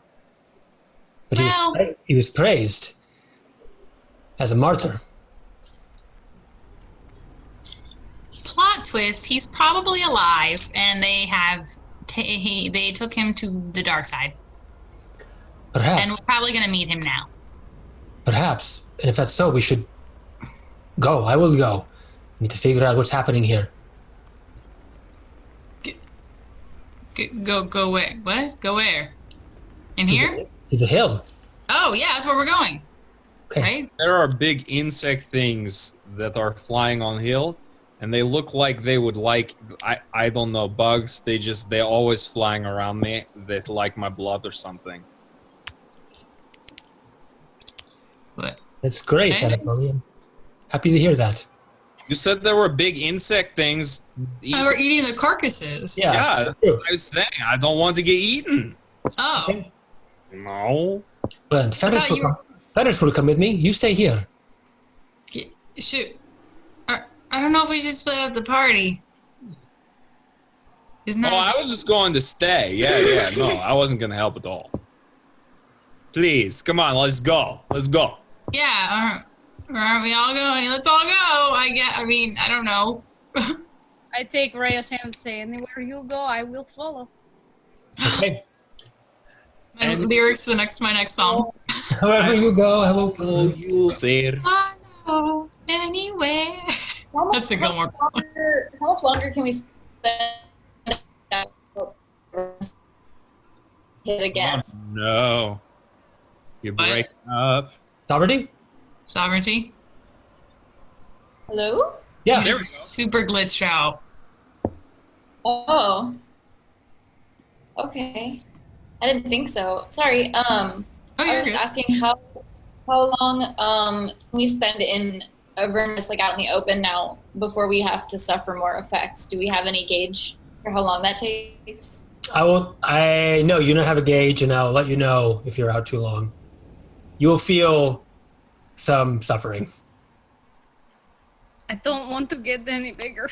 But Well- he was praised as a martyr. Plot twist, he's probably alive and they have they took him to the dark side. And Perhaps, we're probably going to meet him now. perhaps. And if that's so, we should go. I will go. We need to figure out what's happening here. Go where? What? Go where? In here? To the hill. Oh, yeah, that's where we're going. Okay. Right? There are big insect things that are flying on hill, and they look like they would like, I don't know, bugs. They're always flying around me. They like my blood or something. What? That's great, Okay. Anatolian. Happy to hear that. You said there were big insect things. Oh, we're eating the carcasses. Yeah. Yeah, that's True. what I was saying. I don't want to get eaten. Oh. Okay. No. Well, Fenris thought will, you come. Fenris will come with me. You stay here. Shoot. I don't know if we should split up the party. Isn't Oh, that... I was just going to stay. Yeah. No, I wasn't going to help at all. Please, come on, let's go. Let's go. Yeah, aren't we all going? Let's all go. I don't know. I take Reya's hand and say, anywhere you go, I will follow. Okay. My lyrics to my next song. Wherever you go, I will follow you. You there. I know anywhere. That's a good one. How much longer can we spend hit again? No. You're What? breaking up. Sovereignty? Sovereignty? Hello? Yeah. You just super glitched out. Oh. Okay. I didn't think so. Sorry. Oh, I you're was good. asking how long can we spend in Avernus, like out in the open now, before we have to suffer more effects? Do we have any gauge for how long that takes? I know you don't have a gauge, and I'll let you know if you're out too long. You will feel some suffering. I don't want to get any bigger.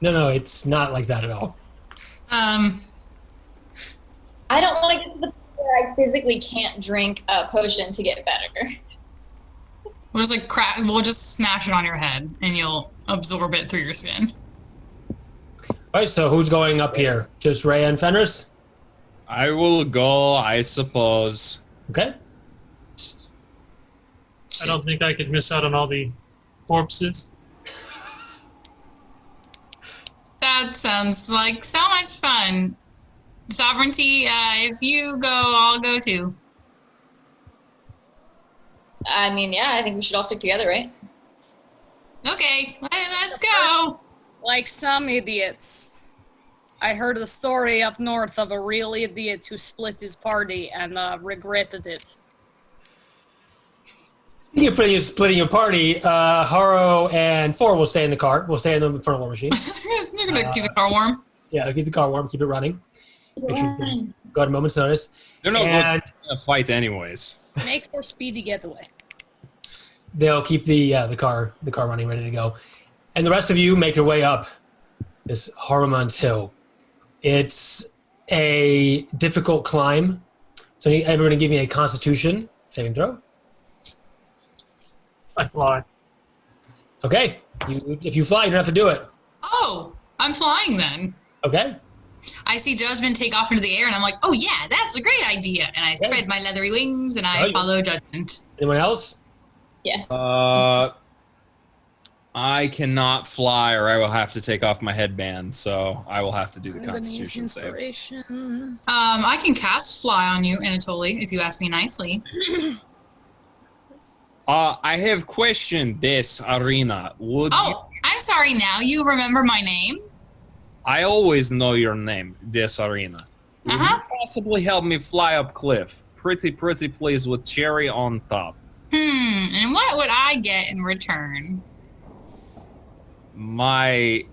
No, it's not like that at all. I don't want to get to the point where I physically can't drink a potion to get better. We'll just like crack. We'll just smash it on your head, and you'll absorb it through your skin. All right, so who's going up here? Just Reya and Fenris? I will go, I suppose. Okay. I don't think I could miss out on all the corpses. That sounds like so much fun. Sovereignty, if you go, I'll go too. I mean, yeah, I think we should all stick together, right? Okay, let's go. Like some idiots. I heard a story up north of a real idiot who split his party and regretted it. Speaking of splitting your party, Haro and Thor will stay in the car. We'll stay in the infernal war machine. They're gonna keep the car warm. Yeah, keep the car warm, keep it running. Make sure you go at a moment's notice. They're not And going to fight anyways. Make for speedy getaway. they'll keep the car running, ready to go. And the rest of you make your way up this Haruman's Hill. It's a difficult climb. So everyone give me a Constitution saving throw. I fly. Okay. If you fly, you don't have to do it. Oh, I'm flying then. Okay. I see Judgment take off into the air, and I'm like, oh yeah, that's a great idea. And I spread my leathery wings, and I follow Judgment. Anyone else? Yes. I cannot fly, or I will have to take off my headband, so I will have to do the Constitution save. I can cast Fly on you, Anatoly, if you ask me nicely. I have questioned this arena. I'm sorry now. You remember my name? I always know your name, this arena. Would you possibly help me fly up cliff? Pretty please with cherry on top. And what would I get in return? My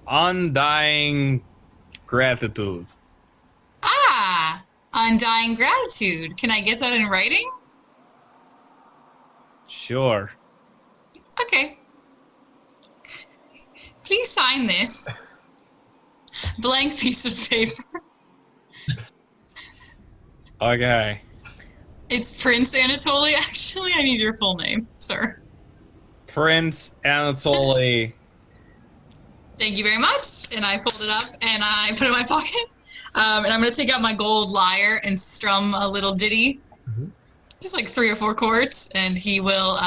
undying gratitude. Ah, undying gratitude. Can I get that in writing? Sure. Okay. Please sign this. Blank piece of paper. Okay. It's Prince Anatoly. Actually, I need your full name, sir. Prince Anatoly. Thank you very much. And I fold it up and I put it in my pocket. And I'm going to take out my gold lyre and strum a little ditty. Just like 3 or 4 chords, and he will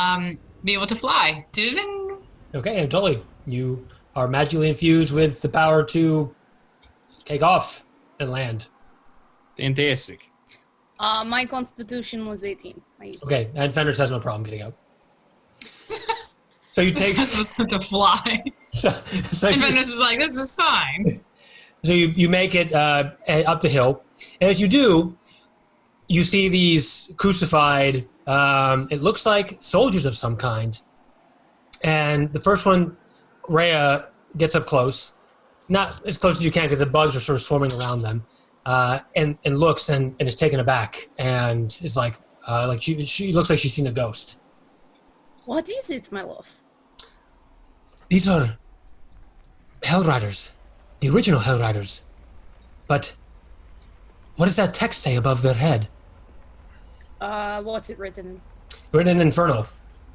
be able to fly. Ding. Okay, Anatoly, you are magically infused with the power to take off and land. Fantastic. My Constitution was 18. I used Okay, and Fenris has no problem getting out. So you take to fly. So and Fenris is like, this is fine. So you make it up the hill, and as you do, you see these crucified, it looks like soldiers of some kind. And the first one, Reya, gets up close. Not as close as you can because the bugs are sort of swarming around them. And looks and is taken aback and is like she looks like she's seen a ghost. What is it, my love? These are Hell Riders, the original Hell Riders. But what does that text say above their head? What's it written in? Written in Infernal.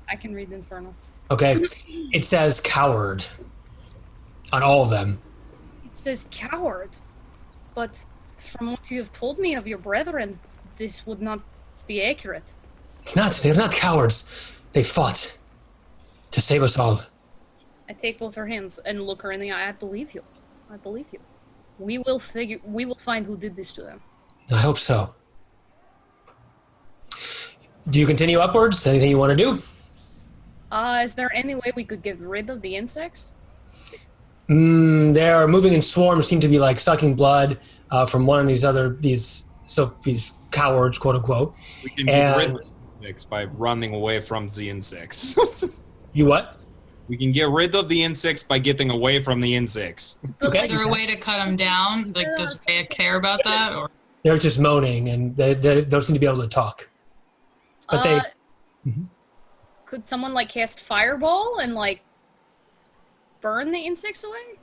I can read Infernal. Okay. It says coward on all of them. It says coward. But from what you have told me of your brethren, this would not be accurate. It's not. They're not cowards. They fought to save us all. I take both her hands and look her in the eye. I believe you. I believe you. We will find who did this to them. I hope so. Do you continue upwards? Anything you want to do? Is there any way we could get rid of the insects? They are moving in swarms, seem to be like sucking blood from one of these cowards, quote unquote. We can get rid of the insects by running away from the insects. You what? We can get rid of the insects by getting away from the insects. Okay. Is there a way to cut them down? Like, does Reya care about that? Or They're just moaning, and they don't seem to be able to talk. But Could someone like cast fireball and like burn the insects away?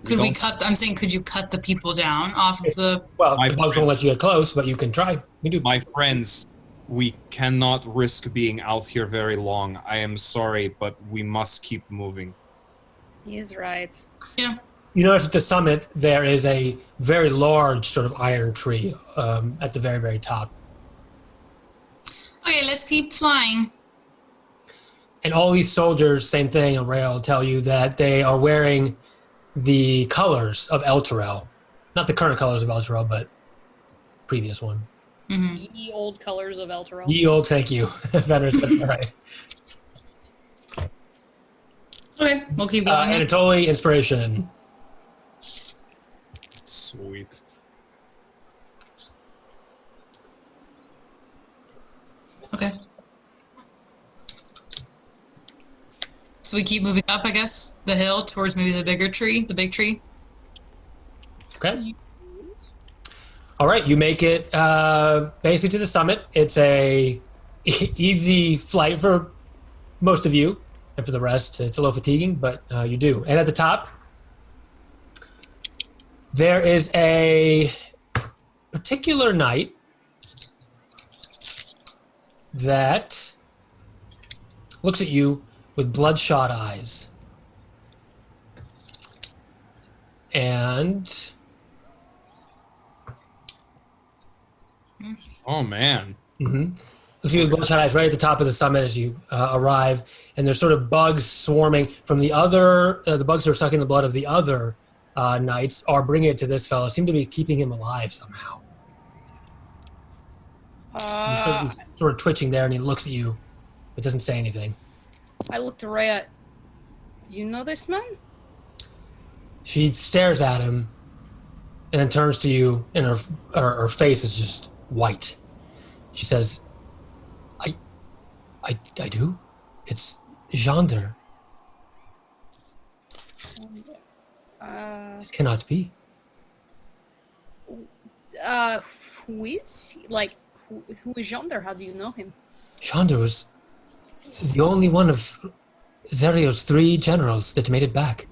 could we cut? I'm saying, could you cut the people down off of the? Well, the bugs won't let you get close, but you can try. You can do. My friends, we cannot risk being out here very long. I am sorry, but we must keep moving. He is right. Yeah. You notice at the summit there is a very large sort of iron tree at the very, very top. Okay, let's keep flying. And all these soldiers, same thing, and Reya will tell you that they are wearing the colors of Elturel. Not the current colors of Elturel, but previous one. Mm-hmm. Ye old colors of Elturel. Ye old, thank you. Fenris, that's right. Okay, we'll keep going. Anatoly, inspiration. Sweet. Okay. So we keep moving up, I guess, the hill towards maybe the bigger tree, the big tree. Okay. All right, you make it basically to the summit. It's a easy flight for most of you, and for the rest, it's a little fatiguing, but you do. And at the top, there is a particular knight that looks at you with bloodshot eyes. And Oh man. looks at you with bloodshot eyes right at the top of the summit as you arrive, and there's sort of bugs swarming from the other, the bugs that are sucking the blood of the other knights are bringing it to this fellow, seem to be keeping him alive somehow. He's sort of twitching there, and he looks at you, but doesn't say anything. I look to Reya. Do you know this man? She stares at him, and then turns to you, and her face is just white. She says, I do? It's Xander. It cannot be. Who is he? Like, who is Yonder? How do you know him? Xander was the only one of Zerio's 3 generals that made it back.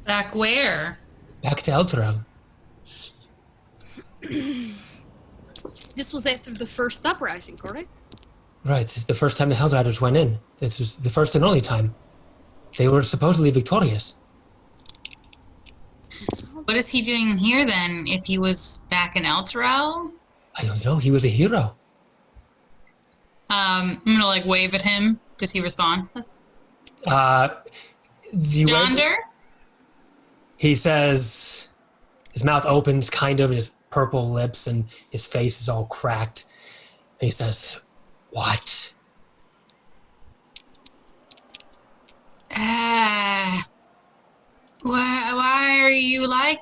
Back where? Back to Elturel. This was after the first uprising, correct? Right, the first time the Hellriders went in. This was the first and only time. They were supposedly victorious. What is he doing here then, if he was back in Elturel? I don't know, he was a hero. I'm gonna like wave at him. Does he respond? Yonder? He says, his mouth opens kind of, his purple lips, and his face is all cracked. And he says, what? Why are you like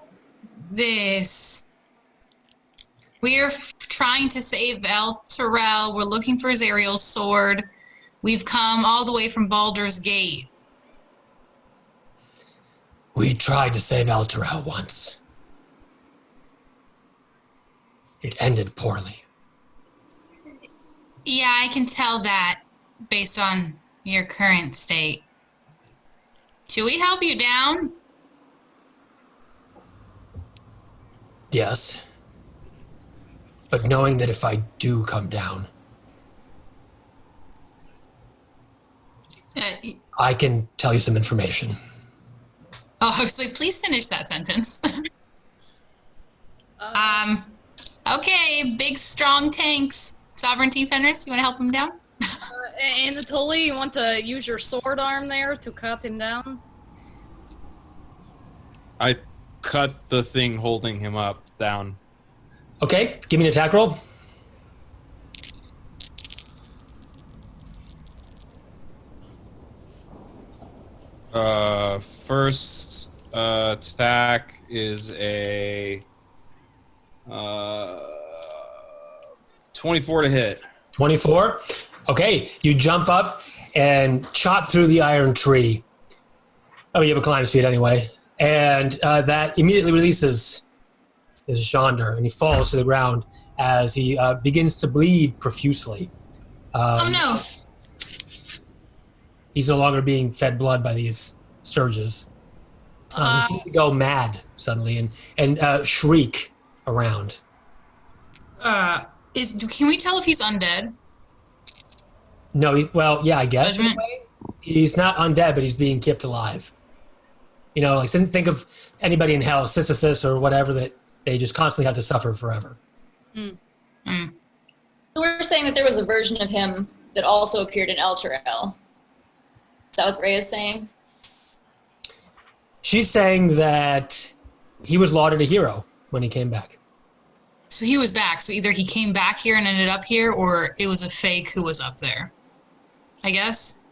this? We're trying to save Elturel. We're looking for Zerial's sword. We've come all the way from Baldur's Gate. We tried to save Elturel once. It ended poorly. Yeah, I can tell that based on your current state. Should we help you down? Yes. But knowing that if I do come down, I can tell you some information. Oh, I was like, please finish that sentence. Okay, big, strong tanks. Sovereignty Fenris, you want to help him down? Anatoly, you want to use your sword arm there to cut him down? I cut the thing holding him up down. Okay, give me an attack roll. First attack is a 24 to hit. 24. Okay, you jump up and chop through the iron tree. Oh, you have a climb speed anyway. And that immediately releases his Xander, and he falls to the ground as he begins to bleed profusely. Oh no! He's no longer being fed blood by these sturges. He seems to go mad suddenly and shriek around. Can we tell if he's undead? No, yeah, I guess. In a Judgment? way. He's not undead, but he's being kept alive. You know, like think of anybody in hell, Sisyphus or whatever, that they just constantly have to suffer forever. So we're saying that there was a version of him that also appeared in Elturel. Is that what Ray is saying? She's saying that he was lauded a hero when he came back. So he was back. So either he came back here and ended up here, or it was a fake who was up there. I guess.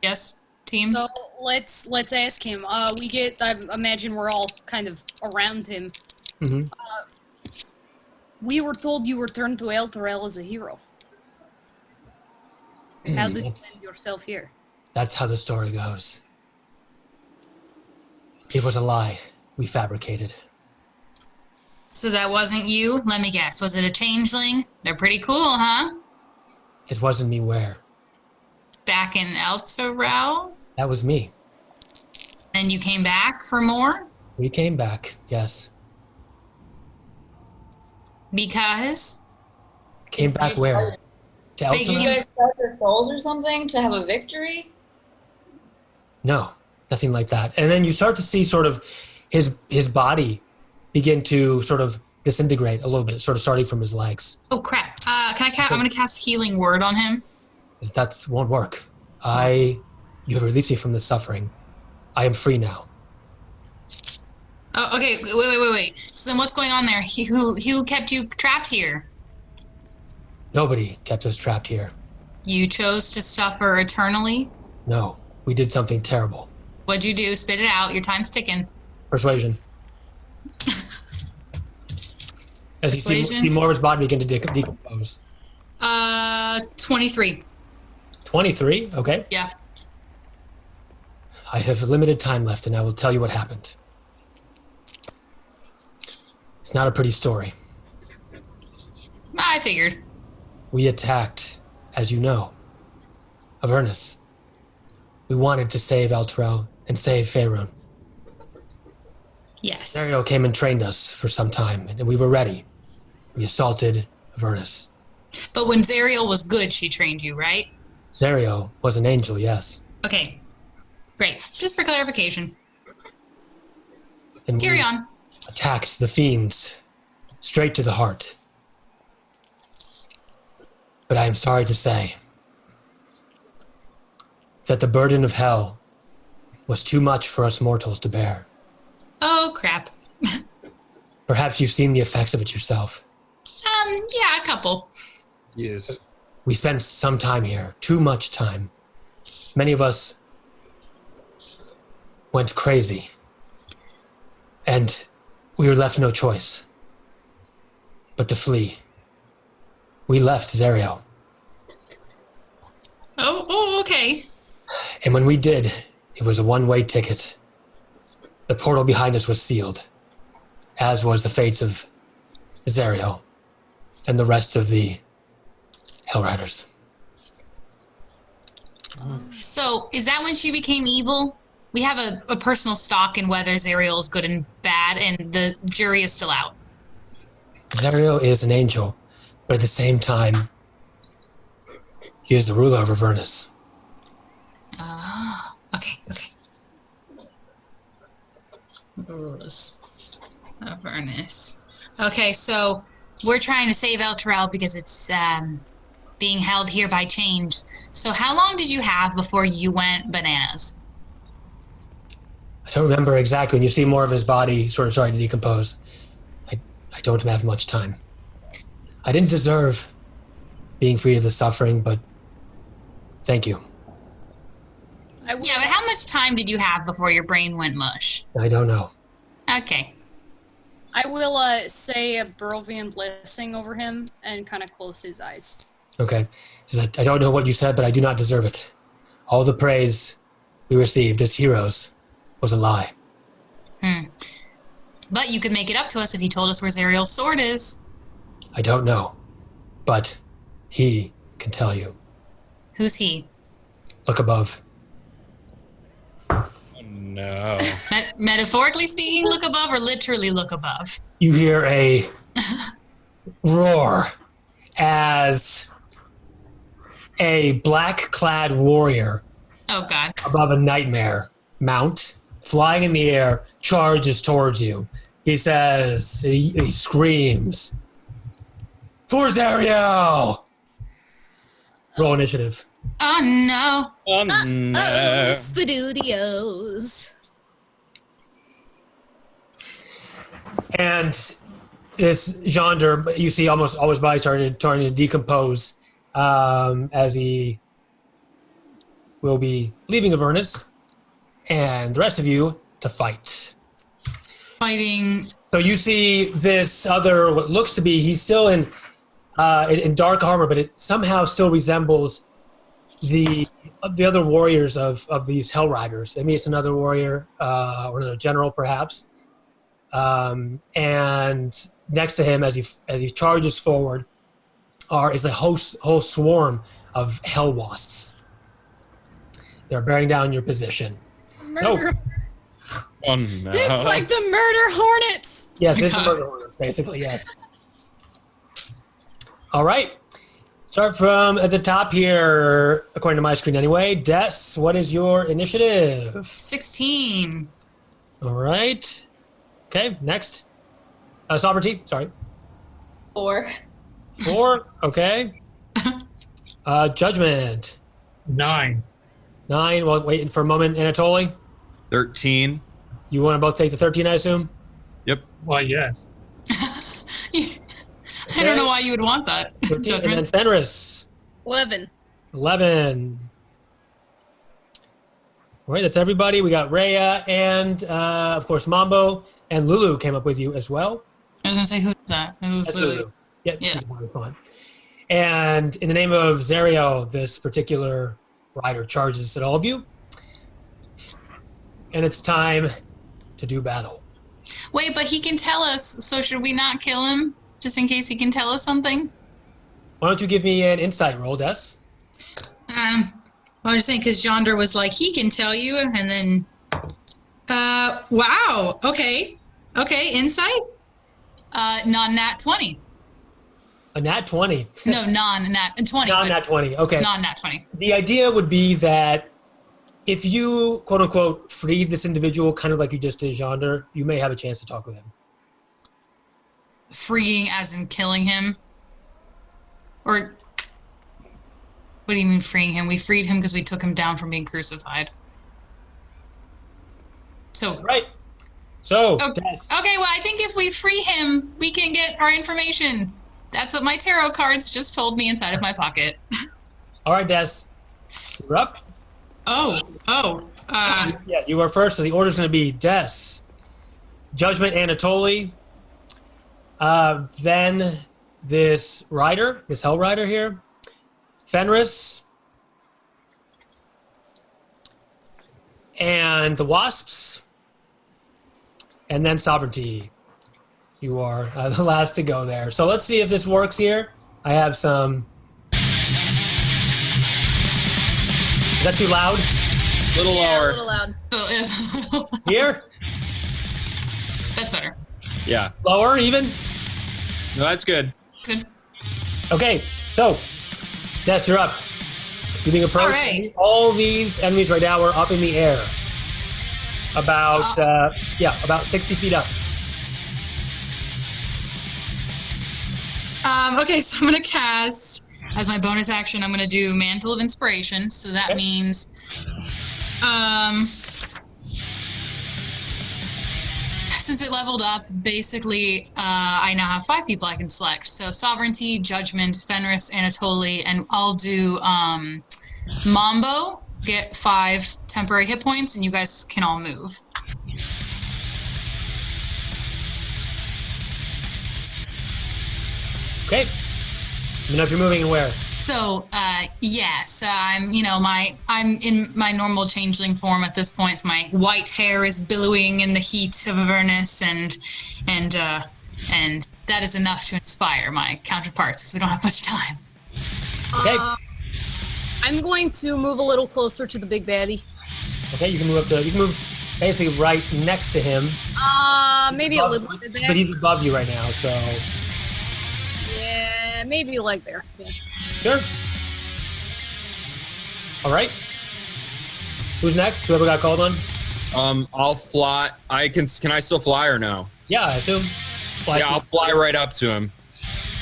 Yes, team. So let's ask him. I imagine we're all kind of around him. Mm-hmm. We were told you returned to Elturel as a hero. How did you find yourself here? That's how the story goes. It was a lie we fabricated. So that wasn't you? Let me guess. Was it a changeling? They're pretty cool, huh? It wasn't me where. Back in Elturel? That was me. And you came back for more? We came back, yes. Because? Came back where? To They Did you Elturel? guys sell your souls or something to have a victory? No, nothing like that. And then you start to see sort of his body begin to sort of disintegrate a little bit, sort of starting from his legs. Oh crap. I'm gonna cast Healing Word on him. Because that won't work. You have released me from the suffering. I am free now. Oh, okay, wait. So then what's going on there? Who kept you trapped here? Nobody kept us trapped here. You chose to suffer eternally? No, we did something terrible. What'd you do? Spit it out. Your time's ticking. Persuasion. As you see more of his body begin to decompose. 23. 23? Okay. Yeah. I have limited time left, and I will tell you what happened. It's not a pretty story. I figured. We attacked, as you know, Avernus. We wanted to save Elturel and save Faerun. Yes. Dario came and trained us for some time, and we were ready. We assaulted Avernus. But when Zariel was good, she trained you, right? Zario was an angel, yes. Okay. Great. Just for clarification. And Carry we on. attacked the fiends straight to the heart. But I am sorry to say that the burden of hell was too much for us mortals to bear. Oh, crap. Perhaps you've seen the effects of it yourself. Yeah, a couple. Yes. We spent some time here, too much time. Many of us went crazy. And we were left no choice but to flee. We left Zario. Oh, okay. And when we did, it was a one-way ticket. The portal behind us was sealed, as was the fates of Zario and the rest of the Hellriders. So, is that when she became evil? We have a personal stock in whether Zariel is good and bad, and the jury is still out. Zario is an angel, but at the same time, he is the ruler of Avernus. Okay. Avernus. Okay, so we're trying to save Elturel because it's being held here by change. So how long did you have before you went bananas? I don't remember exactly, and you see more of his body sort of starting to decompose. I don't have much time. I didn't deserve being free of the suffering, but thank you. Yeah, but how much time did you have before your brain went mush? I don't know. Okay. I will say a Barovian blessing over him and kind of close his eyes. Okay. He says, I don't know what you said, but I do not deserve it. All the praise we received as heroes was a lie. But you could make it up to us if you told us where Zariel's sword is. I don't know, but he can tell you. Who's he? Look above. No. Metaphorically speaking, look above, or literally look above? You hear a roar as a black-clad warrior Oh, God. above a nightmare mount, flying in the air, charges towards you. He says, he screams, "For Zario!" Roll initiative. Oh no. Oh no. Spadudios. And this Jonder, you see almost all his body starting to decompose as he will be leaving Avernus, and the rest of you to fight. Fighting. So you see this other, what looks to be, he's still in dark armor, but it somehow still resembles the other warriors of these Hell Riders. I mean, it's another warrior or another general, perhaps. And next to him, as he charges forward, is a whole swarm of hell wasps. They're bearing down your position. Murder. Oh no. It's like the murder hornets. Yes, it's the murder hornets, basically, yes. All right. Start from at the top here, according to my screen anyway. Des, what is your initiative? 16. All right. Okay, next. Sovereignty, sorry. 4. 4, okay. Judgment. 9. 9, well, waiting for a moment. Anatoly, 13. you want to both take the 13, I assume? Yep. Why, yes. I don't know why you would want that. 13, and then Judgment. Fenris. 11. 11. All right, that's everybody. We got Reya and, of course, Mambo. And Lulu came up with you as well. I was going to say, who's that? It was That's Lulu. Lulu. Yeah, Yeah. she's really fun. And in the name of Zariel, this particular rider charges at all of you. And it's time to do battle. Wait, but he can tell us, so should we not kill him? Just in case he can tell us something? Why don't you give me an insight roll, Des? I was just saying, because Jonder was like, he can tell you, and then... wow, okay. Okay, insight? Non-nat 20. A nat 20. No, non-nat 20. Non-nat 20, okay. Non-nat 20. The idea would be that if you, quote unquote, freed this individual, kind of like you just did Jonder, you may have a chance to talk with him. Freeing as in killing him? Or... What do you mean freeing him? We freed him because we took him down from being crucified. So... Right. So, Okay, Des. okay, well, I think if we free him, we can get our information. That's what my tarot cards just told me inside of my pocket. All right, Des. You're up. Yeah, you are first, so the order's going to be Des, Judgment, Anatoly, then this rider, this Hell Rider here, Fenris, and the Wasps, and then Sovereignty. You are the last to go there. So let's see if this works here. I have some... Is that too loud? Little Yeah, a lower. little loud. Here? That's better. Yeah. Lower, even? No, that's good. Good. Okay, so, Des, you're up. You're being approached. All right. All these enemies right now are up in the air. About 60 feet up. Okay, so I'm going to cast, as my bonus action, I'm going to do Mantle of Inspiration. So that means, since it leveled up, basically, I now have 5 people I can select. So Sovereignty, Judgment, Fenris, Anatoly, and I'll do Mambo, get 5 temporary hit points, and you guys can all move. Okay. Let me know if you're moving and where. So, so I'm in my normal changeling form at this point. So my white hair is billowing in the heat of Avernus, and that is enough to inspire my counterparts because we don't have much time. Okay. I'm going to move a little closer to the big baddie. Okay, you can move basically right next to him. Maybe a little bit But back. he's above you right now, so... Yeah, maybe like there. Yeah. Sure. All right. Who's next? Whoever got called on? I'll fly. Can I still fly or no? Yeah, I assume. Yeah, I'll fly right up to him.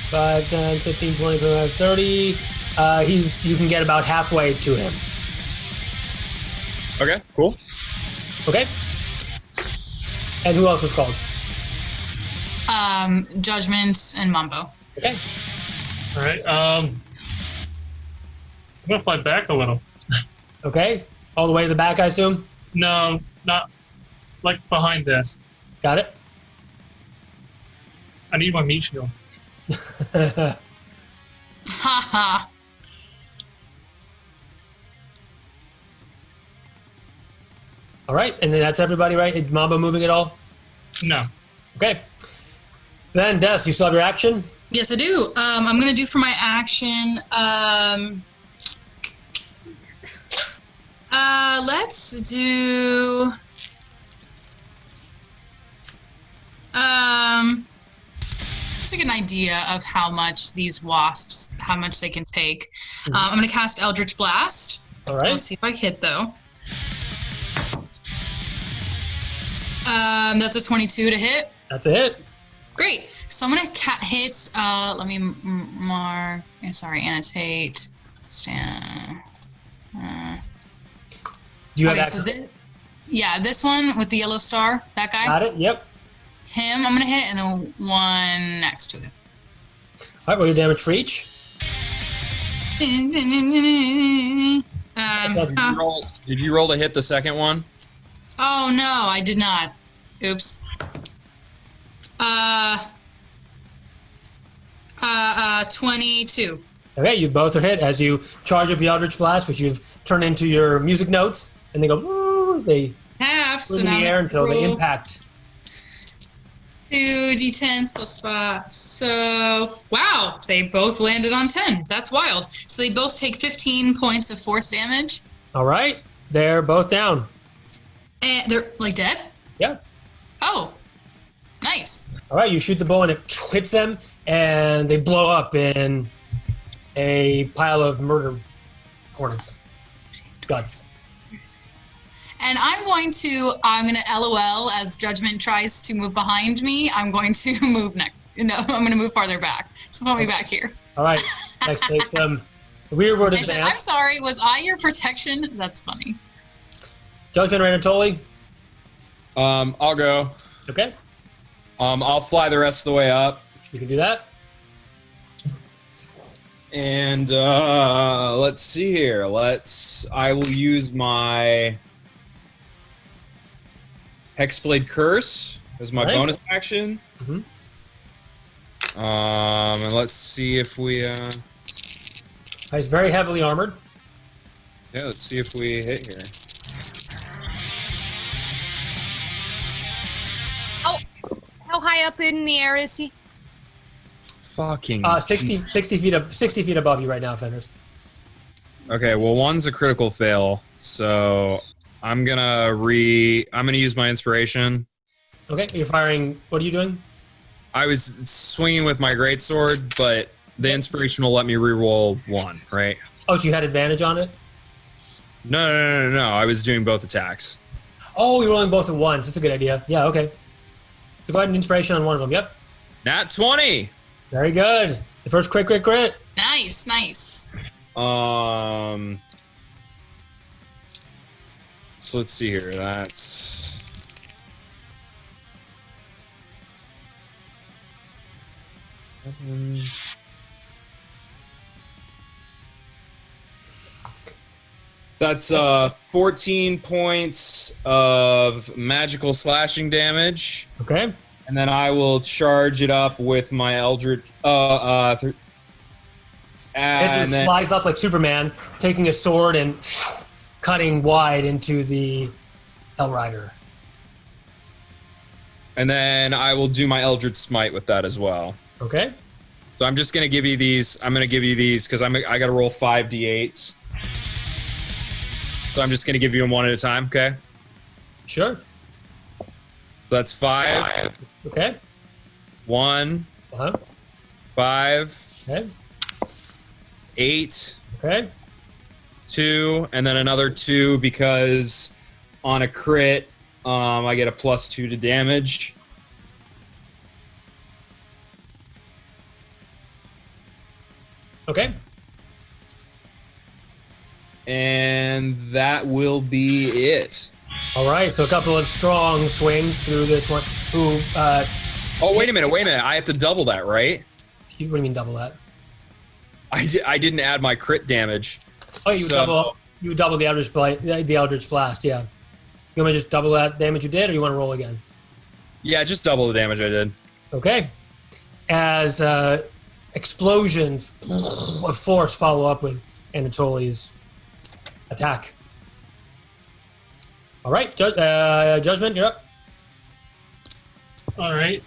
5, 10, 15, 20, 25, 30. You can get about halfway to him. Okay, cool. Okay. And who else was called? Judgment and Mambo. Okay. All right. I'm gonna fly back a little. Okay. All the way to the back, I assume? No, not like behind this. Got it? I need my meat shield. Haha. All right. And then that's everybody, right? Is Mamba moving at all? No. Okay. Then, Des, you still have your action? Yes, I do. I'm gonna do for my action. Let's do. Just like an idea of how much these wasps, how much they can take. I'm gonna cast Eldritch Blast. All right. Let's see if I hit though. That's a 22 to hit. That's a hit. Great. So I'm gonna hit. Let me mark. Sorry, annotate. Stand. Do you have Okay, access? so yeah, this one with the yellow star, that guy. Got it? Yep. Him, I'm gonna hit, and then one next to him. All right, roll your damage for each. Did you roll to hit the second one? Oh no, I did not. Oops. 22. Okay, you both are hit as you charge up the Eldritch Blast, which you've turned into your music notes, and they go, woo, they Half. So swing in now the air I'm until they roll impact. 2 d10s plus 5. So, wow, they both landed on 10. That's wild. So they both take 15 points of force damage. All right, they're both down. And they're, like, dead? Yeah. Oh, nice. All right, you shoot the bow and it hits them, and they blow up in a pile of murder hornets. Guts. And I'm going to LOL as Judgment tries to move behind me. I'm going to move next. No, I'm going to move farther back. So put me back here. All right, next take some rearward I said, I'm advance. sorry, was I your protection? That's funny. Judgment Ranatoli. I'll go. Okay, I'll fly the rest of the way up. you can do that. And let's see here. I will use my Hexblade Curse as my Right. bonus action. Mhm. And let's see if we He's very heavily armored. yeah, let's see if we hit here. How high up in the air is he? Fucking 60 feet above you right now, Fenris. Okay, well one's a critical fail, so I'm gonna use my inspiration. Okay, you're firing. What are you doing? I was swinging with my greatsword, but the inspiration will let me reroll one, right? Oh, so you had advantage on it? No. I was doing both attacks. Oh, you're rolling both at once. That's a good idea. Yeah, okay. So go ahead and inspiration on one of them. Yep. Nat 20! Very good. The first crit. Nice, nice. So let's see here. That's That's 14 points of magical slashing damage, Okay. and then I will charge it up with my Eldritch. And It then flies up like Superman, taking a sword and cutting wide into the Hell Rider. I will do my Eldritch Smite with that as well. Okay. So I'm just gonna give you these. I'm gonna give you these because I got to roll 5d8s. So I'm just gonna give you them one at a time. Okay. Sure. So that's 5, Okay. 1, Uh-huh. 5, Okay. 8, Okay. 2, and then another 2 because on a crit, I get a +2 to damage. Okay. And that will be it. All right, so a couple of strong swings through this one. Who? Oh, wait a minute. I have to double that, right? What do you mean double that? I didn't add my crit damage. Oh, you double the Eldritch Blast. Yeah. You want me to just double that damage you did, or you want to roll again? Yeah, just double the damage I did. Okay. As explosions of force follow up with Anatoli's attack. All right, Judgment, you're up. All right.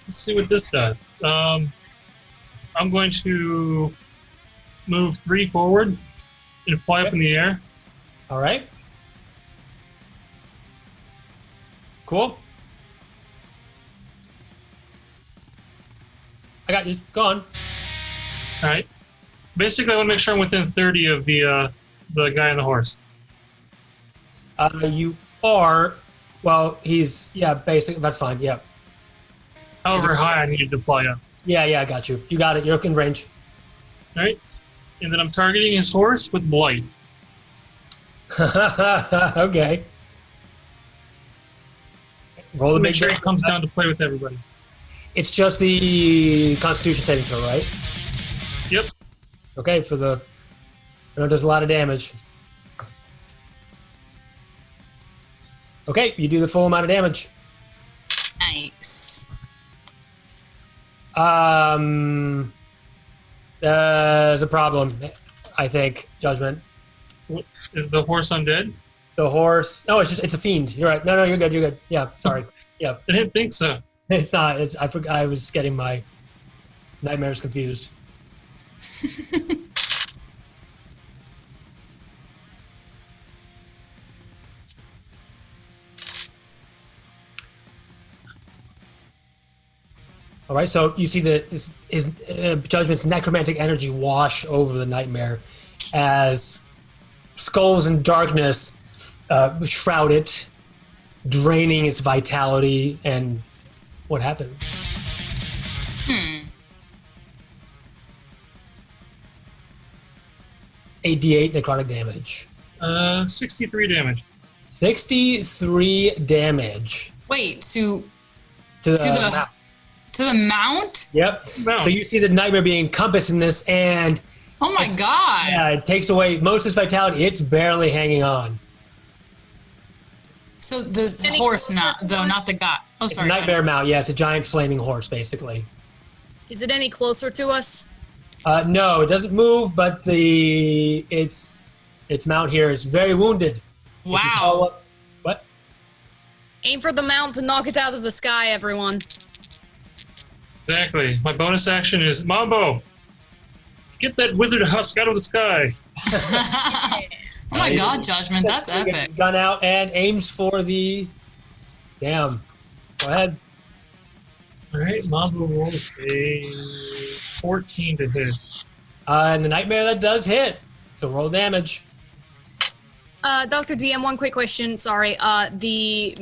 Let's see what this does. I'm going to move 3 forward and fly up in the air. All right. Cool. I got you. Go on. All right. Basically, I want to make sure I'm within 30 of the guy on the horse. You are. Well, he's basic. That's fine. Yeah. However high I need to fly up. Yeah. I got you. You got it. You're in range. All right. And then I'm targeting his horse with blight. Okay. Roll the Make big sure die. it comes down to play with everybody. It's just the Constitution saving throw, right? Yep. Okay, I know it does a lot of damage. Okay, you do the full amount of damage. Nice. There's a problem, I think, Judgment. Is the horse undead? The horse... No, it's a fiend. You're right. No, you're good. Yeah, sorry. Yeah. I didn't think so. It's not. I was getting my nightmares confused. All right, so you see his Judgment's necromantic energy wash over the nightmare as skulls and darkness shroud it, draining its vitality. And what happens? 8d8 necrotic damage. 63 damage. 63 damage. Wait, to the mount. To the mount? Yep. No. So you see the nightmare being encompassed in this, and Oh my god! yeah, it takes away most of its vitality. It's barely hanging on. So the horse, not the guy. Oh, It's sorry. a nightmare mount. Yeah, it's a giant flaming horse, basically. Is it any closer to us? No, it doesn't move, but its mount here is very wounded. If you Wow. follow up- What? Aim for the mount to knock it out of the sky, everyone. Exactly. My bonus action is Mambo. Get that withered husk out of the sky. Oh my god, Judgment, that's He gets epic. his gun out and aims for the... Damn. Go ahead. All right, Mambo rolls a 14 to hit. And the nightmare, that does hit. So roll damage. Dr. DM, one quick question. Sorry. The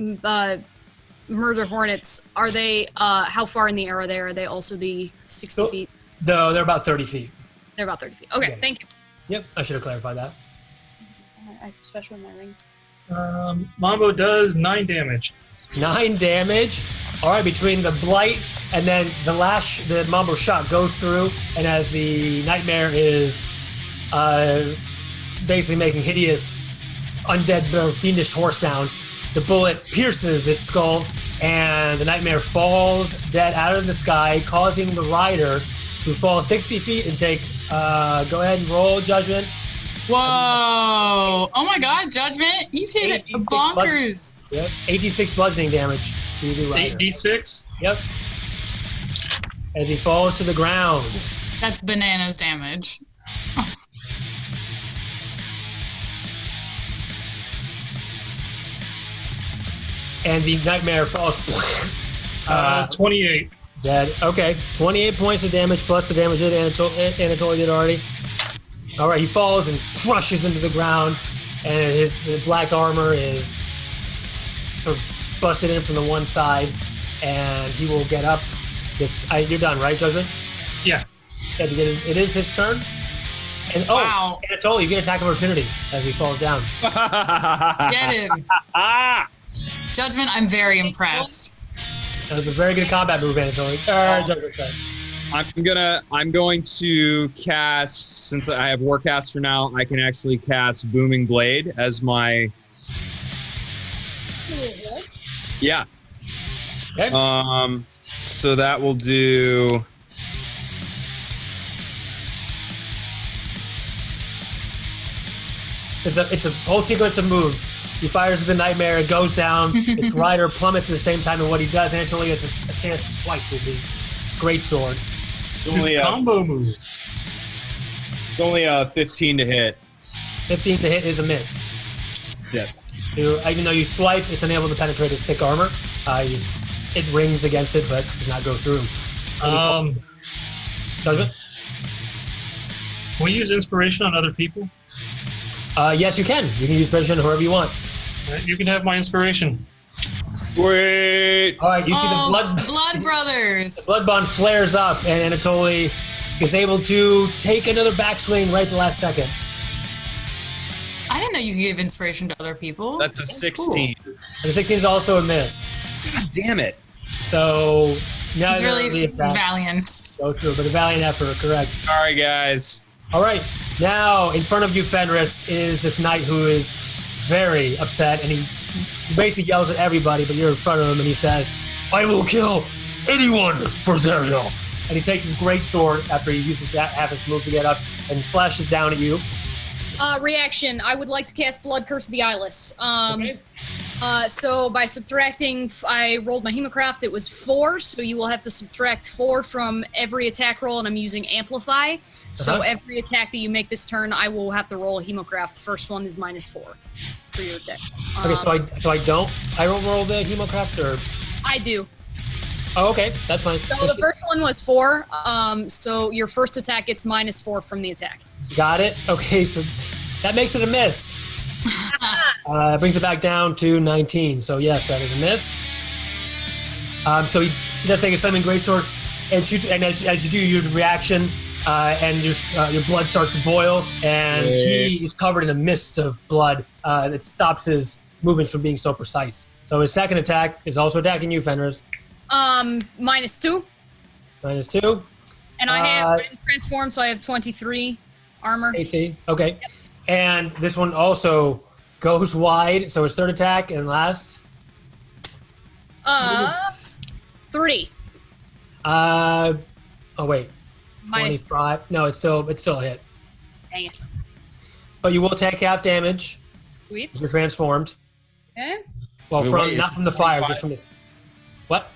murder hornets, are they, how far in the air are they? Are they also the 60 feet? No, they're about 30 feet. They're about 30 feet. Okay, Yeah. thank you. Yep, I should have clarified that. I special in my ring. Mambo does 9 damage. 9 damage. All right, between the blight and then the Mambo shot goes through, and as the nightmare is basically making hideous, undead, fiendish horse sounds, the bullet pierces its skull, and the nightmare falls dead out of the sky, causing the rider to fall 60 feet and take. Go ahead and roll, Judgment. Whoa! Oh my god, Judgment, you did it 86 bonkers. Yep. 86 bludgeoning damage to the rider. 8d6. Yep. As he falls to the ground. That's bananas damage. And the nightmare falls. 28. Dead. Okay. 28 points of damage plus the damage that Anatoly did already. Alright, he falls and crushes into the ground, and his black armor is sort of busted in from the one side, and he will get up. You're done, right, Judgment? Yeah. Yeah, because it is his turn. And Wow. and it's you get attack of opportunity as he falls down. Get him. Judgment, I'm very impressed. That was a very good combat move, Anatoly. Judgment side. I'm going to cast, since I have Warcaster now, I can actually cast Booming Blade as my. Yeah. Okay. So that will do. It's a whole sequence of moves. He fires the nightmare, it goes down. Its rider plummets at the same time, and what he does, Anatoly has a chance to swipe with his great sword. Only Combo move. It's only 15 to hit. 15 to hit is a miss. Yeah. Even though you swipe, it's unable to penetrate its thick armor. It rings against it, but does not go through. Judgment? Can we use inspiration on other people? Yes, you can. You can use inspiration on whoever you want. Right, you can have my inspiration. Sweet. All right, you see the Blood Brothers. blood bond flares up, and Anatoly is able to take another backswing right at the last second. I didn't know you could give inspiration to other people. That's a 16. And the 16 is also a miss. God damn it. So now It's really the attacks valiant. go through, but a valiant effort, correct. Sorry, guys. All right, now in front of you, Fenris, is this knight who is very upset, and he basically yells at everybody, but you're in front of him, and he says, "I will kill anyone for Zerial." And he takes his great sword after he uses that half his move to get up and slashes down at you. Reaction. I would like to cast Blood Curse of the Eyeless. So by subtracting, I rolled my Hemocraft. It was 4, so you will have to subtract 4 from every attack roll, and I'm using Amplify. So every attack that you make this turn, I will have to roll a Hemocraft. The first one is -4 for your attack. Okay, so I don't roll the Hemocraft, or? I do. Oh, okay, that's fine. So the first one was 4. So your first attack gets -4 from the attack. Got it. Okay, so that makes it a miss. Brings it back down to 19. So yes, that is a miss. So he does take a Summoning Greatsword and shoots, and as you do, your reaction, and your blood starts to boil, and he is covered in a mist of blood that stops his movements from being so precise. So his second attack is also attacking you, Fenris. -2. -2. And I have transformed, so I have 23 armor. AC. Okay. Yep. And this one also goes wide. So his third attack and last. 3. Oh wait. Minus 25. No, it's still a hit. Dang it. But you will take half damage. Sweet. If you're transformed. Okay. Well, Wait, not from the fire, just from the. What?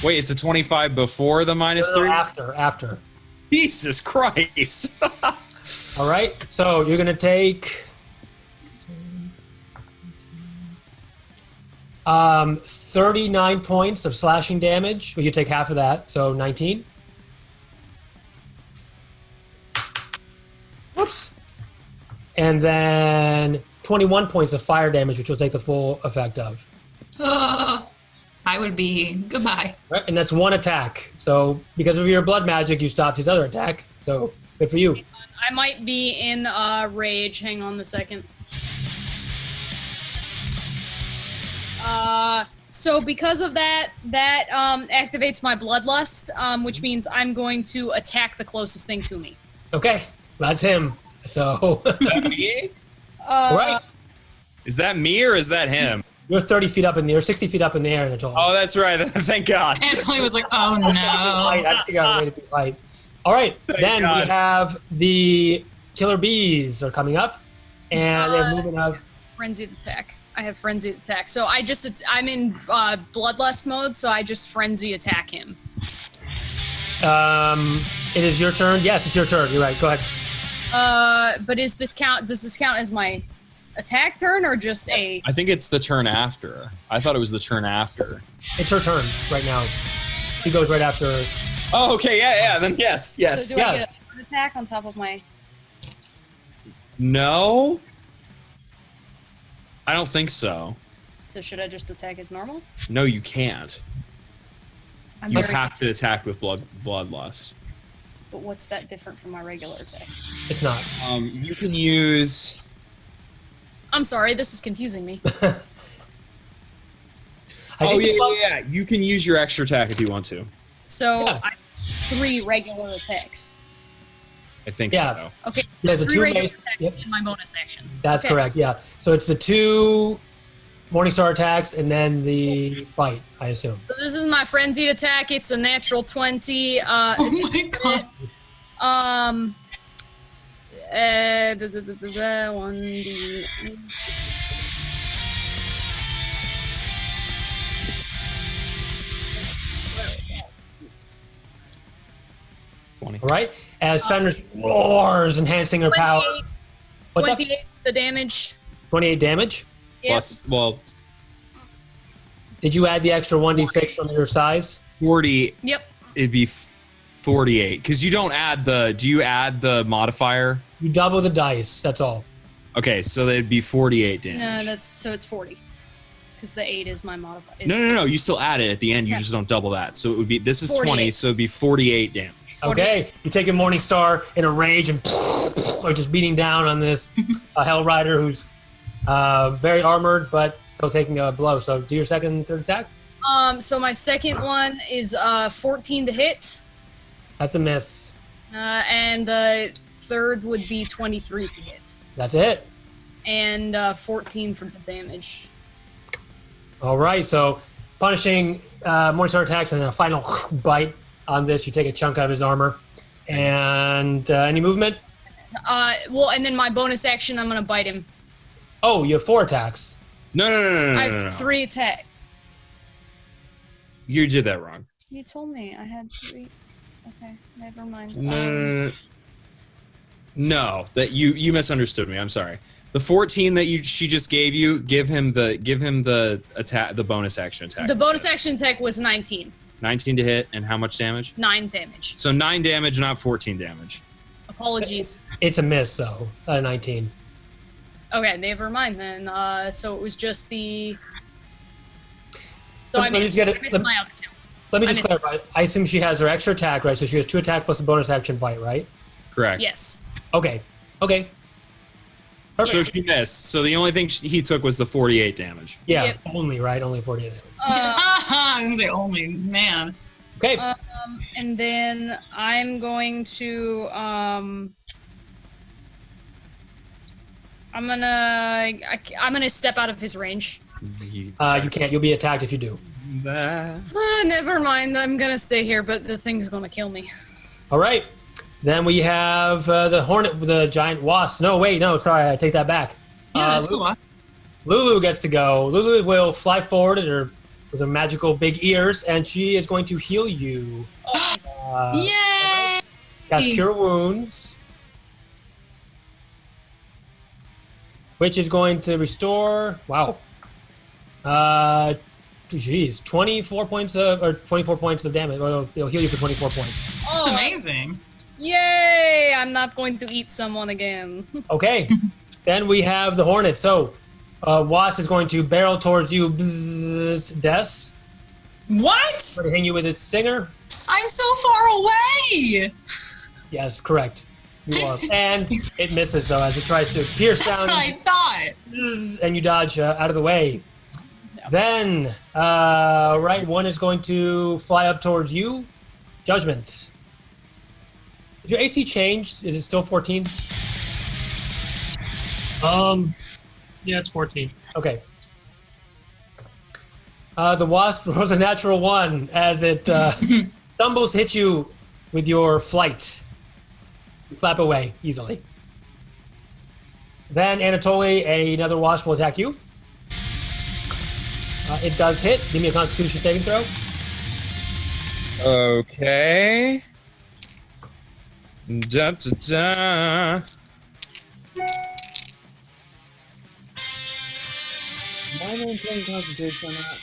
Wait, it's a 25 before the -3? After. Jesus Christ. All right. So you're gonna take 39 points of slashing damage. Well, you take half of that, so 19. Whoops. And then 21 points of fire damage, which will take the full effect of. I would be goodbye. Right, and that's one attack. So because of your blood magic, you stopped his other attack. So good for you. I might be in rage. Hang on a second. So because of that activates my bloodlust, which means I'm going to attack the closest thing to me. Okay, that's him. So Me? right, Is that me or is that him? you're 30 feet up in the air, 60 feet up in the air, and it's all. Oh, that's right. Thank God. Anthony was like, oh no. I just figured out a way to be light. All right, then we God. have the killer bees are coming up, and they're moving up. Frenzied attack. I have frenzied attack. So I'm in bloodlust mode, so I just frenzy attack him. It is your turn. Yes, it's your turn. You're right. Go ahead. But does this count as my attack turn or just a? I think it's the turn after. I thought it was the turn after. It's her turn right now. He goes right after. Oh, okay. Yeah. Then yes. So do I get an attack on top of my? No. I don't think so. So should I just attack as normal? No, you can't. I'm You very- have to attack with bloodlust. But what's that different from my regular attack? It's not. You can use. I'm sorry, this is confusing me. Oh yeah. You can use your extra attack if you want to. So Yeah. I have 3 regular attacks. I think Yeah. so. Okay, There's a 3 two regular mace- attacks yep. in my bonus action. That's Okay. correct, yeah. So it's the 2 Morningstar attacks and then the bite, I assume. So this is my frenzied attack. It's a natural 20. Oh my god. 1d. 20. All right? As Fenris roars, enhancing her power. 28, What's up? 28 the damage. 28 damage? Yep. Plus, well, Did you add the extra 1d6 from your size? 40. Yep. It'd be 48 because you don't add the. Do you add the modifier? You double the dice, that's all. Okay, so that'd be 48 damage. No, it's 40. Because the 8 is my modifier. No. You still add it at the end. You Yeah. just don't double that. So it would be. This is 20, 48. so it'd be 48 damage. Okay, you take a Morningstar in a rage and are just beating down on this Hell Rider who's very armored but still taking a blow. So do your second and third attack. So my second one is 14 to hit. That's a miss. And the third would be 23 to hit. That's it. And 14 for the damage. All right, so punishing Morningstar attacks and then a final bite on this. You take a chunk out of his armor. And any movement? Well, and then my bonus action, I'm going to bite him. Oh, you have 4 attacks. No. I have 3 attack. You did that wrong. You told me I had 3. Okay, never mind. No, that you misunderstood me. I'm sorry. The 14 that she just gave you, give him the attack, the bonus action attack. The bonus action attack was 19. 19 to hit, and how much damage? 9 damage. So 9 damage, not 14 damage. Apologies. It's a miss, though. 19. Okay, never mind then. So it was just the. So I let me missed, just get I it- missed my other 2. Let me I just missed- clarify. I assume she has her extra attack, right? So she has 2 attack plus a bonus action bite, right? Correct. Yes. Okay. Perfect. So she missed. So the only thing he took was the 48 damage. Yeah, Yep. only, right? Only 48 damage. I was gonna say only man. Okay. And then I'm going to I'm gonna step out of his range. You can't. You'll be attacked if you do. Never mind. I'm gonna stay here, but the thing's gonna kill me. All right. Then we have the hornet, the giant wasp. No, wait, no, sorry, I take that back. Yeah, that's a lot. Lulu gets to go. Lulu will fly forward with her magical big ears, and she is going to heal you. Yay! Cast Cure Wounds, which is going to restore. Wow. 24 points of damage. It'll heal you for 24 points. Oh, Amazing. yay! I'm not going to eat someone again. Okay. Then we have the hornet. So, wasp is going to barrel towards you. Bzzz, Des. What? Going to hit you with its stinger. I'm so far away. Yes, correct. You are. And it misses, though, as it tries to pierce That's down. what I thought. Bzzz, and you dodge out of the way. Then, right, one is going to fly up towards you. Judgment. Is your AC changed? Is it still 14? Yeah, it's 14. Okay. The wasp rolls a natural 1 as it stumbles to hit you with your flight. You flap away easily. Then Anatoly, another wasp will attack you. It does hit. Give me a Constitution saving throw. Okay. Da, da, da. Am I maintaining concentration on that?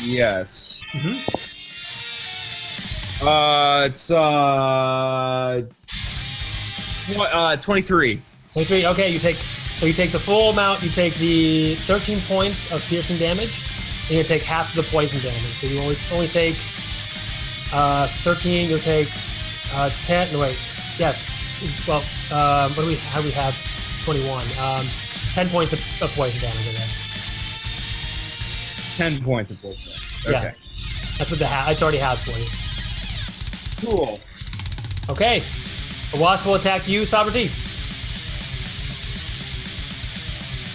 Yes. Mhm. It's 23. 23. Okay, you take the full amount. You take the 13 points of piercing damage, and you take half of the poison damage. So you only take 13, you'll take 10. No, wait. Yes. Well, what do we have? 21. 10 points of poison damage, I guess. 10 points of poison. Yeah. Okay. That's what it's already have for you. Cool. Okay. The wasp will attack you, Sovereignty.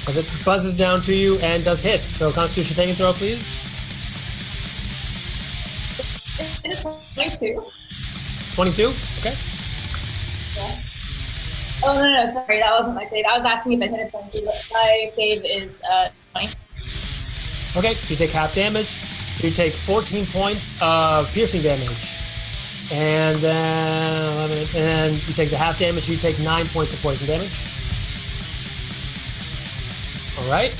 As it buzzes down to you and does hit. So Constitution saving throw, please. 22. 22. Okay. Yeah. Oh, no, sorry, that wasn't my save. I was asking if I hit a 20, but my save is 20. Okay, so you take half damage. So you take 14 points of piercing damage. And then 11, and then you take the half damage, so you take 9 points of poison damage. Alright.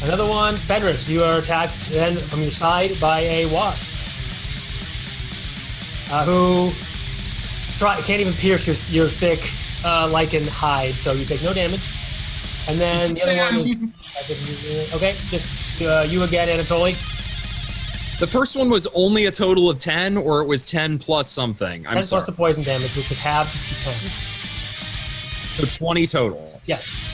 Another one, Fenris, you are attacked then from your side by a wasp. Who can't even pierce your thick LYCAN hide, so you take no damage. And then the other one is okay, just you again, Anatoly. The first one was only a total of 10, or it was 10 plus something? 10 plus the poison damage, which is halved to 10. So 20 total. Yes.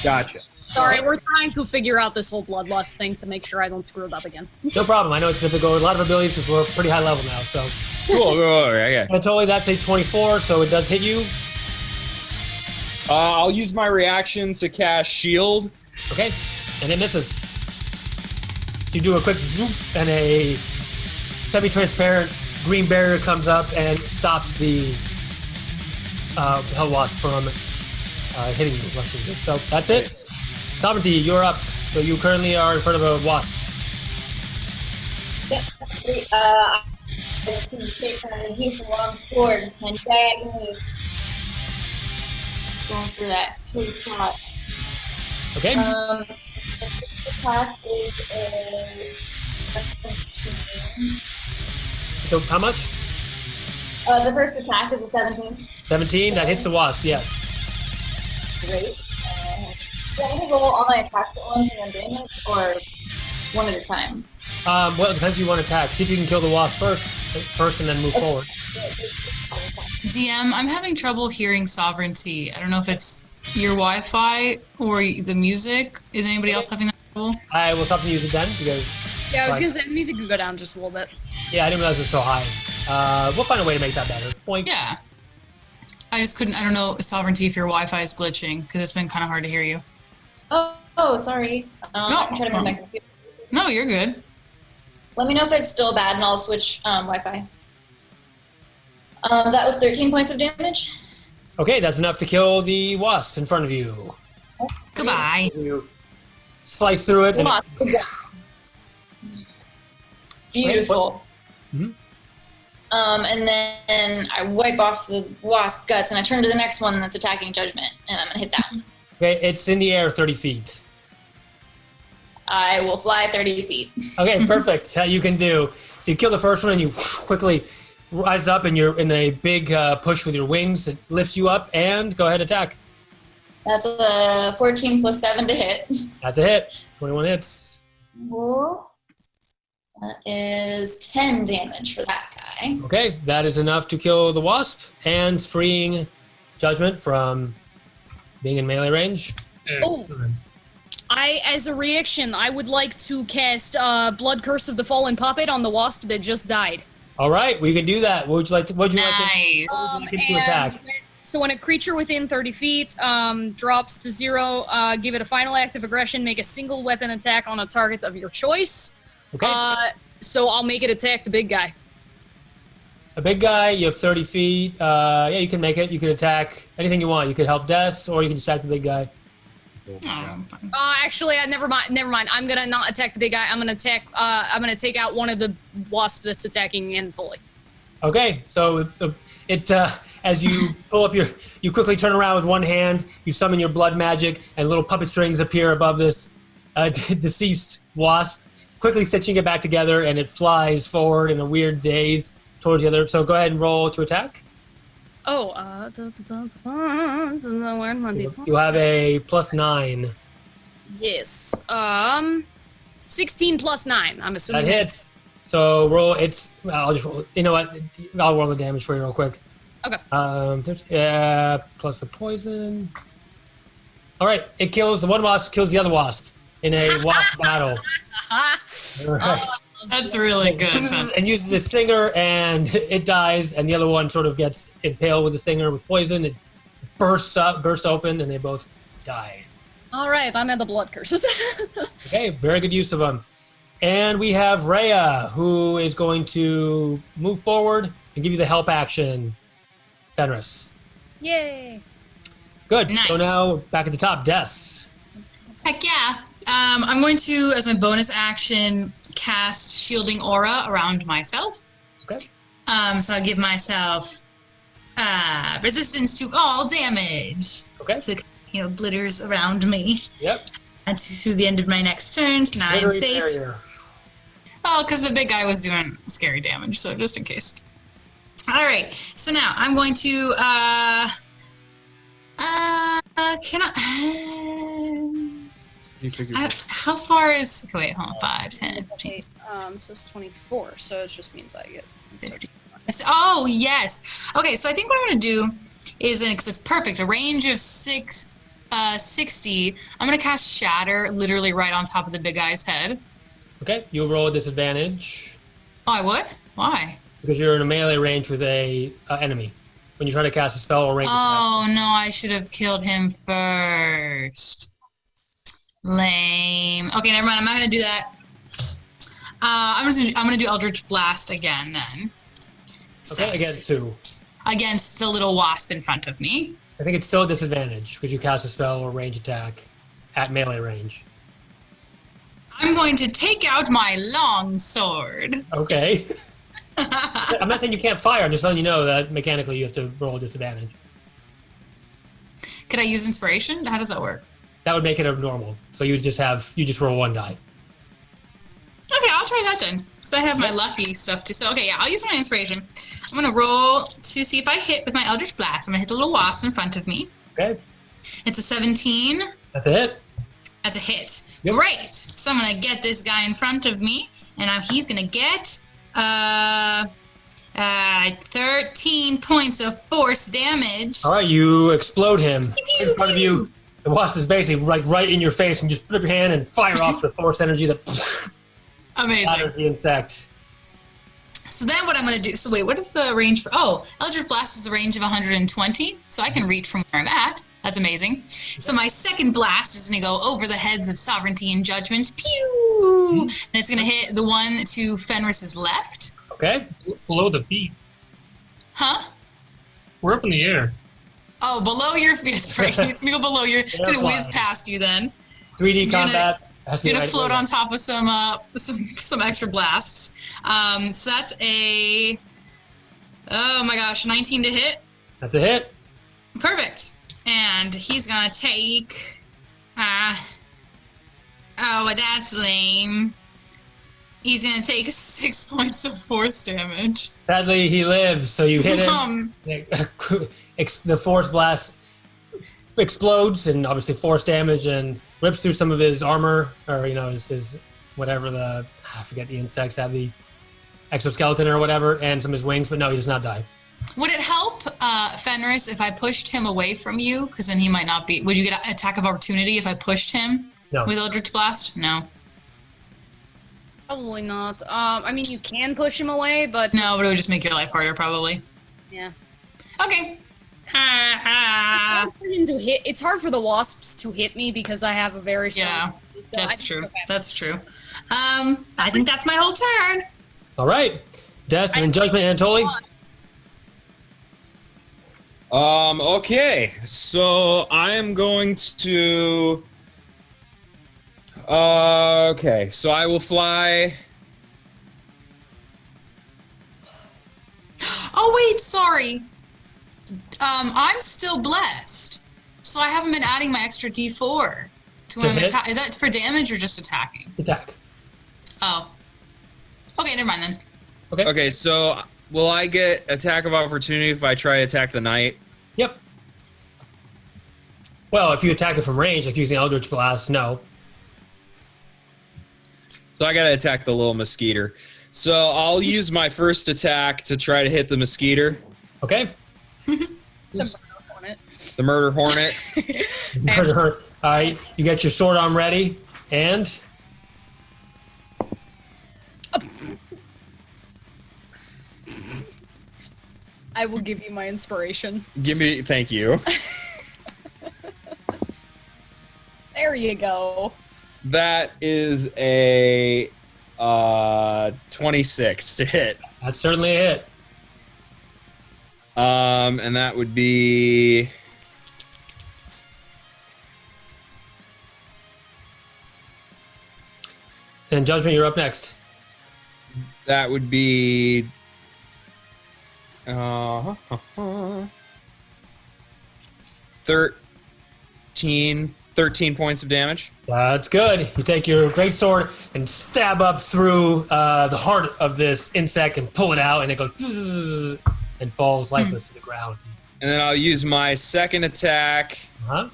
Gotcha. Sorry, we're trying to figure out this whole bloodlust thing to make sure I don't screw it up again. No problem. I know it's difficult. A lot of abilities because we're pretty high level now. So Cool. Okay. Anatoly, that's a 24, so it does hit you. I'll use my reaction to cast shield. Okay, and it misses. You do a quick zoop, and a semi-transparent green barrier comes up and stops the hell wasp from hitting you. So that's it. Sovereignty, you're up. So you currently are in front of a wasp. Yeah, I can take use the long sword and diagonally going for that two shot. Okay. Attack is a 17. So how much? The first attack is a 17. 17. That hits the wasp. Yes. Great. Do I want to roll all my attacks at once and then damage, or one at a time? Well, it depends who you want to attack. See if you can kill the wasp first, and then move forward. DM, I'm having trouble hearing Sovereignty. I don't know if it's your Wi-Fi or the music. Is anybody else having that trouble? I will stop the music then because. Yeah, I was gonna say the music could go down just a little bit. Yeah, I didn't realize it was so high. We'll find a way to make that better. Boink. Yeah. I just couldn't. I don't know, Sovereignty, if your Wi-Fi is glitching because it's been kind of hard to hear you. Oh, sorry. I'm trying to move my computer. No, you're good. Let me know if it's still bad, and I'll switch Wi-Fi. That was 13 points of damage. Okay, that's enough to kill the wasp in front of you. Goodbye. You slice through it. Come And on. Beautiful. Mhm. And then I wipe off the wasp guts, and I turn to the next one that's attacking Judgment, and I'm gonna hit that one. Okay, it's in the air 30 feet. I will fly 30 feet. Okay, perfect. How you can do. So you kill the first one and you quickly rise up and you're in a big push with your wings that lifts you up and go ahead attack. That's a 14 plus 7 to hit. That's a hit. 21 hits. That is 10 damage for that guy. Okay, that is enough to kill the wasp and freeing Judgment from being in melee range. Excellent. As a reaction, I would like to cast Blood Curse of the Fallen Puppet on the wasp that just died. All right, we can do that. What would you like to Nice. attack? So when a creature within 30 feet drops to 0, give it a final act of aggression, make a single weapon attack on a target of your choice. Okay. So I'll make it attack the big guy. A big guy, you have 30 feet. Yeah, you can make it. You can attack anything you want. You could help Des, or you can attack the big guy. Oh, Actually, never mind. I'm gonna not attack the big guy. I'm gonna attack. I'm gonna take out one of the wasps that's attacking Anatoly. Okay, so as you pull up you quickly turn around with one hand, you summon your blood magic, and little puppet strings appear above this deceased wasp, quickly stitching it back together, and it flies forward in a weird daze towards the other. So go ahead and roll to attack. Oh, where's my D20? You have a +9. Yes. 16 plus 9. I'm assuming. That hits. So roll. I'll just roll. You know what? I'll roll the damage for you real quick. Okay. Plus the poison. All right. It kills the one wasp. Kills the other wasp in a wasp battle. All right. That's really good. And uses his stinger, and it dies. And the other one sort of gets impaled with the stinger with poison. It bursts open, and they both die. All right, I'm at the blood curses. Okay, very good use of them. And we have Reya, who is going to move forward and give you the help action, Fenris. Yay! Good. Nice. So now back at the top, Des. Heck yeah. I'm going to, as my bonus action, cast Shielding Aura around myself. Okay. So I'll give myself resistance to all damage. Okay. So it glitters around me. Yep. And to the end of my next turn, so now I'm Glittery safe. barrier. Oh, because the big guy was doing scary damage, so just in case. All right, so now I'm going to, how far is, okay, wait, hold on, 5, 10, 15. So it's 24, so it just means I get... Oh, yes. Okay, so I think what I'm going to do is, because it's perfect, a range of 60, I'm going to cast Shatter literally right on top of the big guy's head. Okay, you'll roll a disadvantage Oh, I would? Why? because you're in a melee range with a enemy. When you try to cast a spell or range Oh, no, I should have killed him first. Lame. Okay, never mind. I'm not going to do that. I'm gonna do Eldritch Blast again then. Okay, against who? Against the little wasp in front of me. I think it's still a disadvantage because you cast a spell or range attack at melee range. I'm going to take out my long sword. Okay. I'm not saying you can't fire. I'm just letting you know that mechanically you have to roll a disadvantage. Could I use inspiration? How does that work? That would make it a normal. So you just roll one die. Okay, I'll try that then. So I have my lucky stuff too. So okay, yeah, I'll use my inspiration. I'm gonna roll to see if I hit with my Eldritch Blast. I'm gonna hit the little wasp in front of me. Okay. It's a 17. That's it. That's a hit. Yep. Great. So I'm gonna get this guy in front of me, and now he's gonna get 13 points of force damage. All right, you explode him in front of you. The wasp is basically like right in your face, and just put up your hand and fire off the force energy that Amazing. shatters the insect. So then what I'm going to do, so wait, what is the range for, Eldritch Blast is a range of 120, so I can reach from where I'm at. That's amazing. So my second blast is going to go over the heads of Sovereignty and Judgment. Pew! And it's going to hit the one to Fenris's left. Okay. Below the feet. Huh? We're up in the air. Oh, below your feet. It's right. It's going to go below your, it's going to whiz past you then. 3D combat. You're gonna float on top of some extra blasts. So that's a 19 to hit. That's a hit. Perfect. And he's gonna take that's lame. He's gonna take 6 points of force damage. Sadly, he lives, so you hit him. The force blast explodes, and obviously force damage, and rips through some of his armor, or his whatever I forget the insects have, the exoskeleton or whatever, and some of his wings. But no, he does not die. Would it help, Fenris, if I pushed him away from you? Because then he might not be. Would you get an attack of opportunity if I pushed him with Eldritch Blast? No. Probably not. I mean, you can push him away, but... No, but it would just make your life harder, probably. Yeah. Okay. Ha ha. It's hard for the wasps to hit me because I have a very strong... Yeah, that's true. Okay. That's true. I think that's my whole turn. All right. Des, and then Judgment, Anatoly. Okay, so I am going to... okay, so I will fly... Oh, wait, sorry. I'm still blessed, so I haven't been adding my extra D4 to when I'm attacking. Is that for damage or just attacking? Attack. Oh. Okay, never mind then. Okay. Okay, so will I get attack of opportunity if I try to attack the knight? Yep. Well, if you attack it from range, like using Eldritch Blast, no. So I gotta attack the little mosquito. So I'll use my first attack to try to hit the mosquito, Okay. the murder hornet. All right. You get your sword arm ready, and I will give you my inspiration. Thank you. There you go. That is a 26 to hit. that's certainly a hit. And that would be And Judgment, you're up next. 13 points of damage. That's good. You take your great sword and stab up through the heart of this insect and pull it out, and it goes bzzz, and falls lifeless to the ground. And then I'll use my second attack. Uh-huh.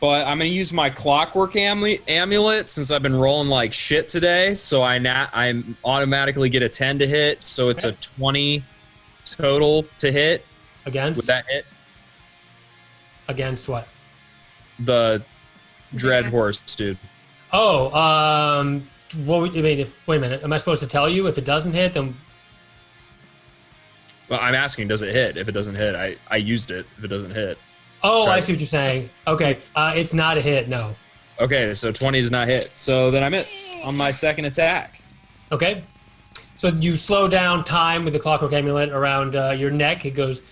But I'm gonna use my clockwork amulet since I've been rolling like shit today. So I automatically get a 10 to hit. So it's a 20 total to hit. Against? Would that hit? Against what? The dread horse, dude. Oh, what would you mean? Wait a minute. Am I supposed to tell you if it doesn't hit? Then Well, I'm asking, does it hit? If it doesn't hit, I used it. If it doesn't hit. oh, Try I it. see what you're saying. Okay, it's not a hit. No. Okay, so 20 does not hit. So then I miss on my second attack. Okay. So you slow down time with the clockwork amulet around your neck. It goes,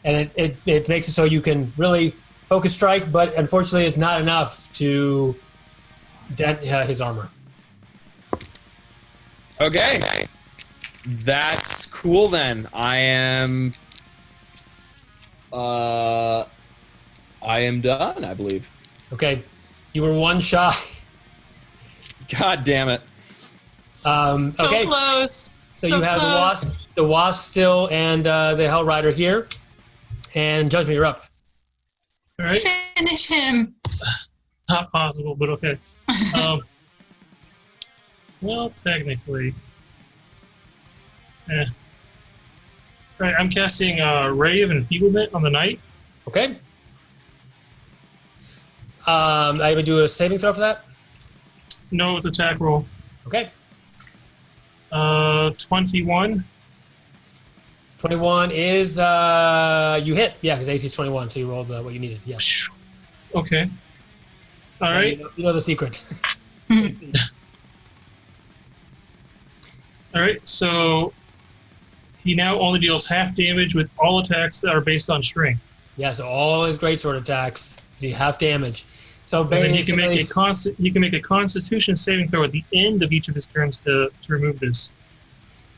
and it makes it so you can really focus strike, but unfortunately it's not enough to dent his armor. Okay. That's cool then. I am done, I believe. Okay. You were one shy. God damn it. So okay. close. So you have the wasp still and the Hell Rider here. And Judgment, you're up. All right. Finish him. Not possible, but okay. Well, technically. Right, I'm casting Ray of Enfeeblement on the knight. Okay. I would do a saving throw for that. No, it's attack roll. Okay. 21. 21 is you hit. Yeah, because AC is 21, so you rolled what you needed. Yeah. Okay. All right. You know the secret. All right. So he now only deals half damage with all attacks that are based on strength. Yeah, so all his greatsword attacks do half damage. So And then basically, he can make a Constitution saving throw at the end of each of his turns to remove this.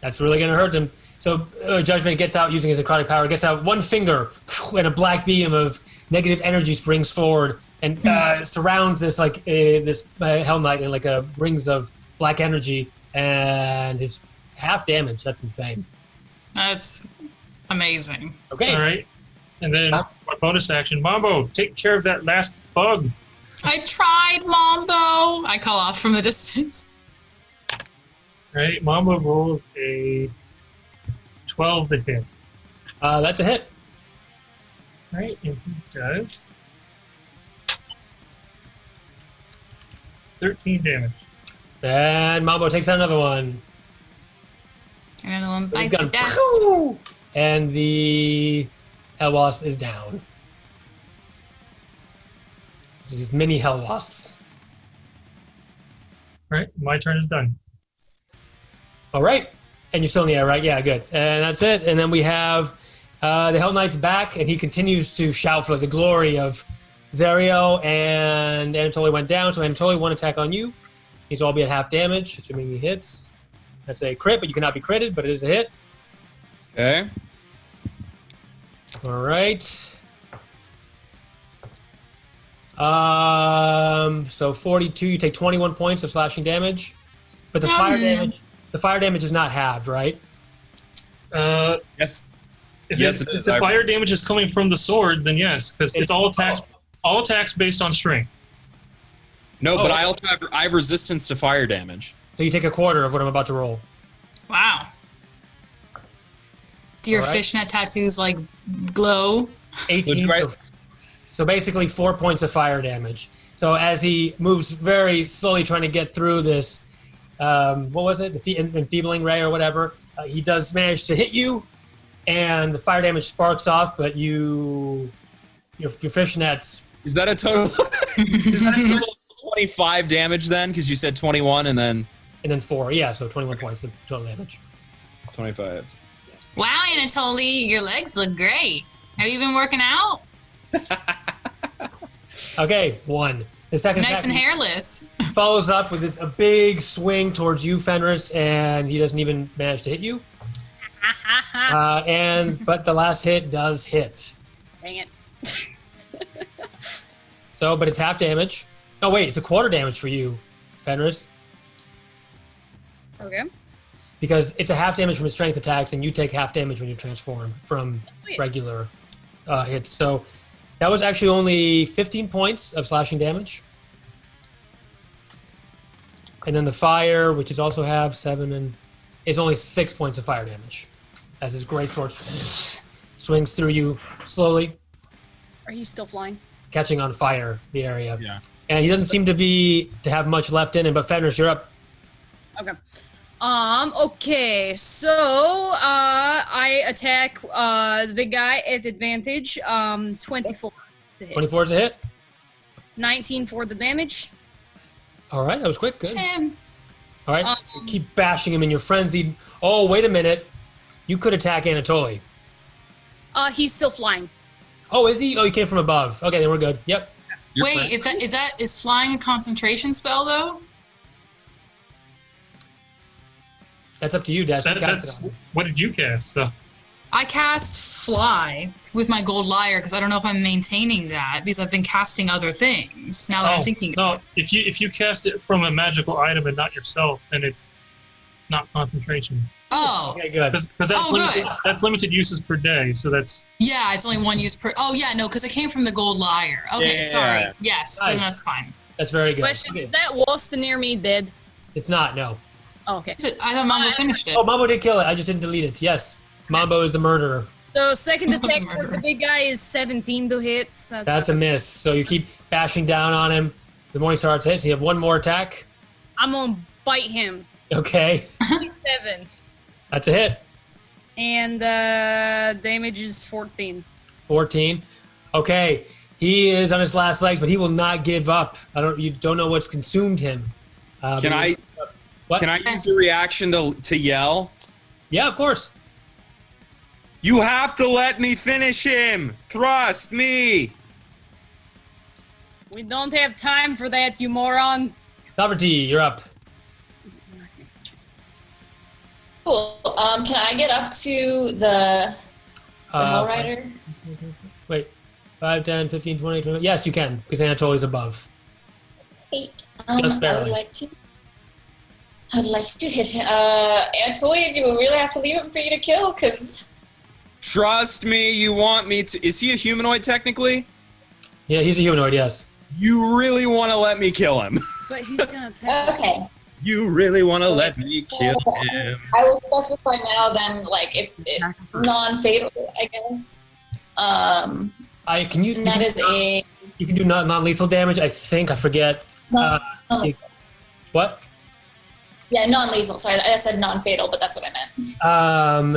that's really going to hurt him. So Judgment gets out using his necrotic power, gets out one finger, and a black beam of negative energy springs forward and surrounds this this Hell Knight in like a rings of black energy, and his half damage. That's insane. That's amazing. Okay. All right. And then my bonus action, Mambo, take care of that last bug. I tried, Mambo. I call off from the distance. All right. Mambo rolls a 12 to hit. That's a hit. All right. And he does 13 damage. And Mambo takes out another one. Another one He's bites the gone, dust. and the Hell Wasp is down. So these mini Hell Wasps. All right. My turn is done. All right. And you're still in the air, right? Yeah, good. And that's it. And then we have the Hell Knight's back, and he continues to shout for the glory of Zario, and Anatoly went down, so Anatoly, one attack on you. He's all be at half damage, assuming he hits. That's a crit, but you cannot be critted, but it is a hit. Okay. All right. So 42, you take 21 points of slashing damage. But the fire damage is not halved, right? Yes. If Yes, it if is. the fire damage is coming from the sword, then yes, because it's all attacks based on strength. No, but Oh. I also have resistance to fire damage. So you take a quarter of what I'm about to roll. Wow. Do your All right. fishnet tattoos like glow? 18. Right. So basically 4 points of fire damage. So as he moves very slowly trying to get through this, what was it? The enfeebling ray or whatever. He does manage to hit you, and the fire damage sparks off, but your fishnets. Is that a total? Is that a total of 25 damage then? Because you said 21 and then And then 4. Yeah, so 21 points of total damage. 25. Wow, Anatoly, your legs look great. Have you been working out? Okay, 1. The second Nice and attack hairless. follows up with a big swing towards you, Fenris, and he doesn't even manage to hit you. But the last hit does hit. Dang it. So, but it's half damage. Oh wait, it's a quarter damage for you, Fenris, Okay. because it's a half damage from his strength attacks, and you take half damage when you transform from Sweet. regular hits. So that was actually only 15 points of slashing damage. And then the fire, which is also half 7, and is only 6 points of fire damage, as his greatsword swings through you slowly, Are you still flying? catching on fire the area. Yeah. And he doesn't seem to have much left in him. But Fenris, you're up. Okay. Okay, so I attack the big guy at advantage. 24 to hit. 24 is a hit. 19 for the damage. All right, that was quick. Good. Tim. All right, keep bashing him in your frenzied. Oh, wait a minute. You could attack Anatoly. He's still flying. Oh, is he? Oh, he came from above. Okay, then we're good. Yep. Your Wait, friend- is flying a concentration spell though? That's up to you, Dash. You cast That's it on. what did you cast? So I cast fly with my gold lyre because I don't know if I'm maintaining that because I've been casting other things. Now that I'm thinking, no, if you cast it from a magical item and not yourself, then it's not concentration. oh Okay, good. Because Oh, good. that's limited uses per day. So that's yeah, it's only one use per. Oh yeah, no, because it came from the gold lyre. Okay, Yeah. sorry. Yes, then Nice. that's fine. That's very good. Question: Okay. Is that wasp near me dead? It's not, no. Oh, okay. I thought Mambo finished it. Oh, Mambo did kill it. I just didn't delete it. Yes. Mambo is the murderer. So second attack for the big guy is 17 to hit. That's a miss. So you keep bashing down on him. The Morning Star hits. You have one more attack. I'm gonna bite him. Okay. 7. That's a hit. And damage is 14. 14. Okay. He is on his last legs, but he will not give up. You don't know what's consumed him. Can I What? can I use a reaction to yell? Yeah, of course. You have to let me finish him. Trust me. We don't have time for that, you moron. Sovereignty, you're up. Cool. Can I get up to the Hell Rider? Wait. 5, 10, 15, 20, 20. Yes, you can, because Anatoly's above. 8. Just barely. I'd like to hit him. Anatoly, do we really have to leave him for you to kill? Because Trust me, you want me to. Is he a humanoid technically? Yeah, he's a humanoid, yes. You really want to let me kill him. But he's gonna attack. okay, You really want to let me kill him. I will specify now. Then, like, if it, non-fatal, I guess. Can you? And that is a You can do non-lethal damage. I think I forget. non-lethal. What? Yeah, non-lethal. Sorry, I said non-fatal, but that's what I meant. I'm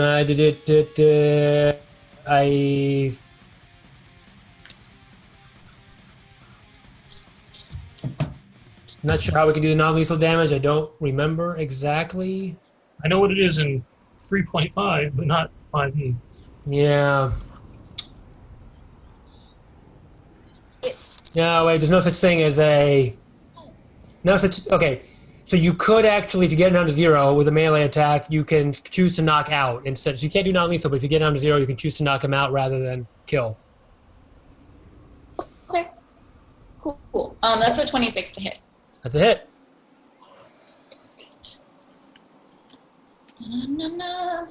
not sure how we can do non-lethal damage. I don't remember exactly. I know what it is in 3.5, but not 5e. Yeah. No, wait, there's no such thing as a... No such... Okay, so you could actually, if you get it down to 0 with a melee attack, you can choose to knock out instead. So you can't do non-lethal, but if you get down to 0, you can choose to knock him out rather than kill. Okay. Cool. That's a 26 to hit. That's a hit.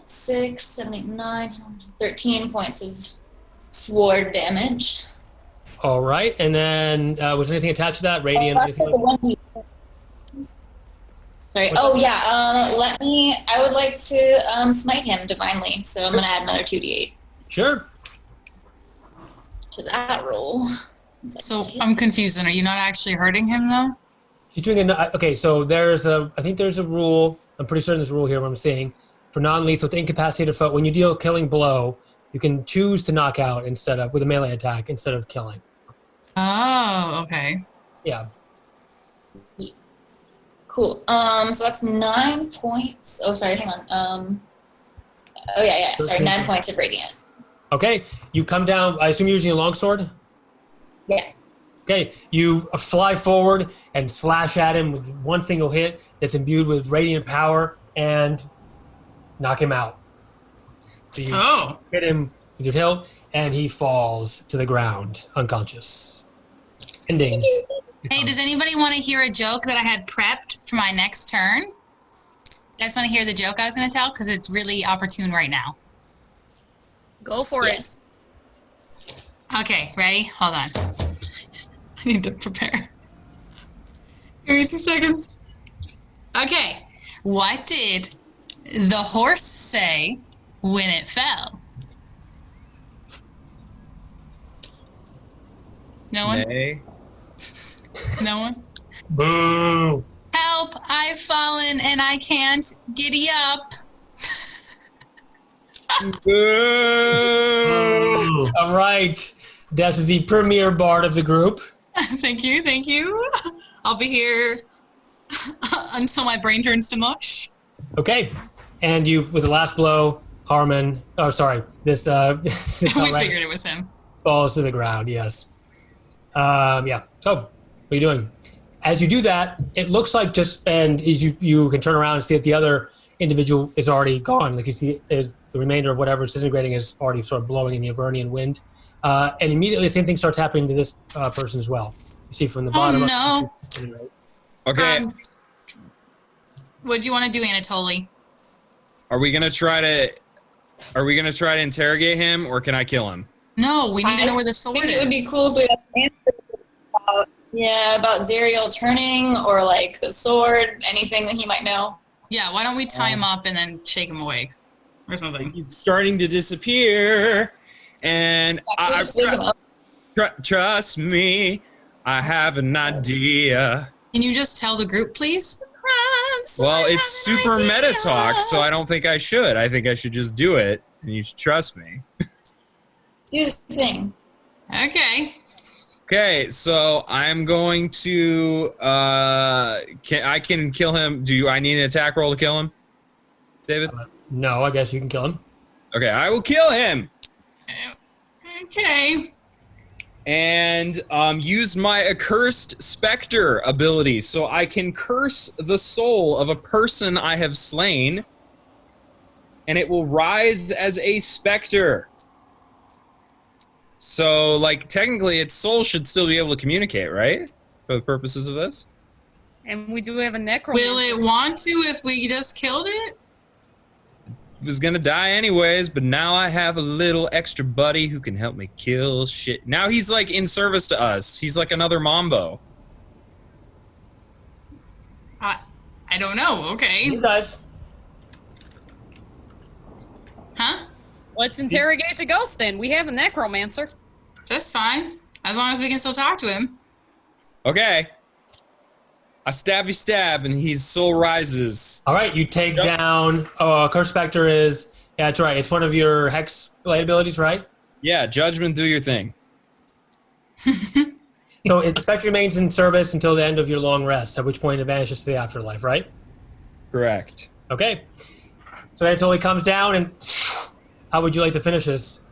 6, 7, 8, 9, 13 points of sword damage. All right, and then was anything attached to that? Radiant? That's anything like a like 1d. Sorry. Oh yeah. I would like to smite him divinely. So I'm gonna add another 2d8 Sure. to that roll. So I'm confused. Then, are you not actually hurting him though? He's doing okay, so I think there's a rule, I'm pretty certain there's a rule here what I'm seeing. For non-lethal to incapacitated foe, when you deal a killing blow, you can choose to knock out with a melee attack instead of killing. Oh, okay. Yeah. Cool. So that's 9 points. Oh, sorry. Hang on. Sorry, 9 points of radiant. Okay, you come down, I assume you're using a longsword? Yeah. Okay, you fly forward and slash at him with one single hit that's imbued with radiant power and knock him out. So you hit him with your hilt and he falls to the ground, unconscious. Ending. Hey, does anybody want to hear a joke that I had prepped for my next turn? You guys want to hear the joke I was going to tell? Because it's really opportune right now. Go for it. Okay, ready? Hold on. I need to prepare. Give me 2 seconds. Okay. What did the horse say when it fell? No one? Nay. No one? Boo. Help! I've fallen and I can't giddy up. Boo. All right, that's the premier bard of the group. Thank you, thank you. I'll be here until my brain turns to mush. Okay, and you, with the last blow, Haruman, this We figured it was him. falls to the ground, yes. Yeah, so, what are you doing? As you do that, it looks like you can turn around and see that the other individual is already gone. Like you see the remainder of whatever is disintegrating is already sort of blowing in the Avernian wind. And immediately the same thing starts happening to this person as well. You see from the bottom no. up. Okay. What do you want to do, Anatoly? Are we gonna try to interrogate him, or can I kill him? No, we need to know where the I sword think is. it would be cool if we had answers about Zerial turning or like the sword, anything that he might know. Yeah, why don't we tie him up and then shake him awake or something? He's starting to disappear, and We'll just wake him up. trust me, I have an idea. Can you just tell the group, please? Well, it's super meta talk, so I don't think I should. I think I should just do it, and you should trust me. Do the thing. Okay. Okay, so I'm going to. I can kill him. I need an attack roll to kill him, David? No, I guess you can kill him. Okay, I will kill him. Okay. And use my accursed specter ability, so I can curse the soul of a person I have slain, and it will rise as a specter. So, like, technically, its soul should still be able to communicate, right? For the purposes of this? And we do have a necromancer. Will it want to if we just killed it? It was gonna die anyways, but now I have a little extra buddy who can help me kill shit. Now he's, like, in service to us. He's like another Mambo. I don't know. Okay. You guys. Huh? Let's interrogate the ghost then. We have a necromancer. That's fine. As long as we can still talk to him. Okay. I stab, and his soul rises. All right, you take down. Curse Spectre is. Yeah, that's right. It's one of your hex blade abilities, right? Yeah, Judgment, do your thing. So its Spectre remains in service until the end of your long rest, at which point it vanishes to the afterlife, right? Correct. Okay. So Anatoly comes down, and how would you like to finish this?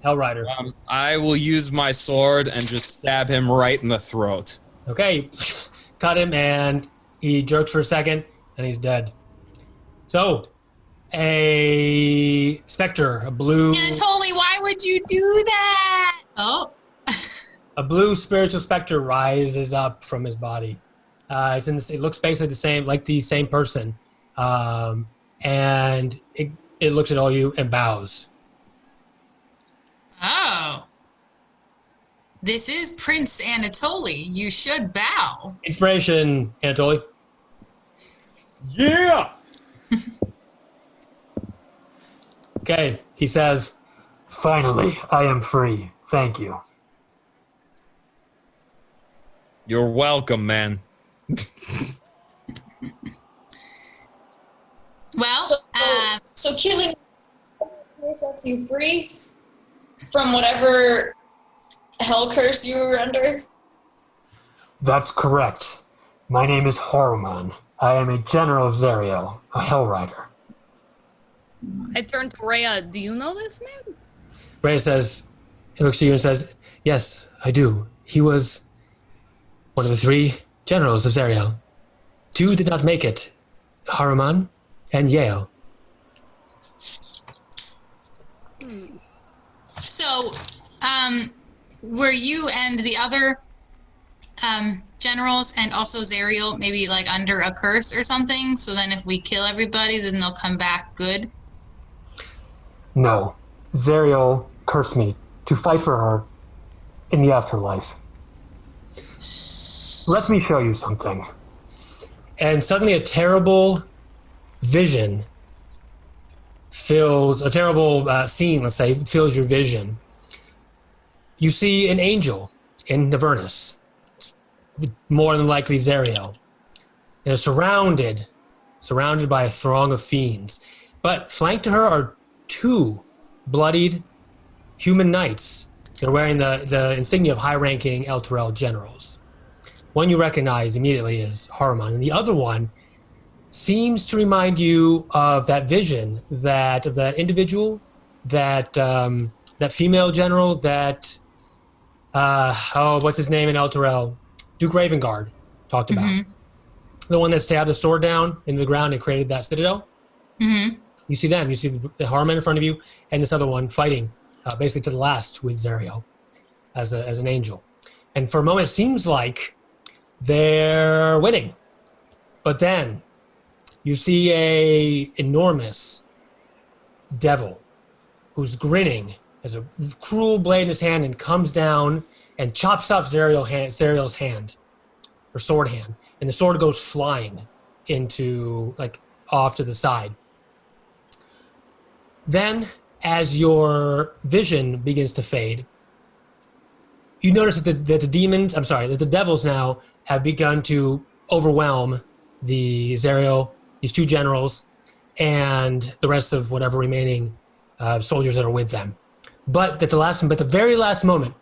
Hellrider. I will use my sword and just stab him right in the throat. Okay. Cut him, and he jerks for a second, and he's dead. So, a specter, a blue... Anatoly, why would you do that? Oh. A blue spiritual specter rises up from his body. It looks basically the same person. And it looks at all you and bows. Oh. This is Prince Anatoly. You should bow. Inspiration, Anatoly. Yeah! Okay, he says, "Finally, I am free. Thank you." You're welcome, man. Well, So killing sets you free from whatever hell curse you were under? That's correct. My name is Haruman. I am a general of Zeriel, a Hell Rider. I turn to Reya. Do you know this man? Reya says, he looks to you and says, "Yes, I do. He was one of the 3 generals of Zeriel. 2 did not make it, Haruman and Yale." so, were you and the other generals and also Zeriel maybe like under a curse or something? So then if we kill everybody, then they'll come back good? No, Zeriel cursed me to fight for her in the afterlife. Let me show you something. And suddenly a terrible vision fills, a terrible scene, let's say, fills your vision. You see an angel in Avernus, more than likely Zeriel. They're surrounded by a throng of fiends. But flanked to her are 2 bloodied human knights. They're wearing the insignia of high-ranking Elturel generals. One you recognize immediately is Haruman, and the other one seems to remind you of that vision, of that individual, that female general, what's his name in Elturel? Duke Ravengard talked about. Mm-hmm. The one that stabbed the sword down into the ground and created that citadel. Mm-hmm. You see them. You see the Haruman in front of you, and this other one fighting, basically to the last with Zeriel as an angel. And for a moment, it seems like they're winning. But then you see a enormous devil who's grinning, has a cruel blade in his hand, and comes down and chops up Zeriel's hand, her sword hand, and the sword goes flying into, like, off to the side. Then, as your vision begins to fade, you notice that the devils now have begun to overwhelm the Zeriel, these 2 generals, and the rest of whatever remaining soldiers that are with them. But at the very last moment,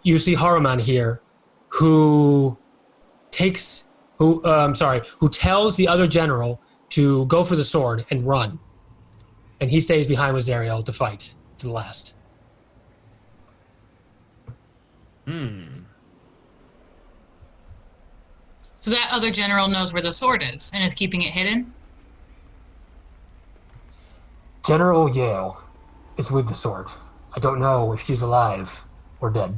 you see Haruman here, who tells the other general to go for the sword and run. And he stays behind with Zeriel to fight to the last. So that other general knows where the sword is and is keeping it hidden? General Yale is with the sword. I don't know if she's alive or dead.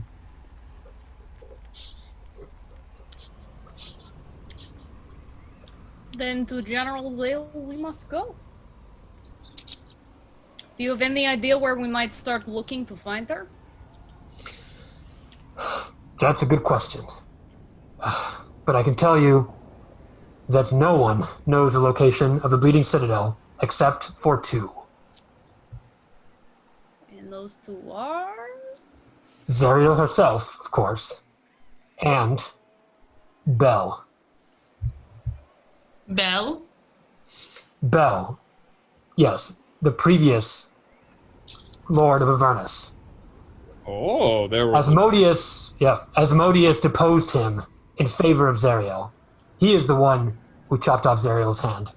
Then to General Zale we must go. Do you have any idea where we might start looking to find her? That's a good question. But I can tell you that no one knows the location of the Bleeding Citadel except for 2. And those 2 are? Zeriel herself, of course, and Bell. Bell? Bell. Yes, the previous Lord of Avernus. Oh, there was... Asmodeus deposed him in favor of Zeriel. He is the one who chopped off Zeriel's hand.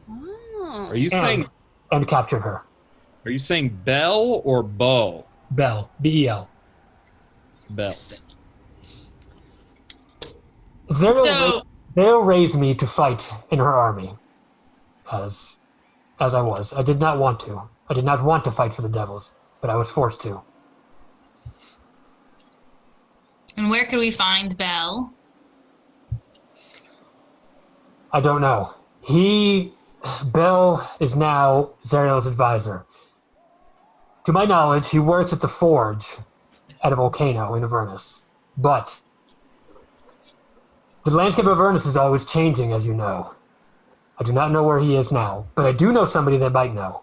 Oh. Are you saying... And captured her. Are you saying Bell or Bo? Bell. B-E-L. Bell. Zeriel raised me to fight in her army, as I was. I did not want to. I did not want to fight for the devils, but I was forced to. And where could we find Bell? I don't know. Bell is now Zeriel's advisor. To my knowledge, he works at the Forge at a volcano in Avernus. But the landscape of Avernus is always changing, as you know. I do not know where he is now, but I do know somebody that might know.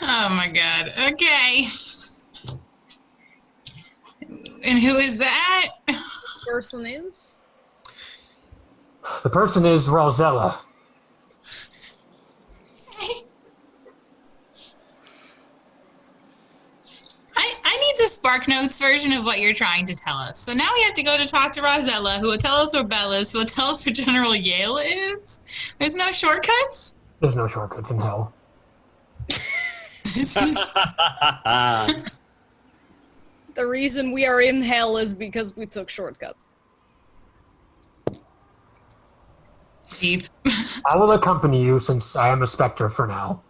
Oh my god. Okay. And who is that? Person is? The person is Rosella. I need the Spark Notes version of what you're trying to tell us. So now we have to go to talk to Rosella, who will tell us where Bella is, who will tell us where General Yale is. There's no shortcuts? There's no shortcuts in hell. The reason we are in hell is because we took shortcuts. Deep. I will accompany you since I am a specter for now,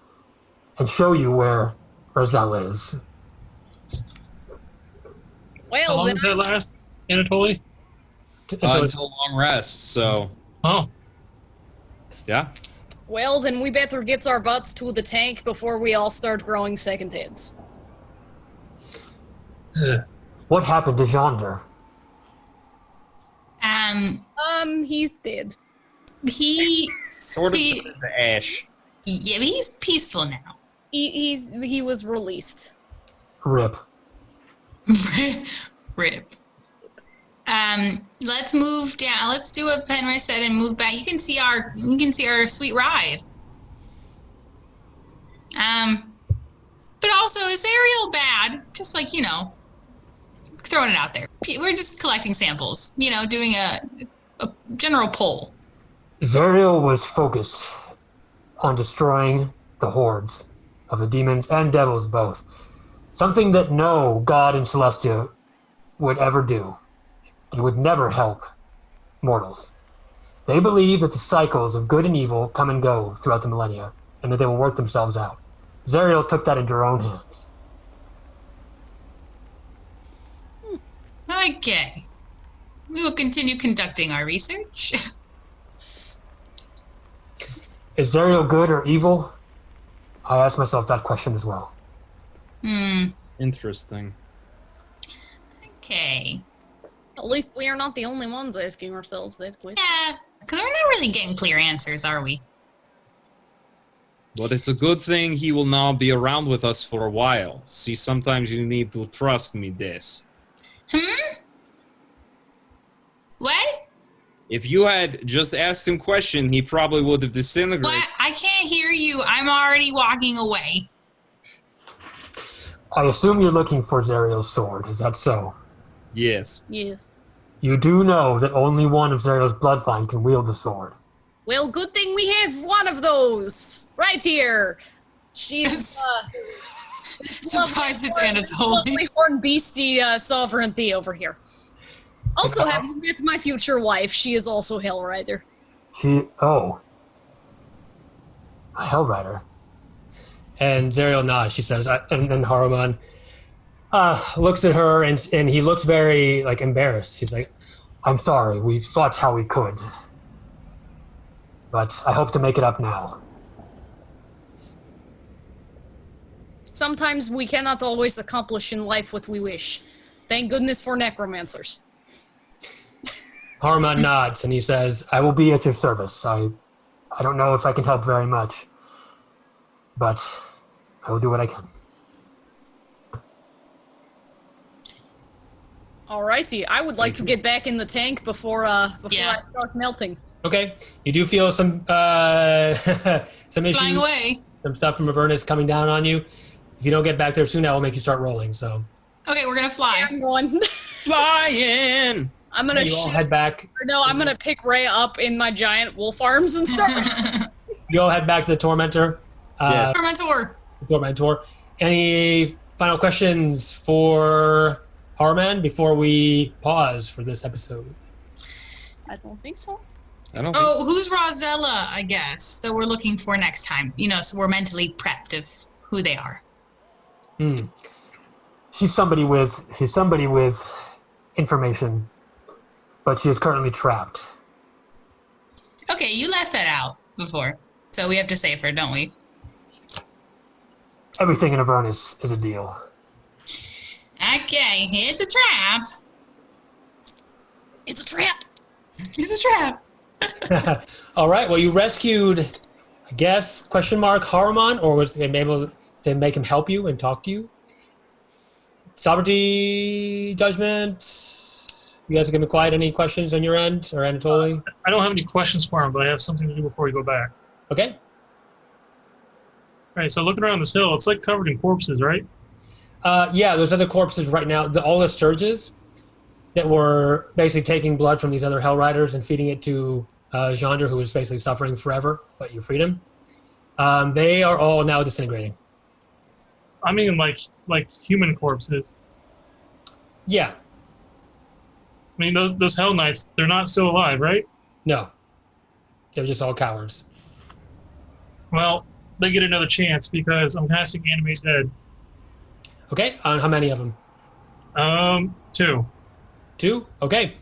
and show you where Rosella is. How Well, long then does that last, Anatoly? Until long rest, so Oh, yeah. well, then we better get our butts to the tank before we all start growing second heads. What happened to Jonder? He's dead. He Sort of He- turned to ash. yeah, but he's peaceful now. He was released. Rip. Rip. Let's move down. Let's do what Fenris said and move back. You can see our sweet ride. But also, is Ariel bad? Just like, throwing it out there. We're just collecting samples, doing a general poll. Zariel was focused on destroying the hordes of the demons and devils both. Something that no god in Celestia would ever do. They would never help mortals. They believe that the cycles of good and evil come and go throughout the millennia, and that they will work themselves out. Zariel took that into her own hands. Okay. We will continue conducting our research. Is Zariel good or evil? I asked myself that question as well. Interesting. Okay. At least we are not the only ones asking ourselves that question. Yeah, because we're not really getting clear answers, are we? But it's a good thing he will now be around with us for a while. See, sometimes you need to trust me this. What? If you had just asked him question, he probably would have disintegrated. What? I can't hear you. I'm already walking away. I assume you're looking for Zariel's sword, is that so? Yes. Yes. You do know that only one of Zariel's bloodline can wield the sword. Well, good thing we have one of those right here. She's Surprised it's Anatoly. lovely horn beastie sovereignty over here. Also, have you met my future wife? She is also Hellrider. A Hellrider. And Zariel nods, she says, and Haruman looks at her, and he looks very, embarrassed. He's like, I'm sorry, we fought how we could. But I hope to make it up now. Sometimes we cannot always accomplish in life what we wish. Thank goodness for necromancers. Haruman nods, and he says, I will be at your service. I don't know if I can help very much, but I will do what I can. Alrighty, I would like to get back in the tank before I start melting. Okay, you do feel some some Flying issues, away. some stuff from Avernus coming down on you. If you don't get back there soon, I will make you start rolling. So Okay, we're gonna fly. I'm going. Flying! I'm gonna you all shoot. head back. No, I'm gonna pick Reya up in my giant wolf arms and start. You all head back to the Tormentor. Yeah. Tormentor. Any final questions for Haruman before we pause for this episode? I don't think so. I don't think so. Oh, who's Rosella, I guess, that we're looking for next time? So we're mentally prepped of who they are. She's somebody with information, but she is currently trapped. Okay, you left that out before, so we have to save her, don't we? Everything in Avernus is a deal. Okay, it's a trap. It's a trap. It's a trap. All right. Well, you rescued, I guess, Haruman, or was they able to make him help you and talk to you? Sovereignty, judgment. You guys are gonna be quiet. Any questions on your end, or Anatoly? I don't have any questions for him, but I have something to do before we go back. Okay. All right. So looking around this hill, it's like covered in corpses, right? Yeah, there's other corpses right now. All the surges that were basically taking blood from these other Hell Riders and feeding it to Jandra, who was basically suffering forever, but you freed him. They are all now disintegrating. I mean, like human corpses. Yeah. I mean, those Hell Knights, they're not still alive, right? No. They're just all cowards. Well, they get another chance because I'm casting Animate Dead. Okay. How many of them? 2. 2? Okay.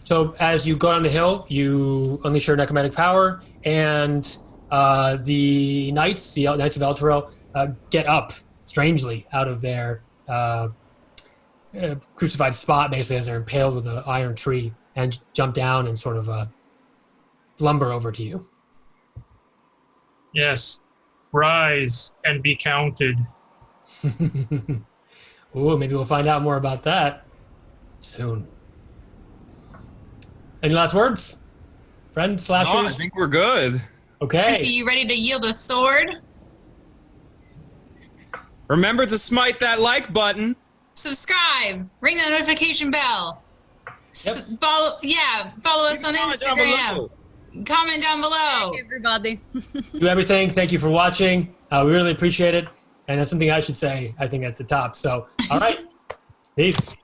So as you go down the hill, you unleash your necromantic power, and the Knights of Elturel, get up strangely out of their crucified spot, basically, as they're impaled with an iron tree, and jump down and sort of lumber over to you. Yes. Rise and be counted. Ooh, maybe we'll find out more about that soon. Any last words? Friend, slashers? No, I think we're good. Okay. Are you ready to yield a sword? Remember to smite that like button. Subscribe. Ring the notification bell. Yep. Follow us on Instagram. Comment down below. Hey, everybody. Do everything. Thank you for watching. We really appreciate it. And that's something I should say, I think, at the top. So, all right. Peace.